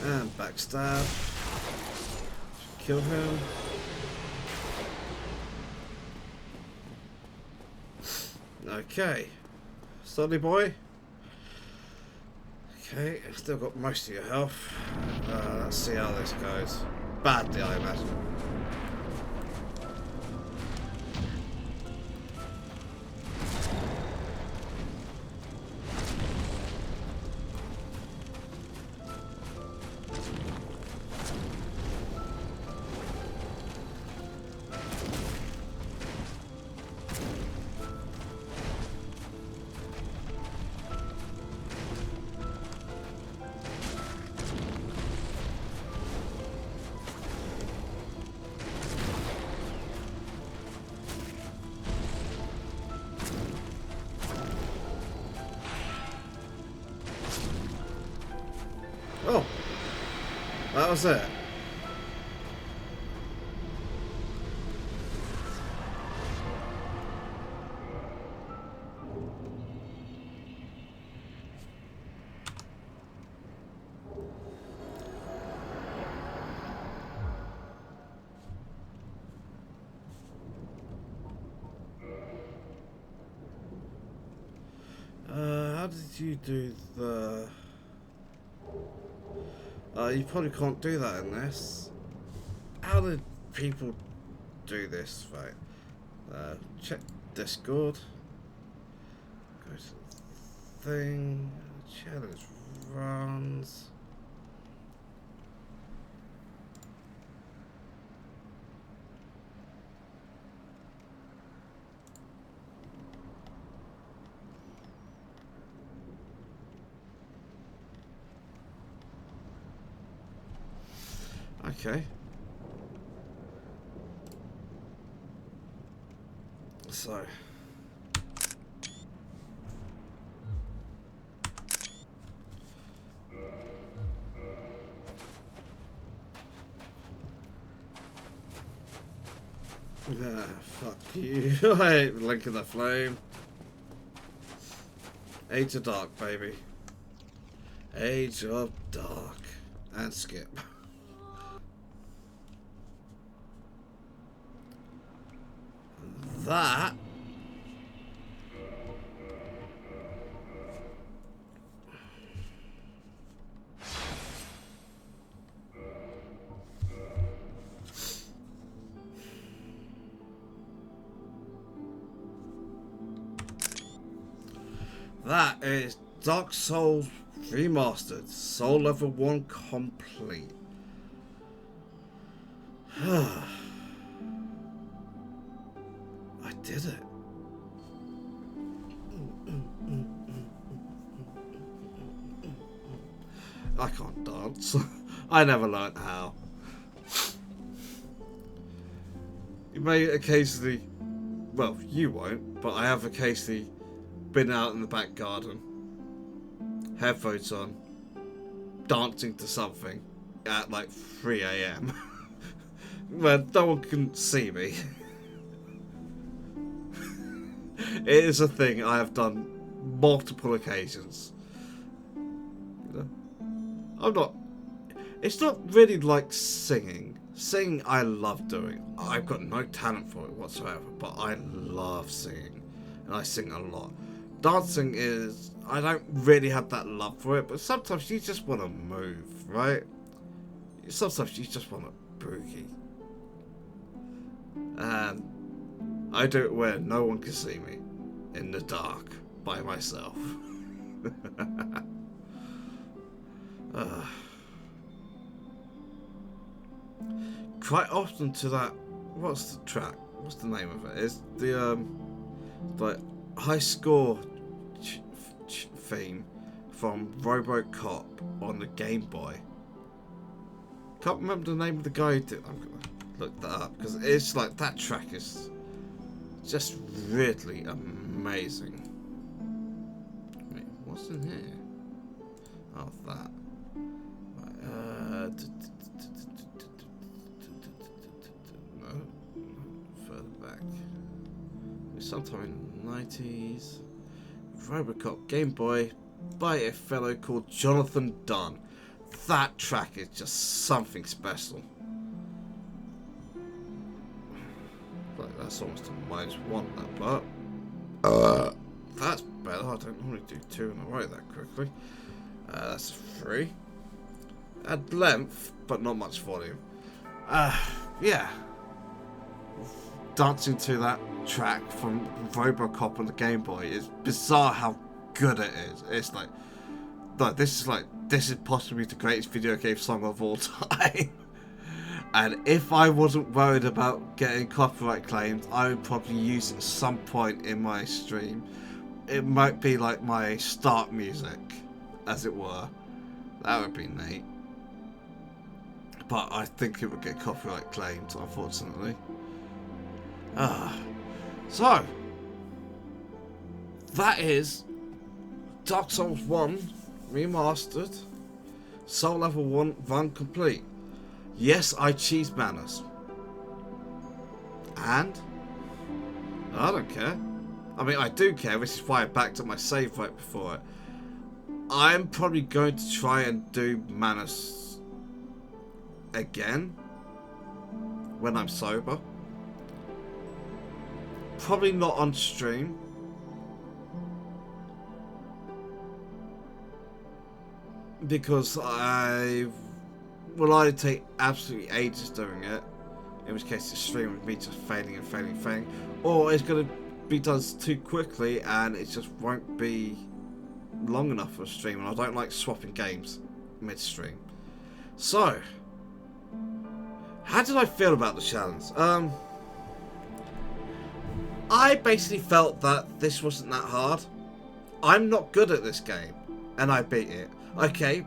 And backstab. Kill him. Okay. Study boy. Okay, still got most of your health. Let's see how this goes. Badly, I imagine. Oh, that was it. How did you do the... you probably can't do that in this. How did people do this? Right. Check Discord. Go to the thing. Challenge runs. Okay. So. Ah, fuck you. I hate Link in the Flame. Age of Dark, baby. Age of Dark. And skip. That that is Dark Souls Remastered. Soul level 1 complete. I did it. I can't dance. I never learnt how. You may occasionally, well, you won't, but I have occasionally been out in the back garden, headphones on, dancing to something at like 3 AM. Where no one can see me. It is a thing I have done multiple occasions. You know? I'm not. It's not really like singing. Singing I love doing. I've got no talent for it whatsoever, but I love singing. And I sing a lot. Dancing is. I don't really have that love for it, but sometimes you just want to move, right? Sometimes you just want to boogie. And I do it where no one can see me. In the dark. By myself. Quite often to that... What's the track? What's the name of it? It's the like high score theme from RoboCop on the Game Boy. Can't remember the name of the guy who did. I'm gonna look that up because it's like that track is just really amazing. Wait, what's in here? Oh, that. No, further back. Sometime in the 90s. RoboCop Game Boy by a fellow called Jonathan Dunn. That track is just something special. Like, that's almost a -1 that part. That's better. I don't normally do 2 in a row that quickly. That's 3. At length, but not much volume. Yeah. Dancing to that track from RoboCop on the Game Boy is bizarre how good it is. It's like, no, this is possibly the greatest video game song of all time. And if I wasn't worried about getting copyright claimed, I would probably use it at some point in my stream. It might be like my start music, as it were. That would be neat. But I think it would get copyright claimed, unfortunately. So, that is Dark Souls 1 Remastered, Soul Level 1 run complete. Yes, I cheese manners. And I don't care. I mean, I do care, which is why I backed up my save right before it. I'm probably going to try and do Manus again when I'm sober. Probably not on stream. Because I will either take absolutely ages doing it, in which case the stream would be just failing, or it's going to be done too quickly and it just won't be long enough for a stream, and I don't like swapping games mid-stream. So, how did I feel about the challenge? I basically felt that this wasn't that hard. I'm not good at this game, and I beat it. Okay,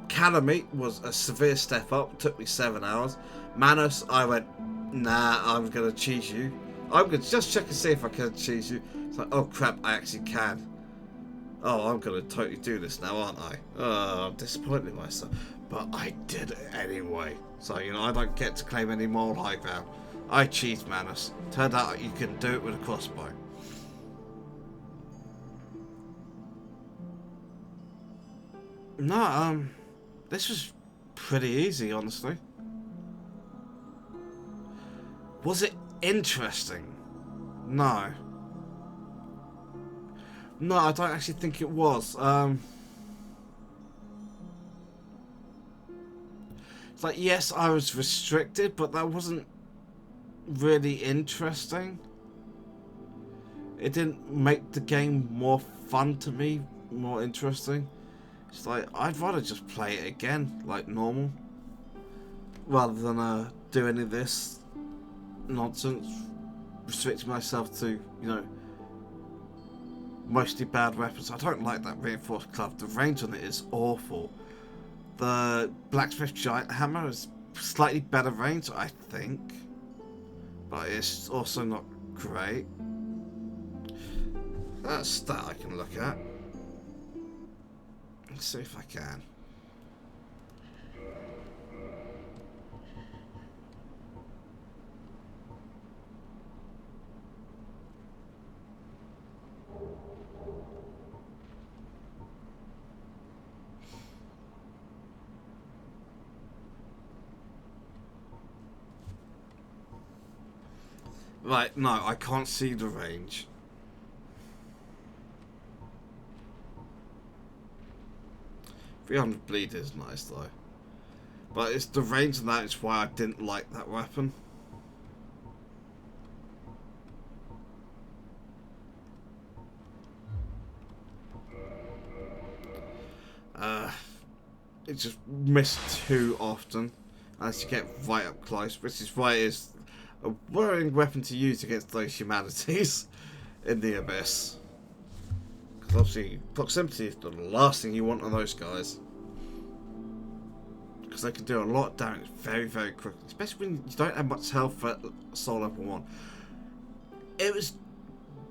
Calamite was a severe step up. Took me 7 hours. Manus, I went, nah, I'm gonna cheese you. I'm gonna just check and see if I can cheese you. It's like, oh crap, I actually can. Oh, I'm gonna totally do this now, aren't I? Oh, I'm disappointed in myself. But I did it anyway. So, you know, I don't get to claim any moral high ground. I cheesed Manus. Turned out you can do it with a crossbow. No, this was pretty easy, honestly. Was it interesting? No. No, I don't actually think it was. It's like, yes, I was restricted, but that wasn't really interesting. It didn't make the game more fun to me, more interesting. It's like, I'd rather just play it again, like normal, rather than do any of this nonsense, restricting myself to, you know, mostly bad weapons. I don't like that reinforced club. The range on it is awful. The blacksmith giant hammer is slightly better range, I think, but it's also not great. That's a stat I can look at. Let's see if I can. Right, no, I can't see the range. .300 bleed is nice though, but it's the range and that is why I didn't like that weapon. It just missed too often as you get right up close, which is why it is a worrying weapon to use against those humanities in the Abyss. Because obviously proximity is the last thing you want on those guys. Because they can do a lot of damage very, very quickly. Especially when you don't have much health at Soul Level 1. It was...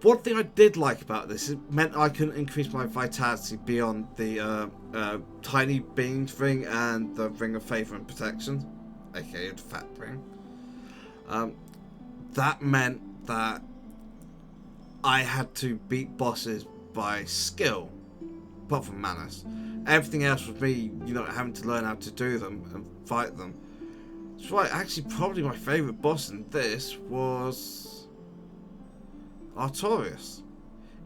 One thing I did like about this, it meant I couldn't increase my vitality beyond the tiny beans ring and the ring of favour and protection, aka the fat ring. That meant that I had to beat bosses by skill, apart from Manus. Everything else was me, you know, having to learn how to do them and fight them. That's right, actually probably my favourite boss in this was Artorias.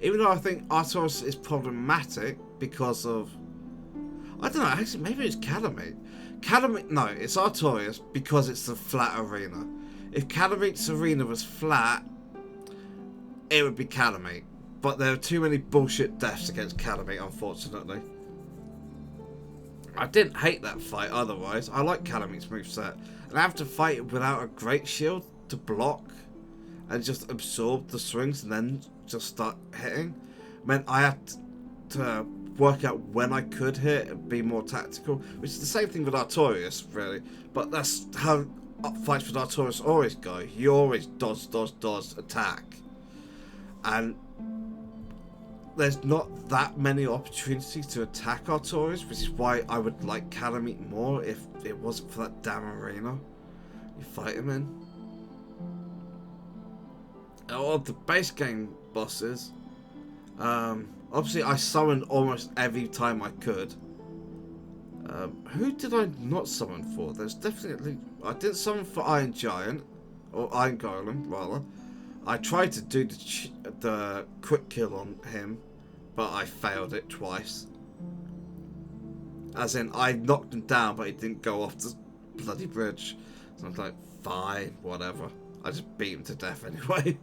Even though I think Artorias is problematic because of... I don't know, actually maybe it's Calamite. Calamite, no, it's Artorias because it's the flat arena. If Calamite's arena was flat, it would be Calamite. But there are too many bullshit deaths against Calamite, unfortunately. I didn't hate that fight otherwise. I like Calamite's moveset. And I have to fight it without a great shield to block and just absorb the swings and then just start hitting meant I had to work out when I could hit and be more tactical, which is the same thing with Artorias, really. But that's how fights with Artorias always go. You always dodge, attack. And there's not that many opportunities to attack Artorias, which is why I would like Calamite more if it wasn't for that damn arena you fight him in. Of the base game bosses, obviously I summoned almost every time I could. Who did I not summon for? There's definitely... I didn't summon for Iron Giant, or Iron Golem, rather. I tried to do the quick kill on him, but I failed it twice. As in, I knocked him down, but he didn't go off the bloody bridge. So I was like, fine, whatever. I just beat him to death anyway.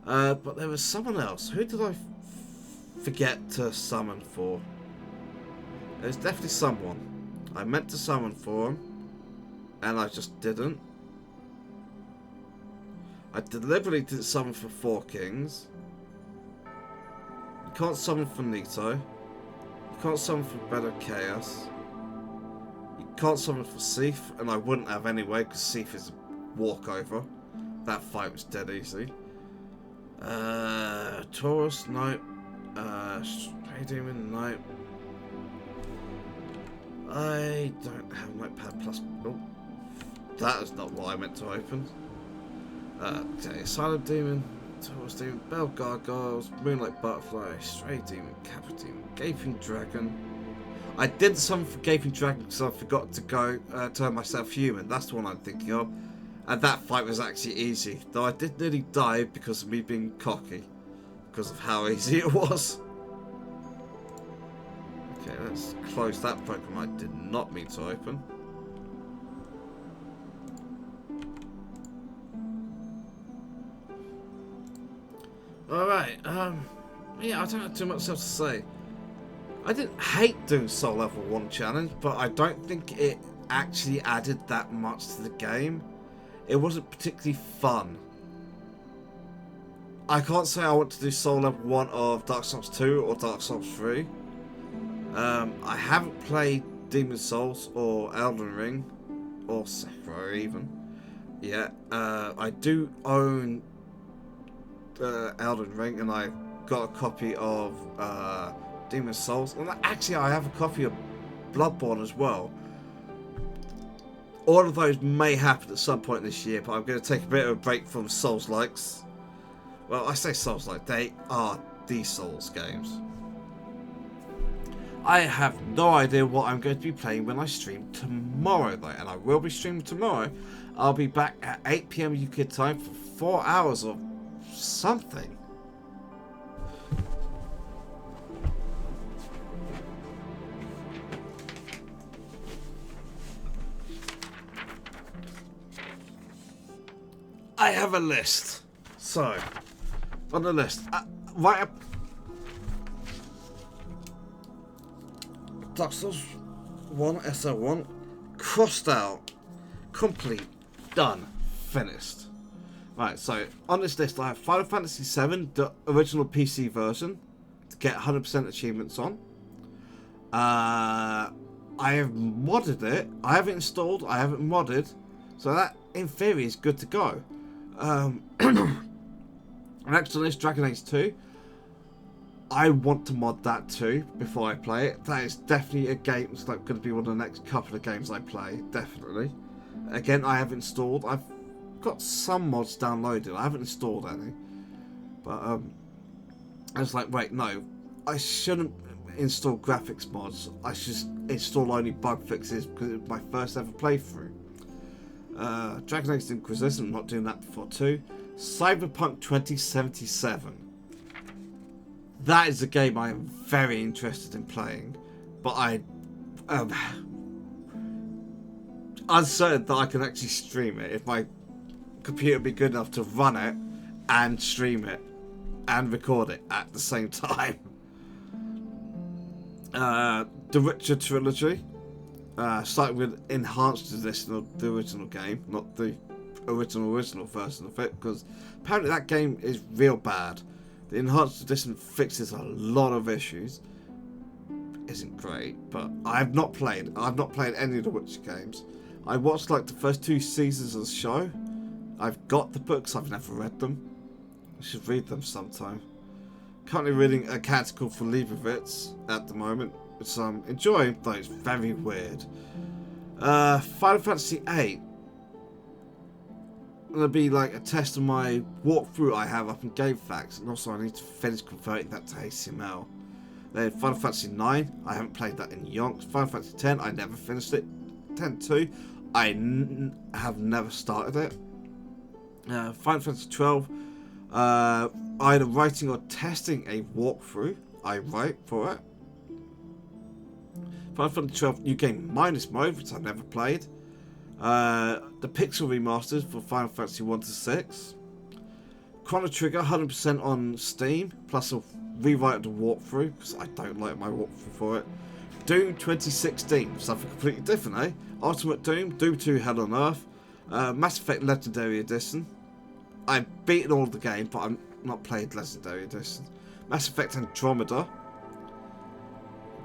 But there was someone else. Who did I forget to summon for? There's definitely someone. I meant to summon for him, and I just didn't. I deliberately didn't summon for 4 Kings. You can't summon for Nito. You can't summon for Better Chaos. can't summon for Seath, and I wouldn't have anyway, because Seath is a walkover. That fight was dead easy. Taurus, no. Stray Demon, no. I don't have Notepad Plus. Oh, that is not what I meant to open. Okay, Silent Demon, Taurus Demon, Bell Gargoyles, Moonlight Butterfly, Stray Demon, Kappa Demon, Gaping Dragon. I did something for Gaping Dragon because I forgot to go turn myself human. That's the one I'm thinking of. And that fight was actually easy. Though I did nearly die because of me being cocky. Because of how easy it was. Okay, let's close that Pokemon I did not mean to open. Alright, yeah, I don't have too much else to say. I didn't hate doing Soul Level 1 challenge, but I don't think it actually added that much to the game. It wasn't particularly fun. I can't say I want to do Soul Level 1 of Dark Souls 2 or Dark Souls 3. I haven't played Demon's Souls or Elden Ring, or Sekiro even, yet. I do own Elden Ring, and I've got a copy of Demon's Souls, and actually I have a copy of Bloodborne as well. All of those may happen at some point this year, but I'm going to take a bit of a break from Souls-likes. Well, I say Souls-like, they are the Souls games. I have no idea what I'm going to be playing when I stream tomorrow though, and I will be streaming tomorrow. I'll be back at 8 PM UK time for 4 hours of something. I have a list. So, on the list, right up, Dark Souls 1, SL1, crossed out, complete, done, finished. Right, so on this list I have Final Fantasy VII, the original PC version, to get 100% achievements on. I have modded it. I haven't installed, I haven't modded, so that in theory is good to go. Next on this, Dragon Age 2. I want to mod that too before I play it. That is definitely a game that's like going to be one of the next couple of games I play, definitely. Again, I have installed. I've got some mods downloaded. I haven't installed any. But I was like, wait, no. I shouldn't install graphics mods. I should install only bug fixes because it was my first ever playthrough. Dragon Age Inquisition, I'm not doing that before too. Cyberpunk 2077. That is a game I am very interested in playing, but I am uncertain that I can actually stream it if my computer be good enough to run it and stream it and record it at the same time. The Witcher trilogy. Starting with Enhanced Edition of the original game, not the original version of it, because apparently that game is real bad. The Enhanced Edition fixes a lot of issues. Isn't great, but I've not played any of the Witcher games. I watched like the first 2 seasons of the show. I've got the books, I've never read them. I should read them sometime. Currently reading A Canticle for Leibowitz at the moment, which I'm enjoying, though it's very weird. Final Fantasy VIII. Gonna be like a test of my walkthrough I have up in GameFAQs, and also I need to finish converting that to HTML. Then Final Fantasy IX, I haven't played that in yonks. Final Fantasy X, I never finished it. 10-2, I have never started it. Final Fantasy XII, either writing or testing a walkthrough. I write for it. Final Fantasy XII New Game Minus Mode, which I've never played. The Pixel Remasters for Final Fantasy 1-6. Chrono Trigger 100% on Steam, plus a rewrite of the walkthrough, because I don't like my walkthrough for it. Doom 2016, something completely different, eh? Ultimate Doom, Doom 2 Hell on Earth, Mass Effect Legendary Edition. I've beaten all the games, but I've not played Legendary Edition. Mass Effect Andromeda.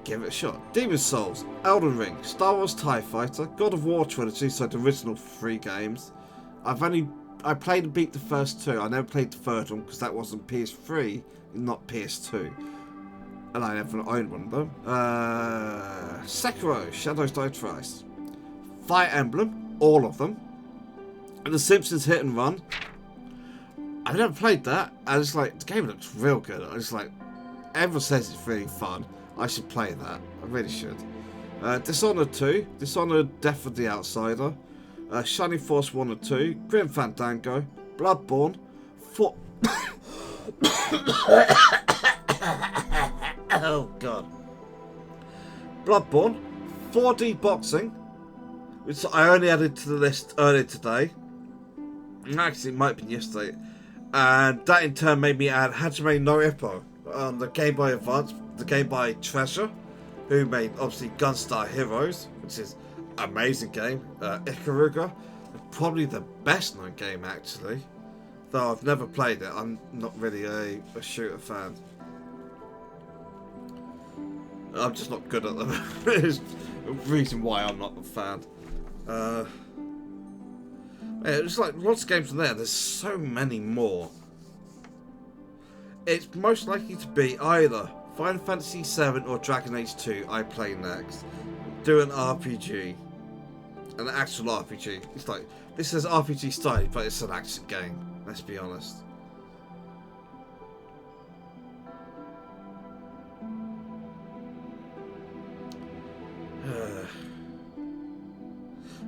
give it a shot. Demon Souls, Elden Ring, Star Wars TIE Fighter, God of War trilogy, so the original 3 games. I played and beat the first 2. I never played the third one because that wasn't PS3, not PS2. And I never owned one of them. Sekiro, Shadows Die Twice. Fire Emblem, all of them. And The Simpsons Hit and Run. I never played that. I was like, the game looks real good. I was like, everyone says it's really fun. I should play that. I really should. Dishonored 2, Dishonored Death of the Outsider, Shining Force 1 and 2, Grim Fandango, Bloodborne, oh god. Bloodborne, 4D Boxing, which I only added to the list earlier today. Actually, it might have been yesterday. And that in turn made me add Hajime no Ippo on the Game Boy Advance, the Game Boy Treasure, who made obviously Gunstar Heroes, which is an amazing game. Ikaruga, probably the best known game actually, though I've never played it. I'm not really a shooter fan. I'm just not good at them. There's a reason why I'm not a fan. It's like lots of games from there. There's so many more. It's most likely to be either Final Fantasy VII or Dragon Age 2 I play next. Do an RPG. An actual RPG. It's like, this says RPG style, but it's an action game. Let's be honest.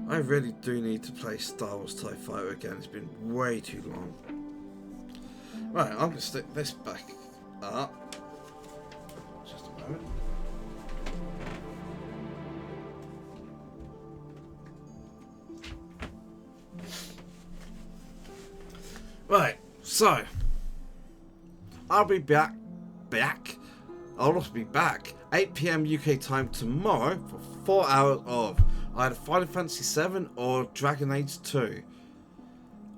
I really do need to play Star Wars TIE Fighter again. It's been way too long. Right, I'm going to stick this back up. Just a moment. Right, so I'll be back. I'll also be back 8 PM UK time tomorrow for 4 hours of either Final Fantasy VII or Dragon Age 2.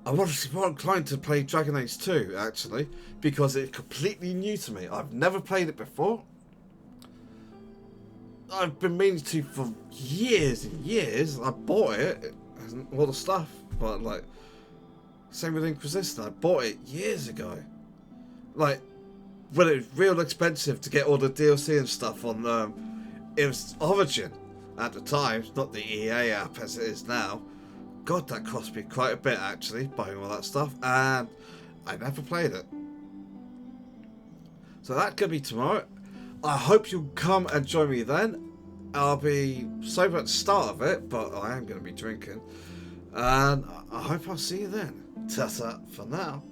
I'm obviously more inclined to play Dragon Age 2 actually, because it's completely new to me. I've never played it before. I've been meaning to for years and years. I bought it and all the stuff, but like, same with Inquisition. I bought it years ago, like when it was real expensive to get all the DLC and stuff on. It was Origin at the time, not the EA app as it is now. God, that cost me quite a bit actually, buying all that stuff, and I never played it. So that could be tomorrow. I hope you'll come and join me then. I'll be sober at the start of it, but I am going to be drinking. And I hope I'll see you then. Ta-ta for now.